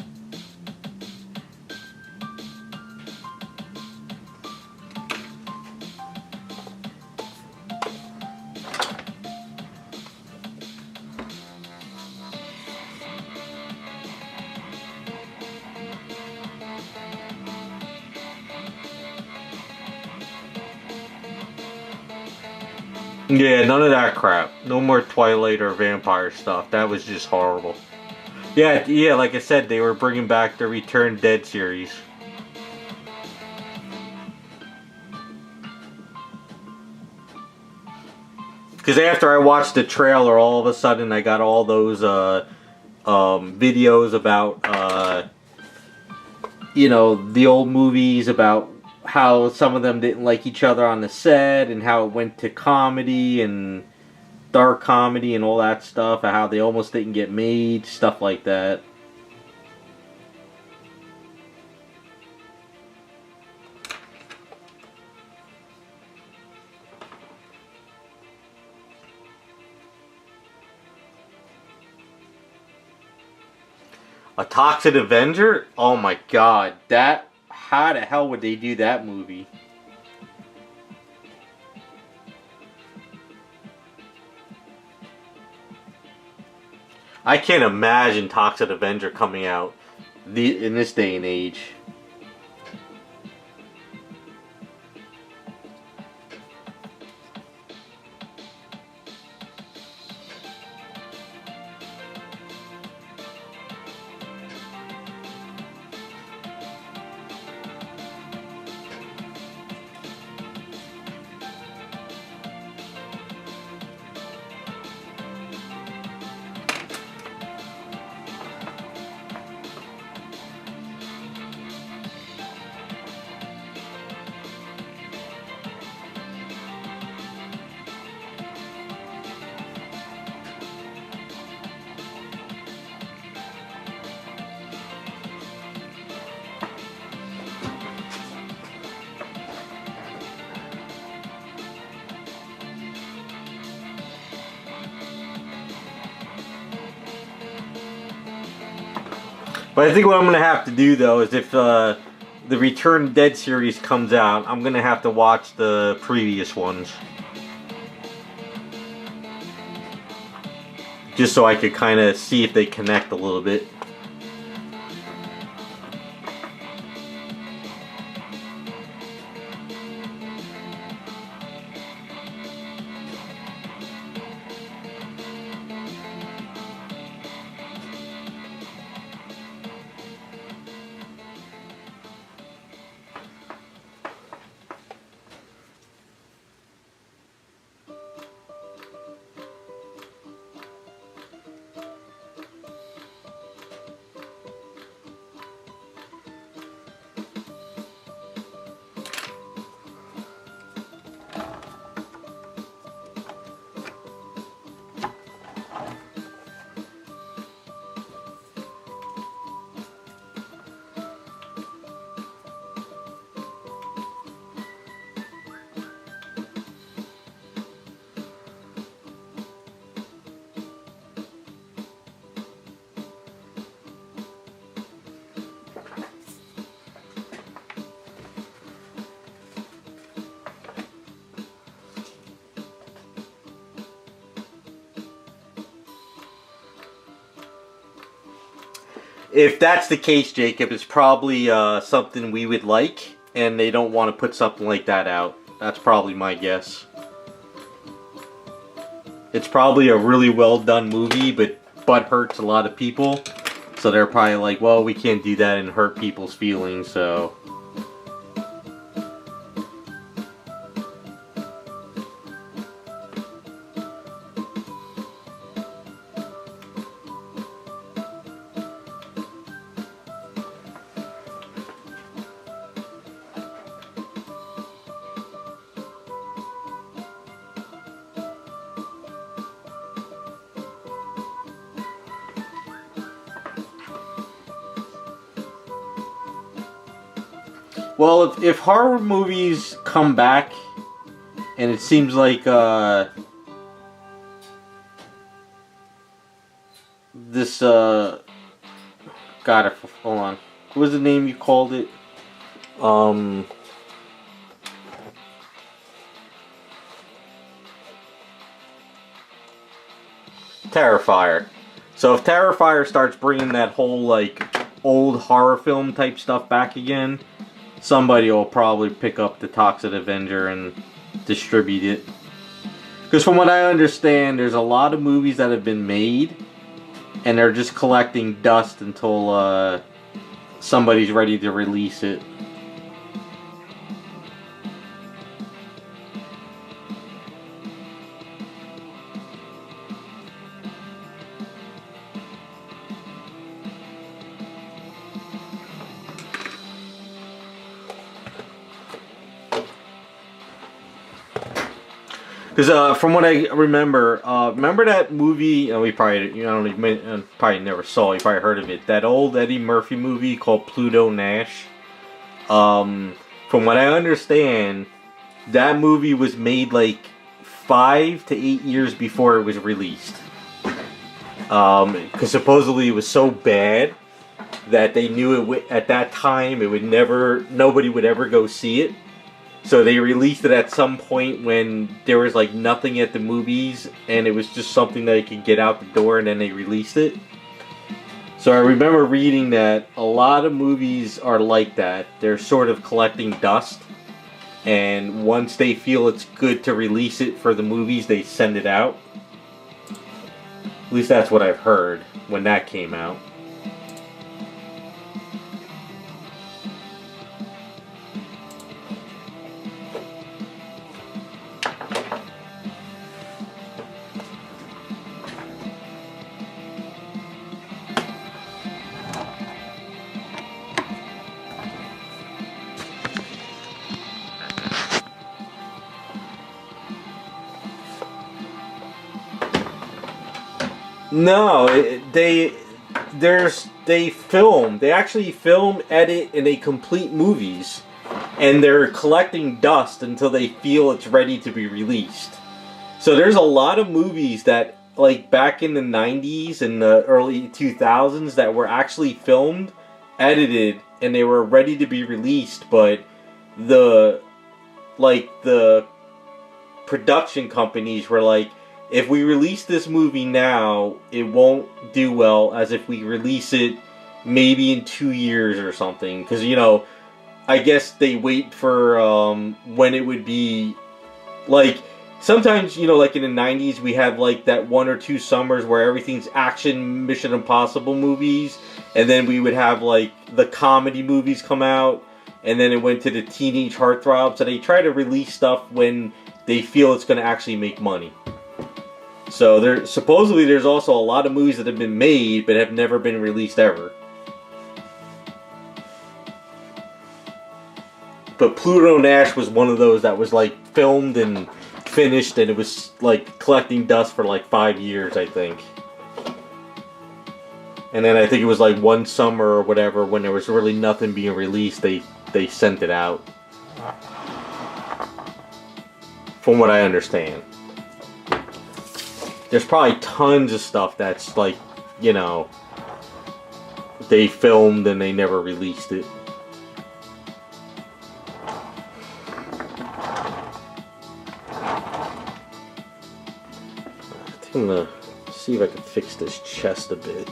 Yeah, none of that crap. No more Twilight or vampire stuff. That was just horrible. Yeah, like I said, they were bringing back the Return Dead series. Because after I watched the trailer, all of a sudden I got all those videos about, you know, the old movies about how some of them didn't like each other on the set, and how it went to comedy and dark comedy and all that stuff, and how they almost didn't get made, stuff like that. A Toxic Avenger? Oh my god, how the hell would they do that movie? I can't imagine Toxic Avenger coming out in this day and age. But I think what I'm going to have to do, though, is if the Return of the Dead series comes out, I'm going to have to watch the previous ones. Just so I could kind of see if they connect a little bit. If that's the case, Jacob, it's probably something we would like, and they don't want to put something like that out. That's probably my guess. It's probably a really well done movie, but hurts a lot of people. So they're probably like, well, we can't do that and hurt people's feelings, so... Well, if horror movies come back, and it seems like this God, hold on, what was the name you called it? Terrifier. So if Terrifier starts bringing that whole like old horror film type stuff back again, somebody will probably pick up the Toxic Avenger and distribute it. Because from what I understand, there's a lot of movies that have been made, and they're just collecting dust until somebody's ready to release it. Because from what I remember, remember that movie? We probably probably never saw. You probably heard of it. That old Eddie Murphy movie called Pluto Nash. From what I understand, that movie was made like 5 to 8 years before it was released. Because supposedly it was so bad that they knew at that time it would nobody would ever go see it. So they released it at some point when there was like nothing at the movies, and it was just something that you could get out the door, and then they released it. So I remember reading that a lot of movies are like that. They're sort of collecting dust, and once they feel it's good to release it for the movies, they send it out. At least that's what I've heard when that came out. No, they actually film, edit, and they complete movies, and they're collecting dust until they feel it's ready to be released. So there's a lot of movies that like back in the 90s and the early 2000s that were actually filmed, edited, and they were ready to be released, but the the production companies were like, if we release this movie now, it won't do well as if we release it maybe in 2 years or something. Because, you know, I guess they wait for when it would be, like, sometimes, you know, like in the 90s, we had like that 1 or 2 summers where everything's action Mission Impossible movies, and then we would have like the comedy movies come out, and then it went to the teenage heartthrobs, so they try to release stuff when they feel it's going to actually make money. So there, supposedly there's also a lot of movies that have been made but have never been released ever. But Pluto Nash was one of those that was like filmed and finished, and it was like collecting dust for like 5 years, I think. And then I think it was like one summer or whatever, when there was really nothing being released, they sent it out. From what I understand. There's probably tons of stuff that's like, you know, they filmed and they never released it. I think I'm gonna see if I can fix this chest a bit.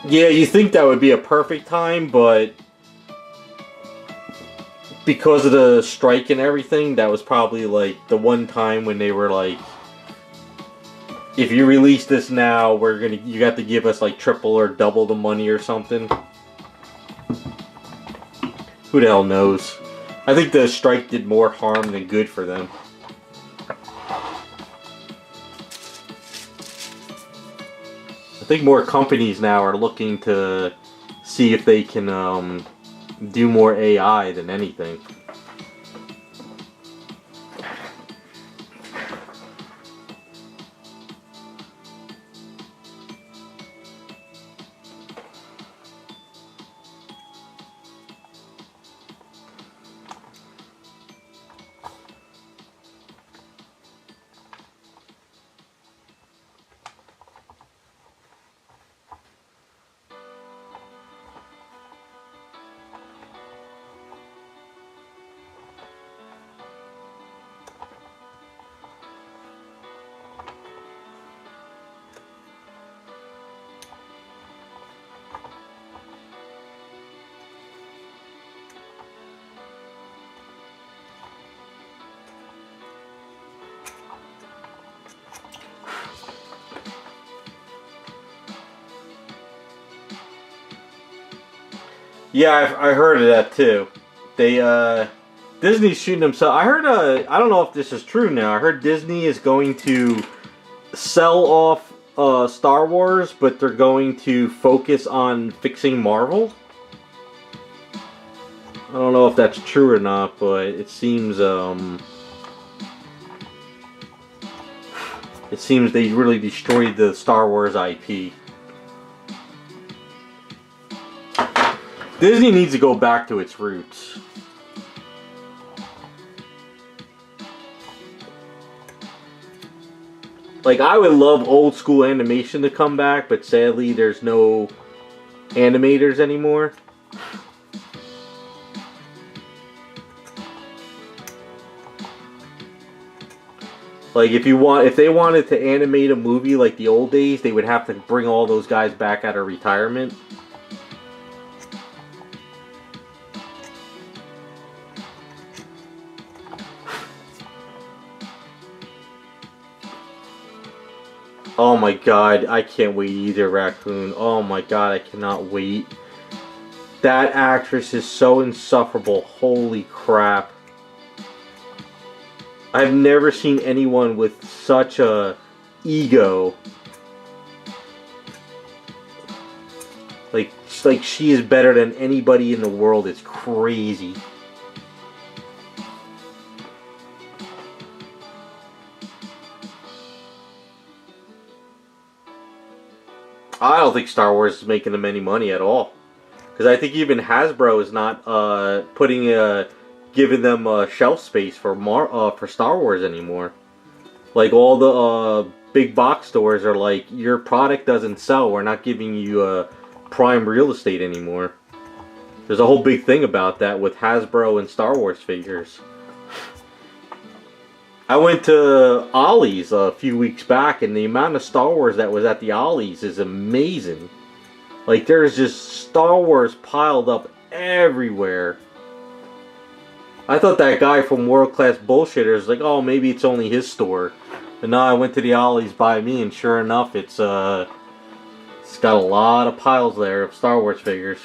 Yeah, you think that would be a perfect time, but because of the strike and everything, that was probably like the one time when they were like, if you release this now, you got to give us like triple or double the money or something. Who the hell knows? I think the strike did more harm than good for them. I think more companies now are looking to see if they can do more AI than anything. Yeah, I heard of that too. They Disney's shooting themselves. I heard I don't know if this is true now. I heard Disney is going to sell off Star Wars, but they're going to focus on fixing Marvel. I don't know if that's true or not, but it seems they really destroyed the Star Wars IP. Disney needs to go back to its roots. Like, I would love old school animation to come back, but sadly there's no animators anymore. Like, if they wanted to animate a movie like the old days, they would have to bring all those guys back out of retirement. Oh my god, I can't wait either, Raccoon. Oh my god, I cannot wait. That actress is so insufferable. Holy crap. I've never seen anyone with such a ego. Like she is better than anybody in the world. It's crazy. I don't think Star Wars is making them any money at all. Because I think even Hasbro is not giving them shelf space for Star Wars anymore. Like all the big box stores are like, your product doesn't sell. We're not giving you prime real estate anymore. There's a whole big thing about that with Hasbro and Star Wars figures. I went to Ollie's a few weeks back, and the amount of Star Wars that was at the Ollie's is amazing. Like, there's just Star Wars piled up everywhere. I thought that guy from World Class Bullshitters was like, oh, maybe it's only his store. But no, I went to the Ollie's by me, and sure enough, it's got a lot of piles there of Star Wars figures.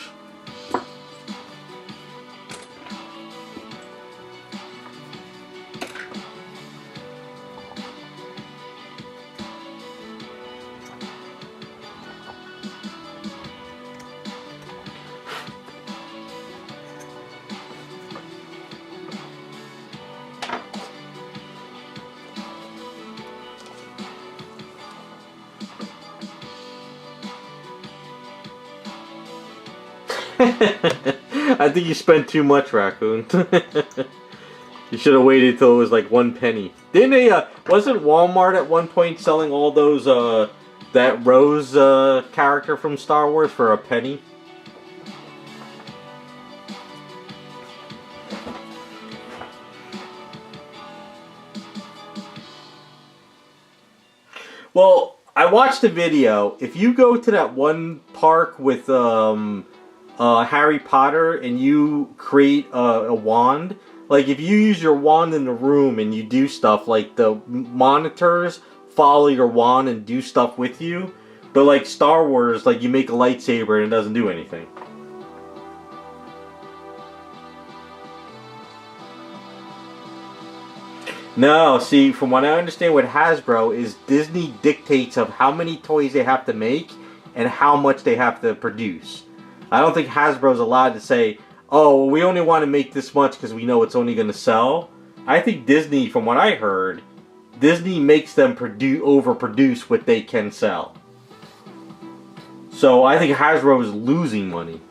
I think you spent too much, Raccoon. You should have waited till it was like 1 penny. Didn't they, wasn't Walmart at one point selling all those, that Rose, character from Star Wars for 1 penny? Well, I watched the video. If you go to that one park with, Harry Potter and you create a wand, like if you use your wand in the room and you do stuff, like the monitors follow your wand and do stuff with you, but like Star Wars, like you make a lightsaber and it doesn't do anything. No, see, from what I understand with Hasbro is Disney dictates of how many toys they have to make and how much they have to produce. I don't think Hasbro's allowed to say, oh, well, we only want to make this much because we know it's only going to sell. I think Disney, from what I heard, Disney makes them overproduce what they can sell. So I think Hasbro is losing money.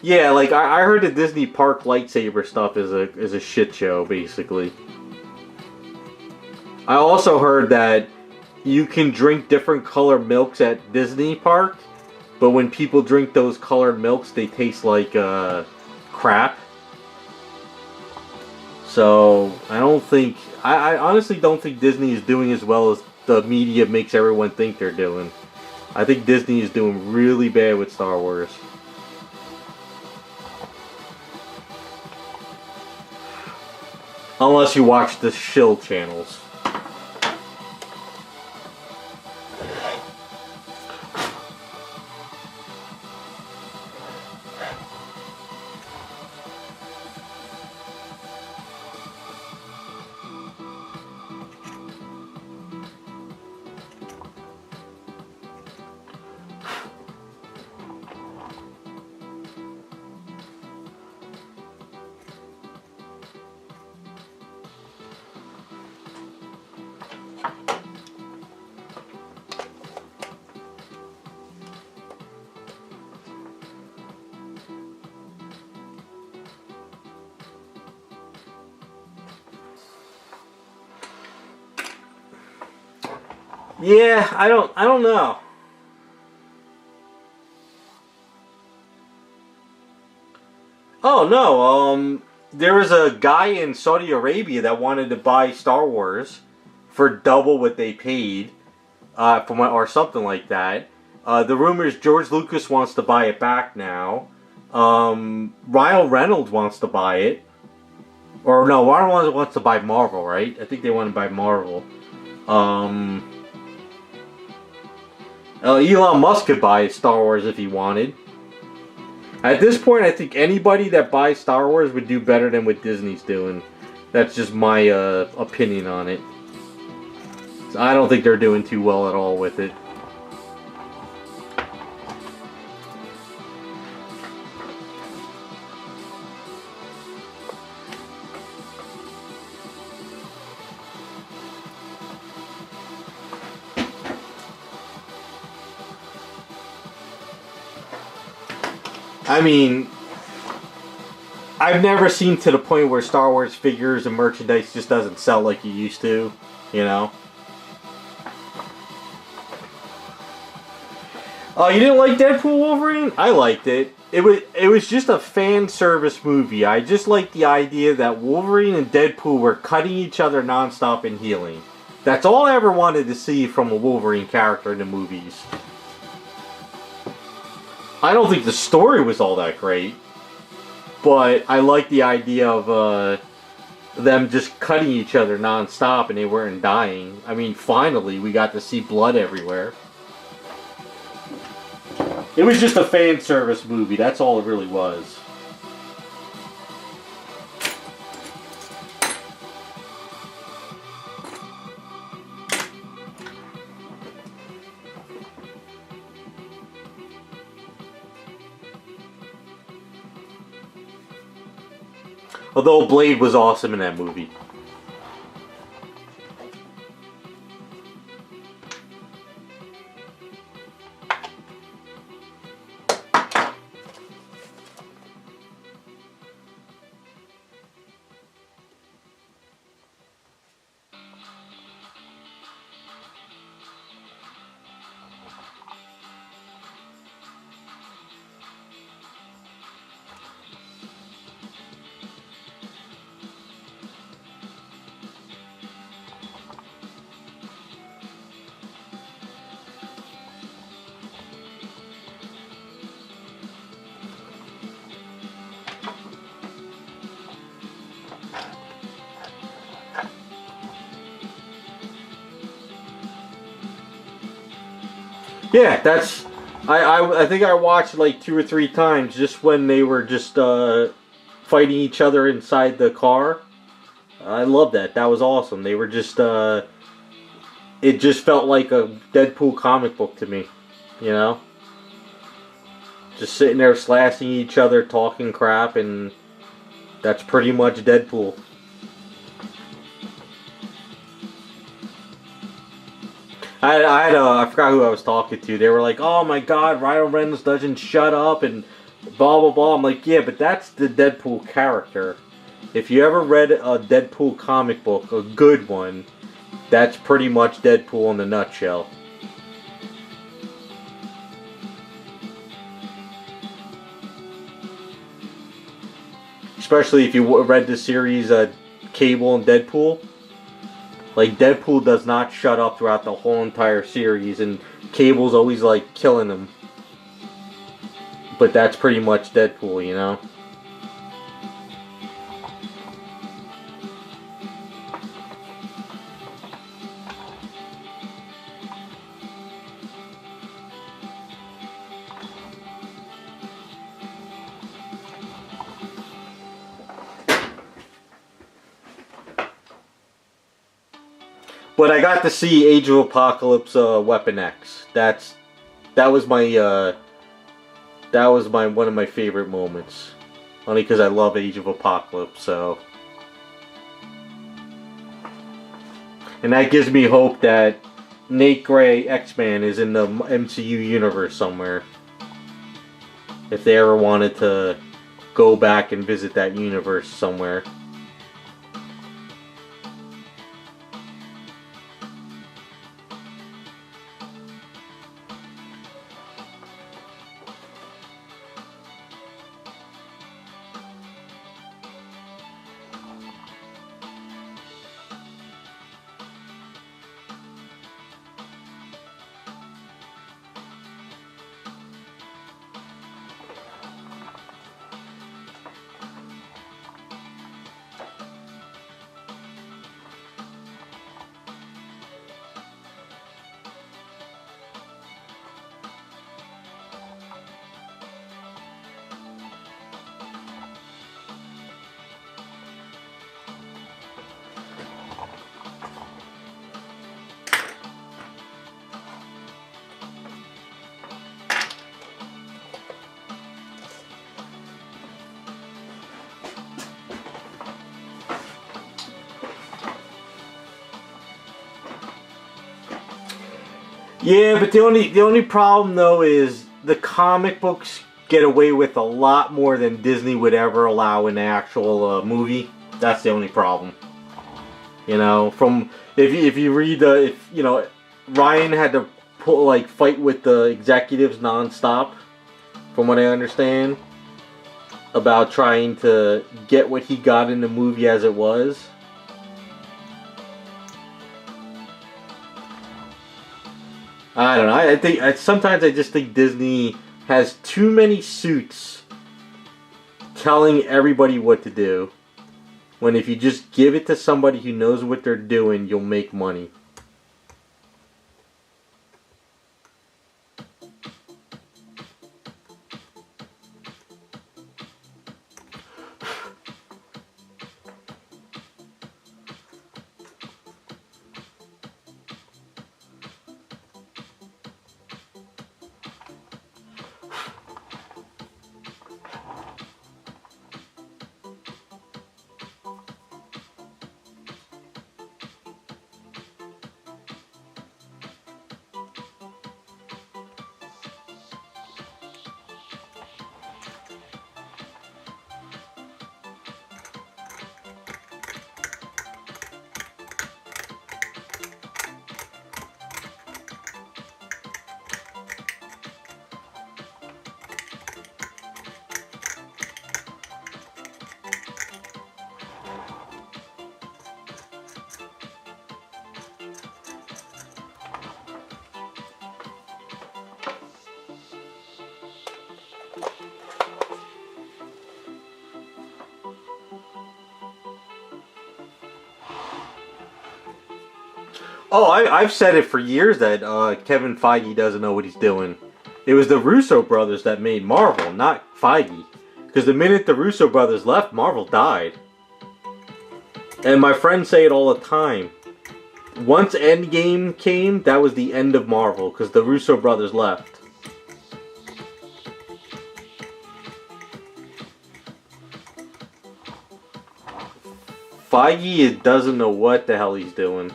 Yeah, like I heard the Disney Park lightsaber stuff is a shit show, basically. I also heard that you can drink different colored milks at Disney Park, but when people drink those colored milks, they taste like crap. So I honestly don't think Disney is doing as well as the media makes everyone think they're doing. I think Disney is doing really bad with Star Wars. Unless you watch the shill channels. Yeah, I don't know. Oh no, there was a guy in Saudi Arabia that wanted to buy Star Wars for double what they paid, or something like that. The rumor is George Lucas wants to buy it back now. Ryan Reynolds wants to buy it. Or no, Ryan Reynolds wants to buy Marvel, right? I think they want to buy Marvel. Elon Musk could buy Star Wars if he wanted. At this point, I think anybody that buys Star Wars would do better than what Disney's doing. That's just my opinion on it. So I don't think they're doing too well at all with it. I mean, I've never seen to the point where Star Wars figures and merchandise just doesn't sell like you used to, you know? Oh, you didn't like Deadpool Wolverine? I liked it. It was just a fan service movie. I just liked the idea that Wolverine and Deadpool were cutting each other nonstop and healing. That's all I ever wanted to see from a Wolverine character in the movies. I don't think the story was all that great, but I like the idea of them just cutting each other nonstop and they weren't dying. I mean, finally, we got to see blood everywhere. It was just a fan service movie, that's all it really was. Although Blade was awesome in that movie. Yeah, that's... I think I watched like 2 or 3 times just when they were just fighting each other inside the car. I love that. That was awesome. They were just... it just felt like a Deadpool comic book to me. You know? Just sitting there slashing each other, talking crap, and that's pretty much Deadpool. I forgot who I was talking to. They were like, "Oh my God, Ryan Reynolds doesn't shut up," and blah blah blah. I'm like, yeah, but that's the Deadpool character. If you ever read a Deadpool comic book, a good one, that's pretty much Deadpool in a nutshell. Especially if you read the series Cable and Deadpool. Like, Deadpool does not shut up throughout the whole entire series, and Cable's always, like, killing him. But that's pretty much Deadpool, you know? But I got to see Age of Apocalypse Weapon X. That was my one of my favorite moments. Only because I love Age of Apocalypse, so. And that gives me hope that Nate Gray X-Man is in the MCU universe somewhere. If they ever wanted to go back and visit that universe somewhere. Yeah, but the only problem though is the comic books get away with a lot more than Disney would ever allow in the actual movie. That's the only problem. You know, from if you read you know, Ryan had to fight with the executives nonstop, from what I understand, about trying to get what he got in the movie as it was. I don't know. I think sometimes I just think Disney has too many suits telling everybody what to do. When if you just give it to somebody who knows what they're doing, you'll make money. Oh, I've said it for years that Kevin Feige doesn't know what he's doing. It was the Russo brothers that made Marvel, not Feige. Because the minute the Russo brothers left, Marvel died. And my friends say it all the time. Once Endgame came, that was the end of Marvel, because the Russo brothers left. Feige doesn't know what the hell he's doing.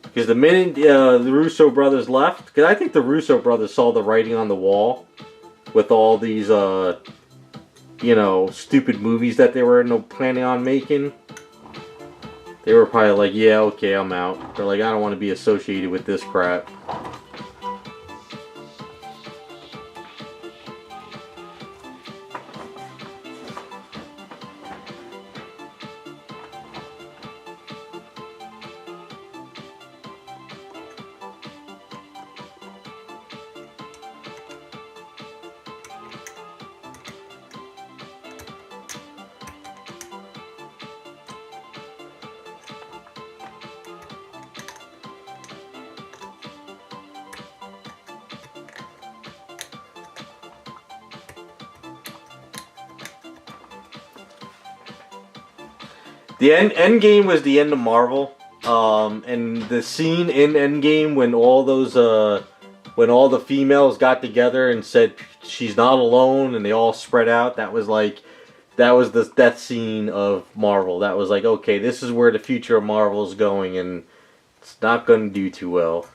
Because the minute the Russo brothers left, because I think the Russo brothers saw the writing on the wall with all these, you know, stupid movies that they were planning on making. They were probably like, yeah, okay, I'm out. They're like, I don't want to be associated with this crap. The Endgame was the end of Marvel, and the scene in Endgame when all those, when all the females got together and said she's not alone, and they all spread out. That was like, that was the death scene of Marvel. That was like, okay, this is where the future of Marvel is going, and it's not going to do too well.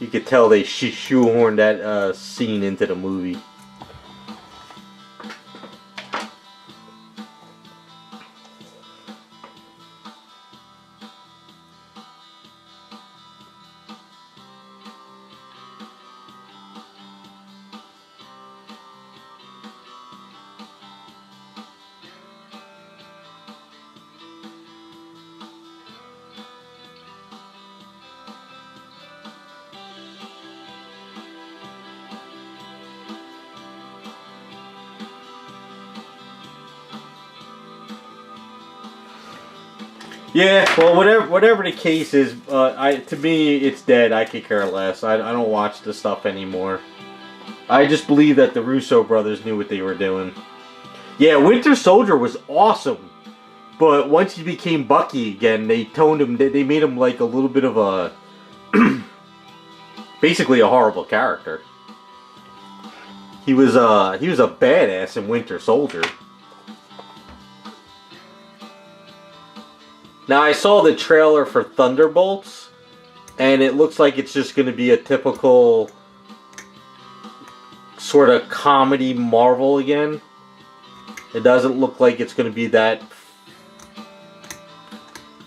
You could tell they shoehorned that scene into the movie. Yeah, well, whatever the case is, to me, it's dead. I could care less. I don't watch the stuff anymore. I just believe that the Russo brothers knew what they were doing. Yeah, Winter Soldier was awesome, but once he became Bucky again, they toned him. They made him like a little bit of a, basically a horrible character. He was a badass in Winter Soldier. Now, I saw the trailer for Thunderbolts, and it looks like it's just going to be a typical, sort of comedy Marvel again. It doesn't look like it's going to be that.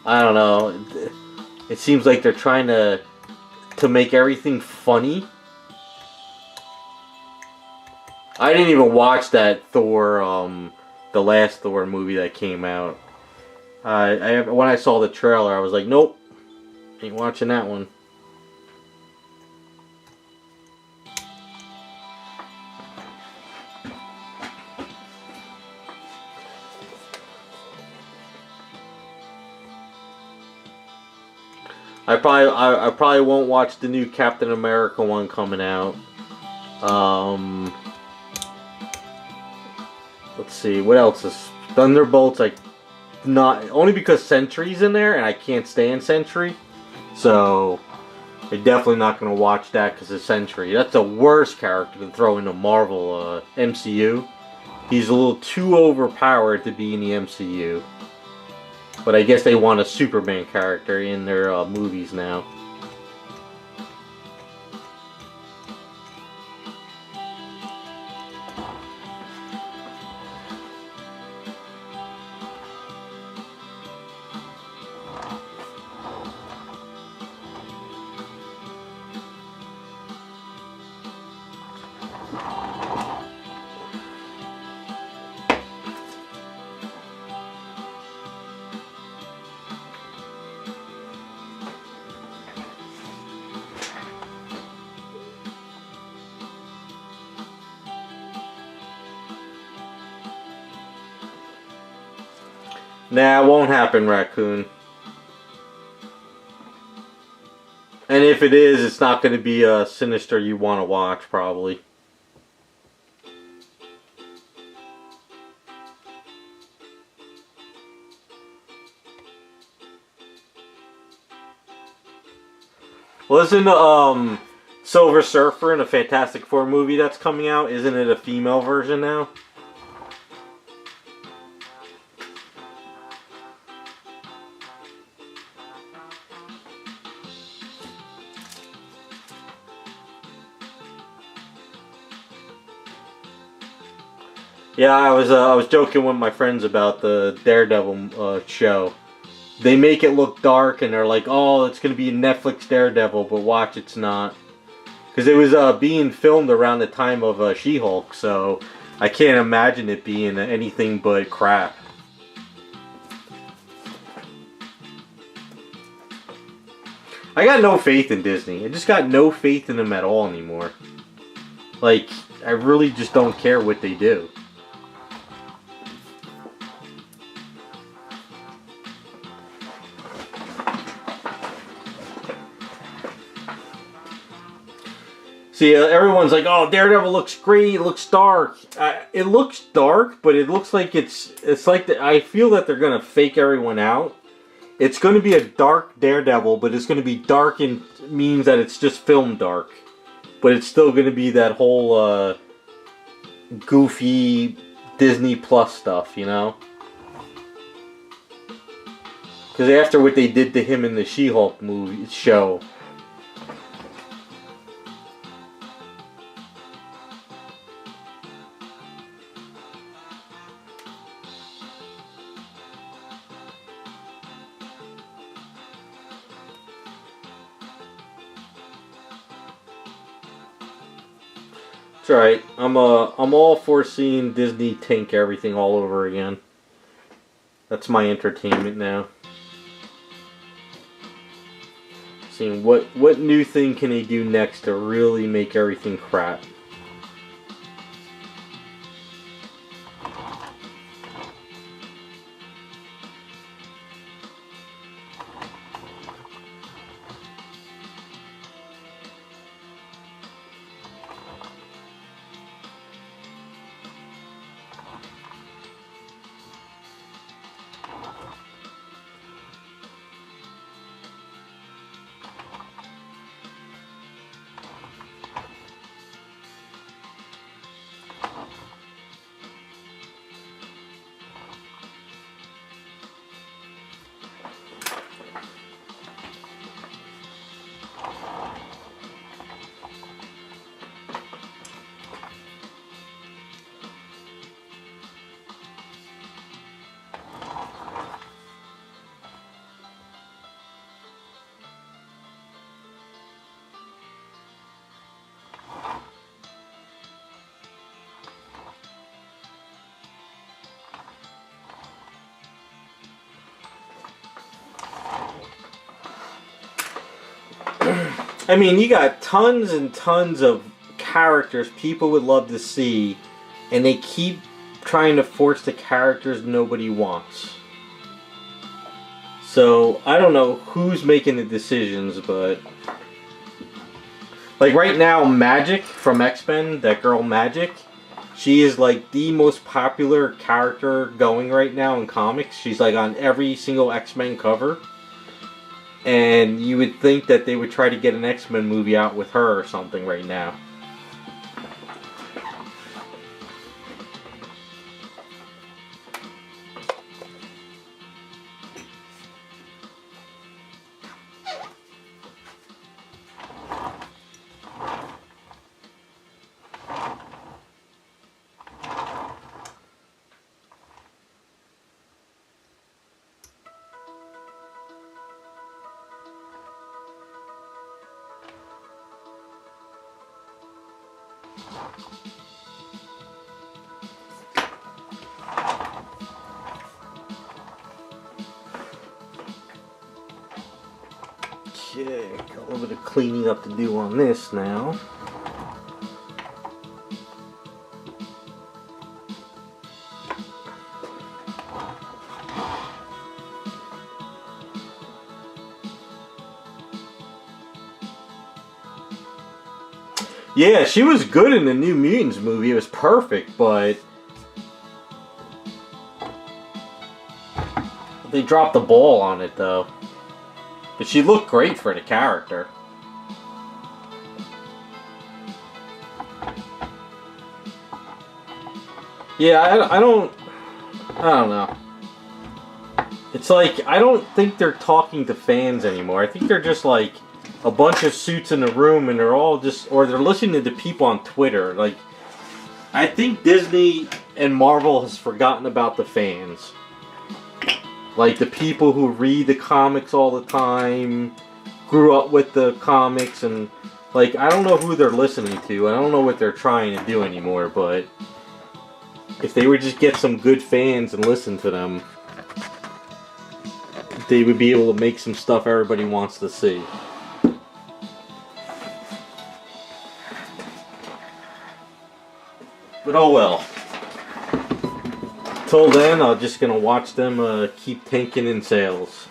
I don't know. It seems like they're trying to make everything funny. I didn't even watch that Thor, the last Thor movie that came out. When I saw the trailer, I was like, nope, ain't watching that one. I probably won't watch the new Captain America one coming out. Let's see, what else is Thunderbolts? Not only because Sentry's in there and I can't stand Sentry, so I'm definitely not going to watch that because of Sentry. That's the worst character to throw into Marvel MCU. He's a little too overpowered to be in the MCU. But I guess they want a Superman character in their movies now. Nah, it won't happen, Raccoon. And if it is, it's not going to be a Sinister you want to watch, probably. Well, isn't Silver Surfer in a Fantastic Four movie that's coming out? Isn't it a female version now? Yeah, I was joking with my friends about the Daredevil show. They make it look dark, and they're like, "Oh, it's gonna be a Netflix Daredevil," but watch, it's not, because it was being filmed around the time of She-Hulk, so I can't imagine it being anything but crap. I got no faith in Disney. I just got no faith in them at all anymore. Like, I really just don't care what they do. See, everyone's like, "Oh, Daredevil looks great. It looks dark." It looks dark, but it looks like it's like I feel that they're gonna fake everyone out. It's going to be a dark Daredevil, but it's going to be dark and means that it's just film dark, but it's still going to be that whole goofy Disney Plus stuff, you know? Because after what they did to him in the She-Hulk movie show. It's alright. I'm all for seeing Disney tank everything all over again. That's my entertainment now. Seeing what new thing can they do next to really make everything crap. I mean, you got tons and tons of characters people would love to see, and they keep trying to force the characters nobody wants. So, I don't know who's making the decisions, but... Like, right now, Magic from X-Men, that girl Magic, she is, like, the most popular character going right now in comics. She's, like, on every single X-Men cover. And you would think that they would try to get an X-Men movie out with her or something right now. Okay, got a little bit of cleaning up to do on this now. Yeah, she was good in the New Mutants movie. It was perfect, but they dropped the ball on it, though. But she looked great for the character. Yeah, I don't know. It's like, I don't think they're talking to fans anymore. I think they're just like a bunch of suits in a room, and they're all just, or they're listening to people on Twitter. Like, I think Disney and Marvel has forgotten about the fans. Like the people who read the comics all the time, grew up with the comics, and like, I don't know who they're listening to. I don't know what they're trying to do anymore, but if they would just get some good fans and listen to them, they would be able to make some stuff everybody wants to see. But oh well. Till then, I'm just gonna watch them keep tanking in sales.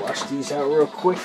Wash these out real quick.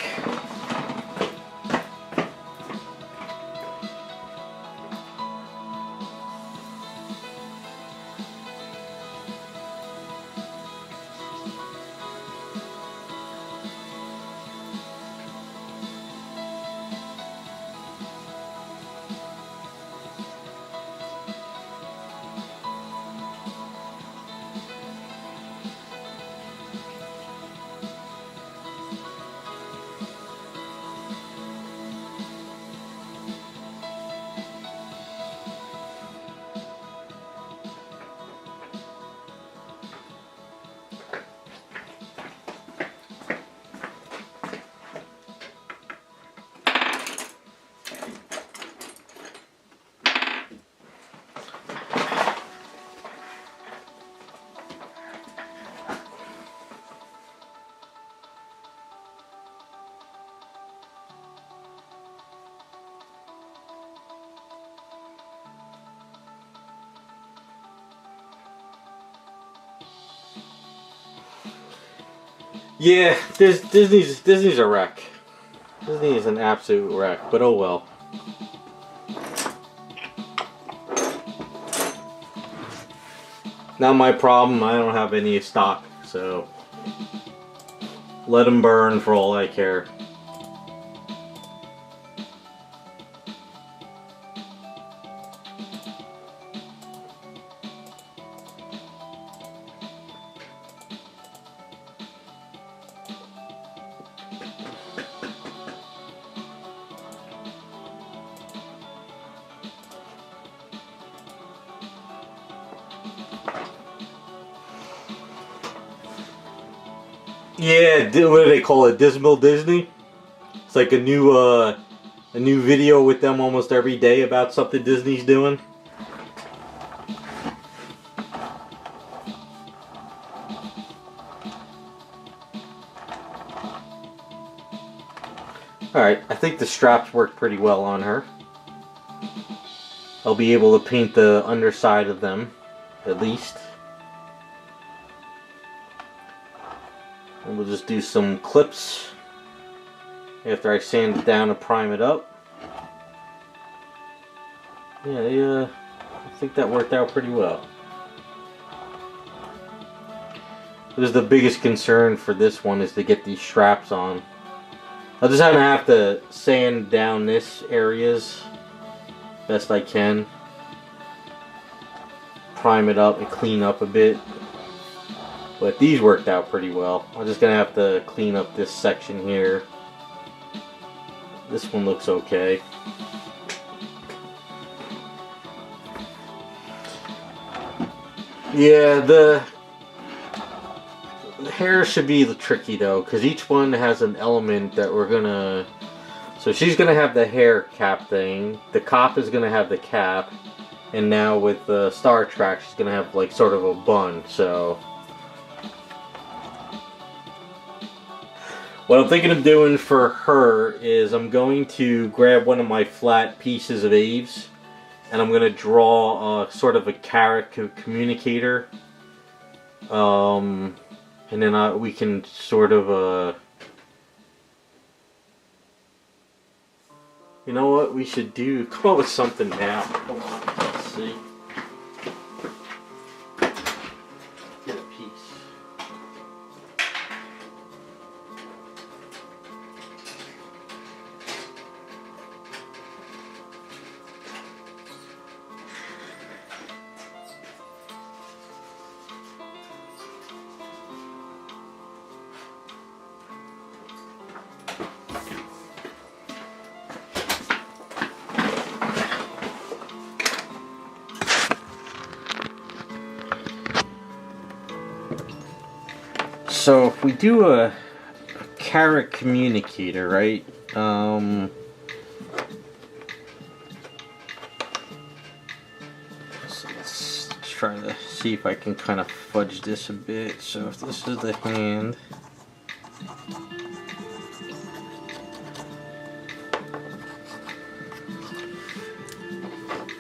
Yeah, Disney's a wreck. Disney is an absolute wreck, but oh well. Not my problem. I don't have any stock, so let them burn for all I care. Yeah, what do they call it? Dismal Disney. It's like a new video with them almost every day about something Disney's doing. Alright, I think the straps work pretty well on her. I'll be able to paint the underside of them, at least. And we'll just do some clips after I sand it down and prime it up. Yeah, I think that worked out pretty well. This is the biggest concern for this one, is to get these straps on. I'll just have to sand down this areas best I can. Prime it up and clean up a bit. But these worked out pretty well. I'm just gonna have to clean up this section here. This one looks okay. Yeah, the hair should be tricky though, because each one has an element that we're gonna... So she's gonna have the hair cap thing, the cop is gonna have the cap, and now with the Star Trek she's gonna have like sort of a bun, so... What I'm thinking of doing for her is I'm going to grab one of my flat pieces of Aves, and I'm gonna draw sort of a carrot communicator. And then we can sort of, you know what we should do? Come up with something now. Hold on, let's see. Get a piece. So if we do a carrot communicator, right? So let's try to see if I can kind of fudge this a bit. So if this is the hand,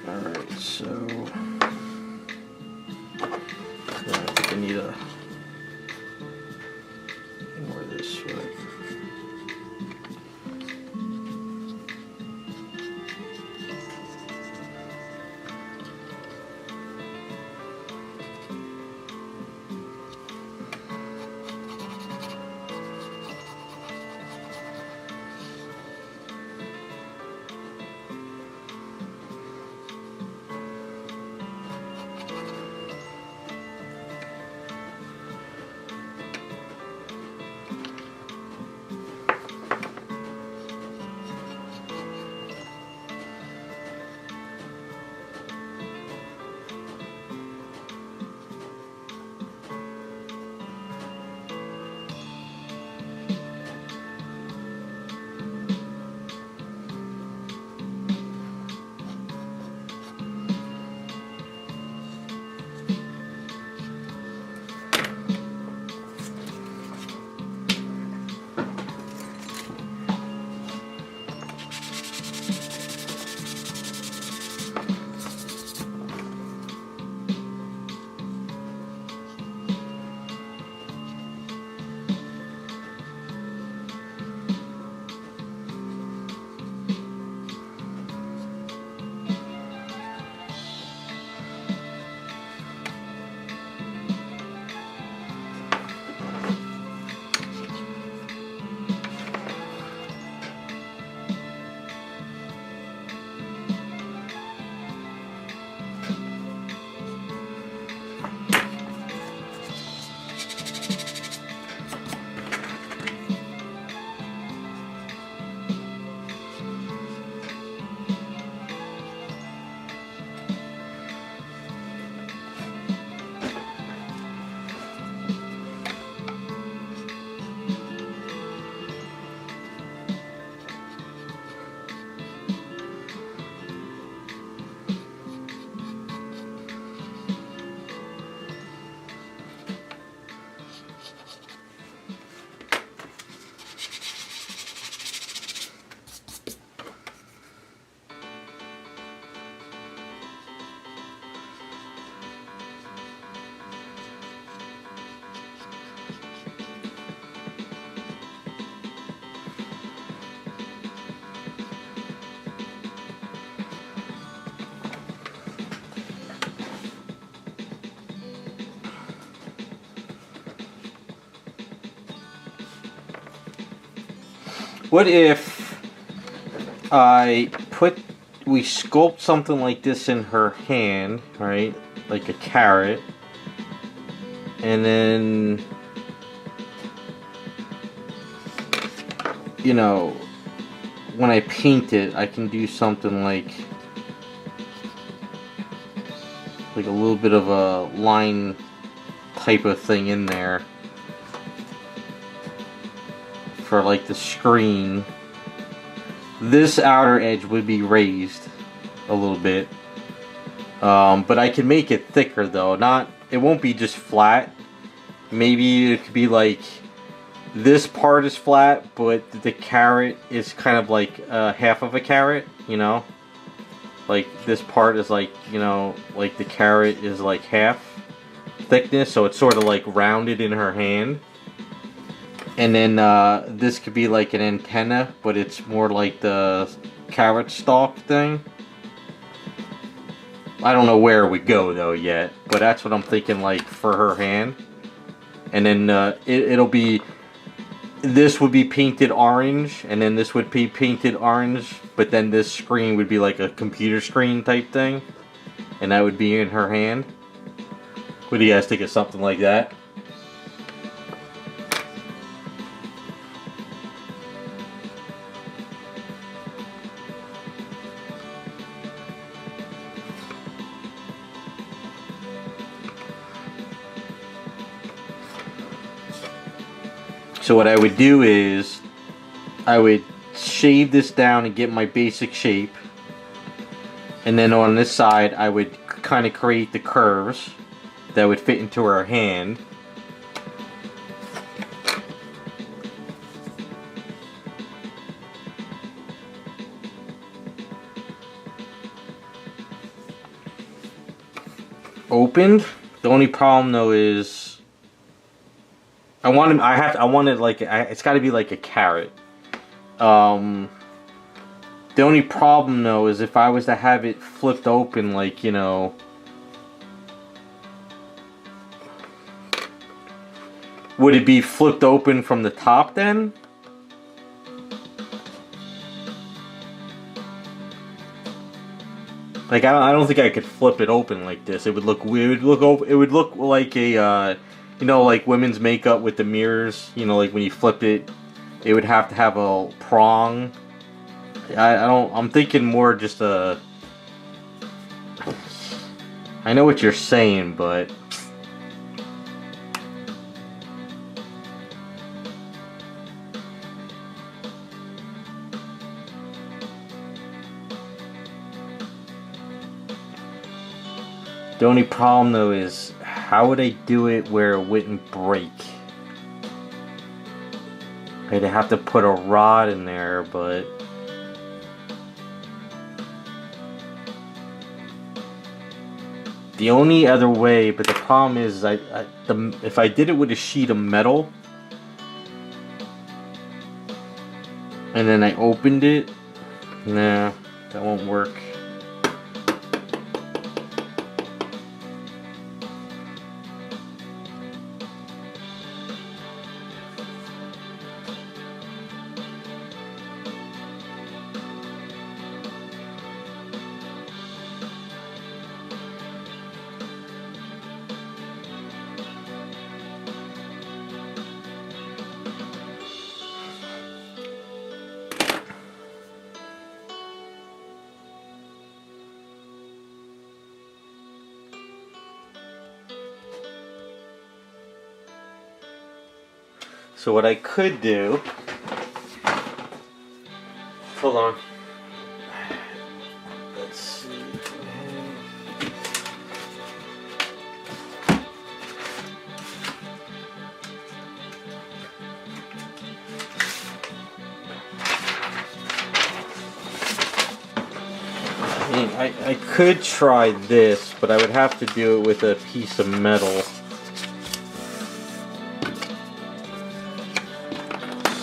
all right. So I think I need a more this way. What if we sculpt something like this in her hand, right? Like a carrot. And then, you know, when I paint it, I can do something like a little bit of a line type of thing in there for like the screen. This outer edge would be raised a little bit, but I can make it thicker though. It won't be just flat. Maybe it could be like this part is flat, but the carrot is kind of like half of a carrot, you know? Like this part is like, you know, like the carrot is like half thickness, so it's sort of like rounded in her hand. And then this could be like an antenna, but it's more like the carrot stalk thing. I don't know where it would go though yet, but that's what I'm thinking, like for her hand. And then it'll be, this would be painted orange, and then this would be painted orange, but then this screen would be like a computer screen type thing, and that would be in her hand. What do you guys think of something like that? So what I would do is I would shave this down and get my basic shape, and then on this side I would kind of create the curves that would fit into her hand. Opened. The only problem though is it's got to be like a carrot. The only problem though is if I was to have it flipped open, like, you know, would it be flipped open from the top then? Like I don't think I could flip it open like this. It would look weird. It would look like a you know, like women's makeup with the mirrors. You know, like when you flip it, it would have to have a prong. I'm thinking more just a. I know what you're saying, but. The only problem though is, how would I do it where it wouldn't break? I'd have to put a rod in there, but the only other way, but the problem is if I did it with a sheet of metal and then I opened it, nah, that won't work. So what I could do, hold on, let's see. I could try this, but I would have to do it with a piece of metal.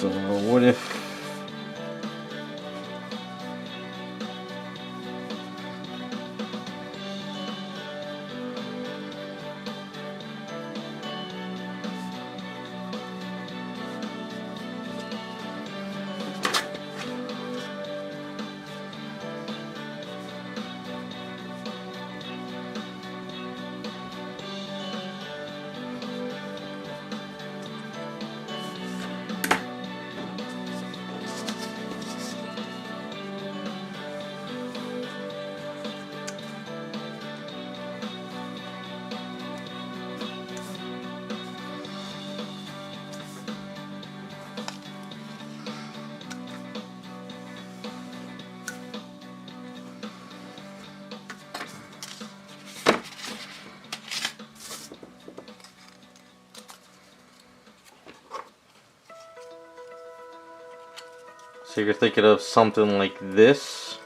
So what if So you're thinking of something like this.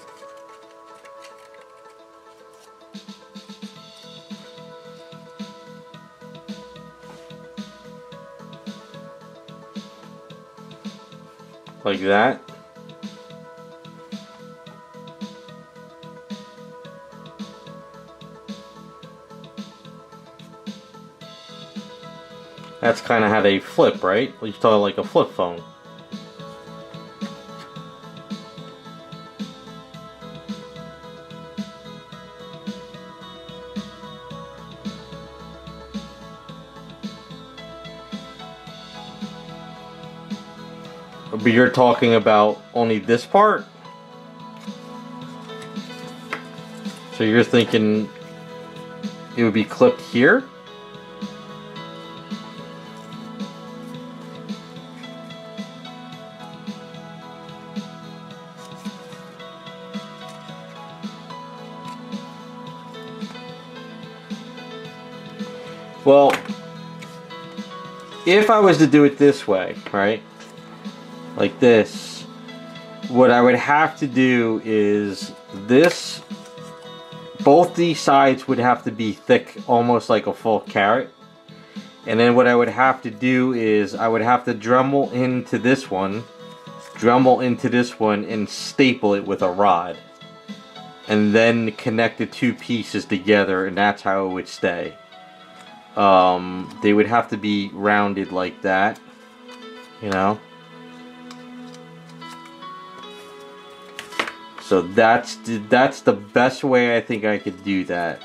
Like that. That's kind of how they flip, right? You thought like a flip phone. But you're talking about only this part? So you're thinking it would be clipped here? Well, if I was to do it this way, right? Like this, what I would have to do is this, both these sides would have to be thick, almost like a full carrot. And then what I would have to do is I would have to Dremel into this one, and staple it with a rod. And then connect the two pieces together, and that's how it would stay. They would have to be rounded like that, you know? So that's the best way I think I could do that.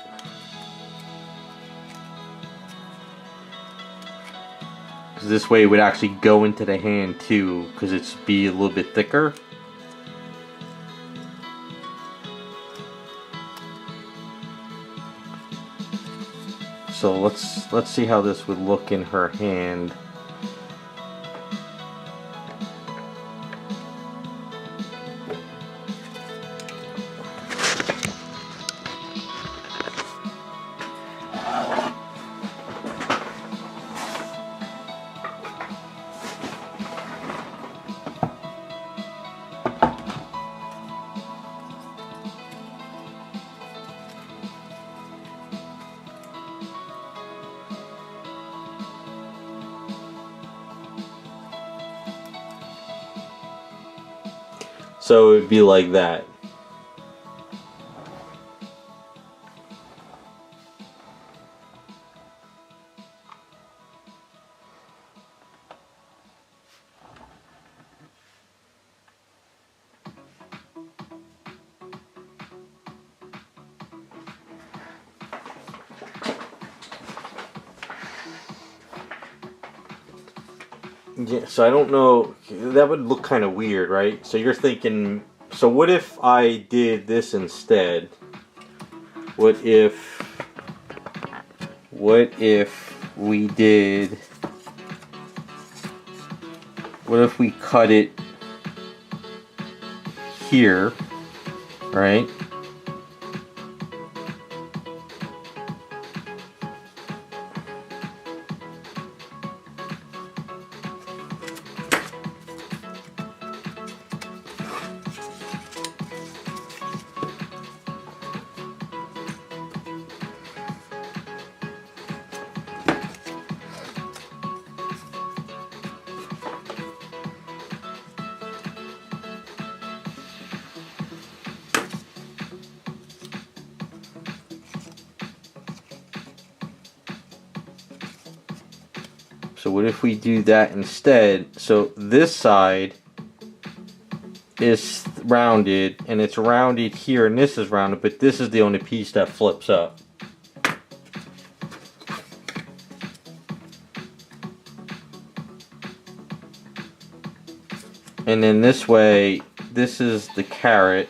Because this way it would actually go into the hand too, because it's be a little bit thicker. So let's see how this would look in her hand. So it would be like that. Yeah, so I don't know, that would look kind of weird, right? So you're thinking, so what if I did this instead? What if we did, what if we cut it here, right? So what if we do that instead? So this side is rounded, and it's rounded here, and this is rounded, but this is the only piece that flips up. And then this way, this is the carrot.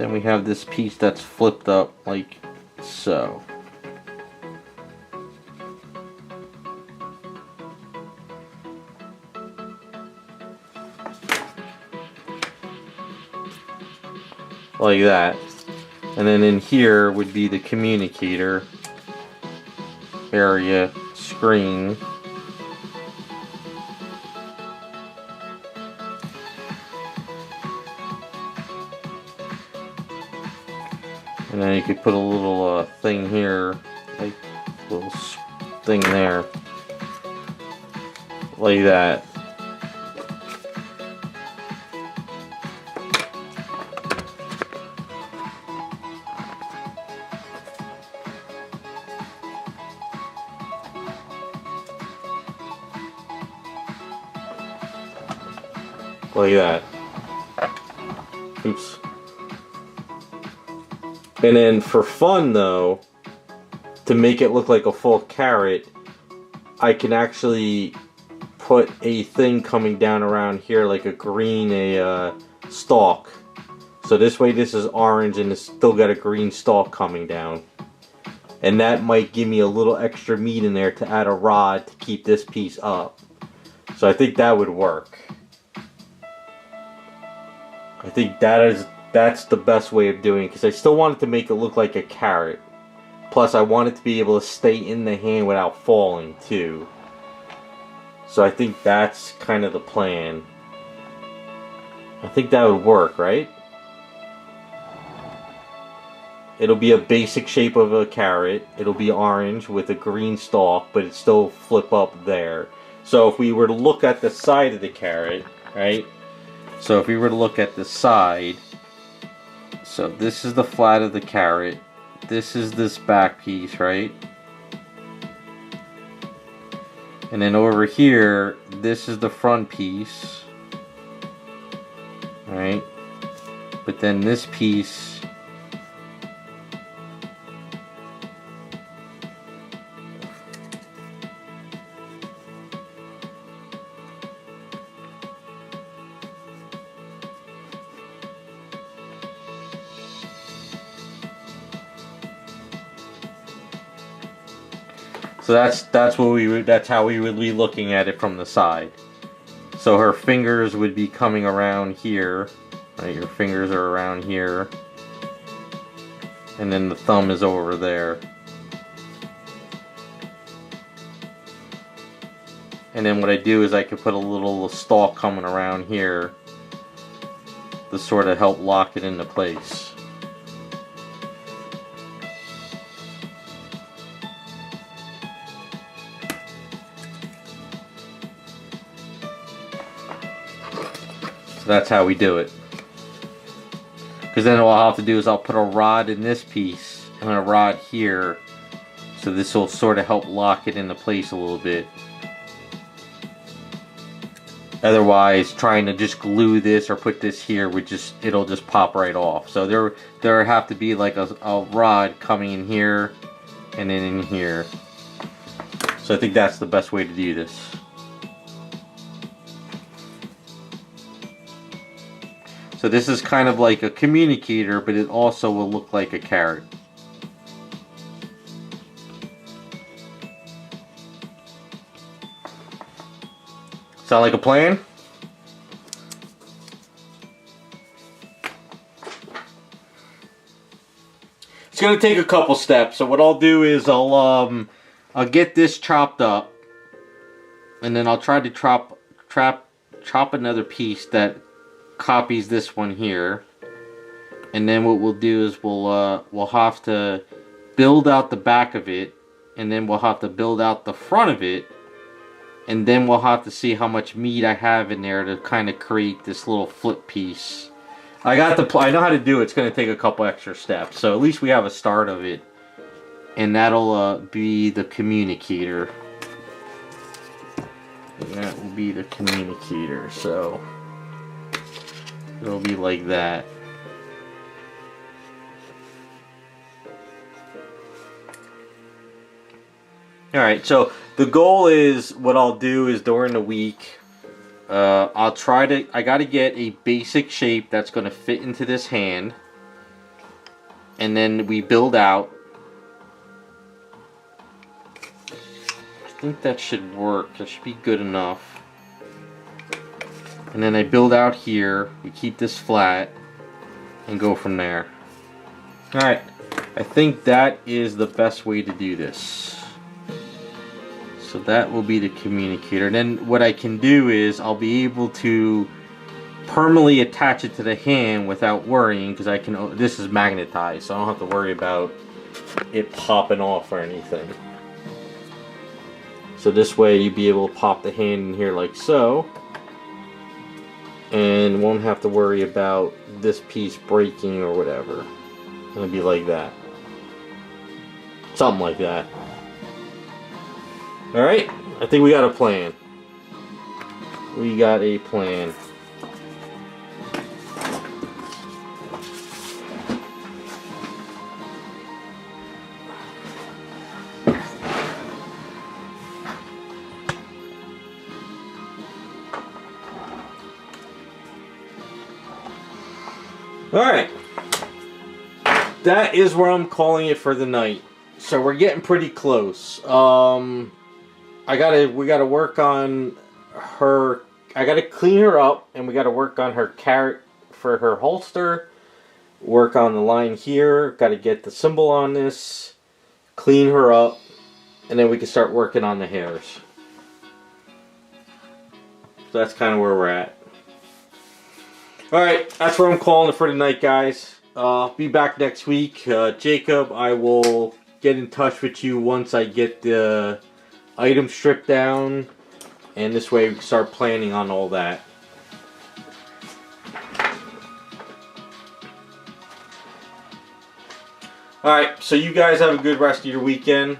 Then we have this piece that's flipped up like so. Like that. And then in here would be the communicator area screen. And then you could put a little thing here, like a little thing there, like that. Like that. Oops. And then for fun though, to make it look like a full carrot, I can actually put a thing coming down around here like a green stalk. So this way this is orange and it's still got a green stalk coming down. And that might give me a little extra meat in there to add a rod to keep this piece up. So I think that would work. I think that's the best way of doing it, because I still want it to make it look like a carrot. Plus I want it to be able to stay in the hand without falling too. So I think that's kind of the plan. I think that would work, right? It'll be a basic shape of a carrot. It'll be orange with a green stalk, but it still flip up there. So if we were to look at the side of the carrot, right? So if we were to look at the side, so this is the flat of the carrot, this is this back piece, right? And then over here, this is the front piece, right? But then this piece so that's how we would be looking at it from the side. So her fingers would be coming around here, right? Your fingers are around here, and then the thumb is over there. And then what I do is I could put a little stalk coming around here to sort of help lock it into place. So that's how we do it. Because then what I'll have to do is I'll put a rod in this piece and a rod here. So this will sort of help lock it into place a little bit. Otherwise, trying to just glue this or put this here would it'll just pop right off. So there have to be like a rod coming in here and then in here. So I think that's the best way to do this. So this is kind of like a communicator, but it also will look like a carrot. Sound like a plan? It's gonna take a couple steps. So what I'll do is I'll get this chopped up, and then I'll try to chop another piece that copies this one here. And then what we'll do is we'll have to build out the back of it, and then we'll have to build out the front of it. And then we'll have to see how much meat I have in there to kind of create this little flip piece. I know how to do it. It's going to take a couple extra steps. So at least we have a start of it. And that'll be the communicator. And that will be the communicator. So it'll be like that. Alright, so the goal is, what I'll do is during the week, I gotta get a basic shape that's gonna fit into this hand. and then we build out. I think that should work. That should be good enough. And then I build out here. We keep this flat and go from there. Alright, I think that is the best way to do this. So that will be the communicator. And then what I can do is I'll be able to permanently attach it to the hand without worrying, because I can. This is magnetized, so I don't have to worry about it popping off or anything. So this way you'd be able to pop the hand in here like so, and won't have to worry about this piece breaking or whatever. It'll be like that. Something like that. Alright, I think we got a plan. We got a plan. Alright, that is where I'm calling it for the night. So we're getting pretty close. We gotta work on her. I gotta clean her up, and we gotta work on her carrot for her holster. Work on the line here. Gotta get the symbol on this. Clean her up, and then we can start working on the hairs. So that's kind of where we're at. Alright, that's where I'm calling it for tonight, guys. I'll be back next week. Jacob, I will get in touch with you once I get the item stripped down. And this way we can start planning on all that. Alright, so you guys have a good rest of your weekend.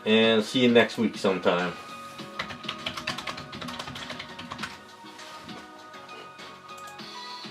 And see you next week sometime.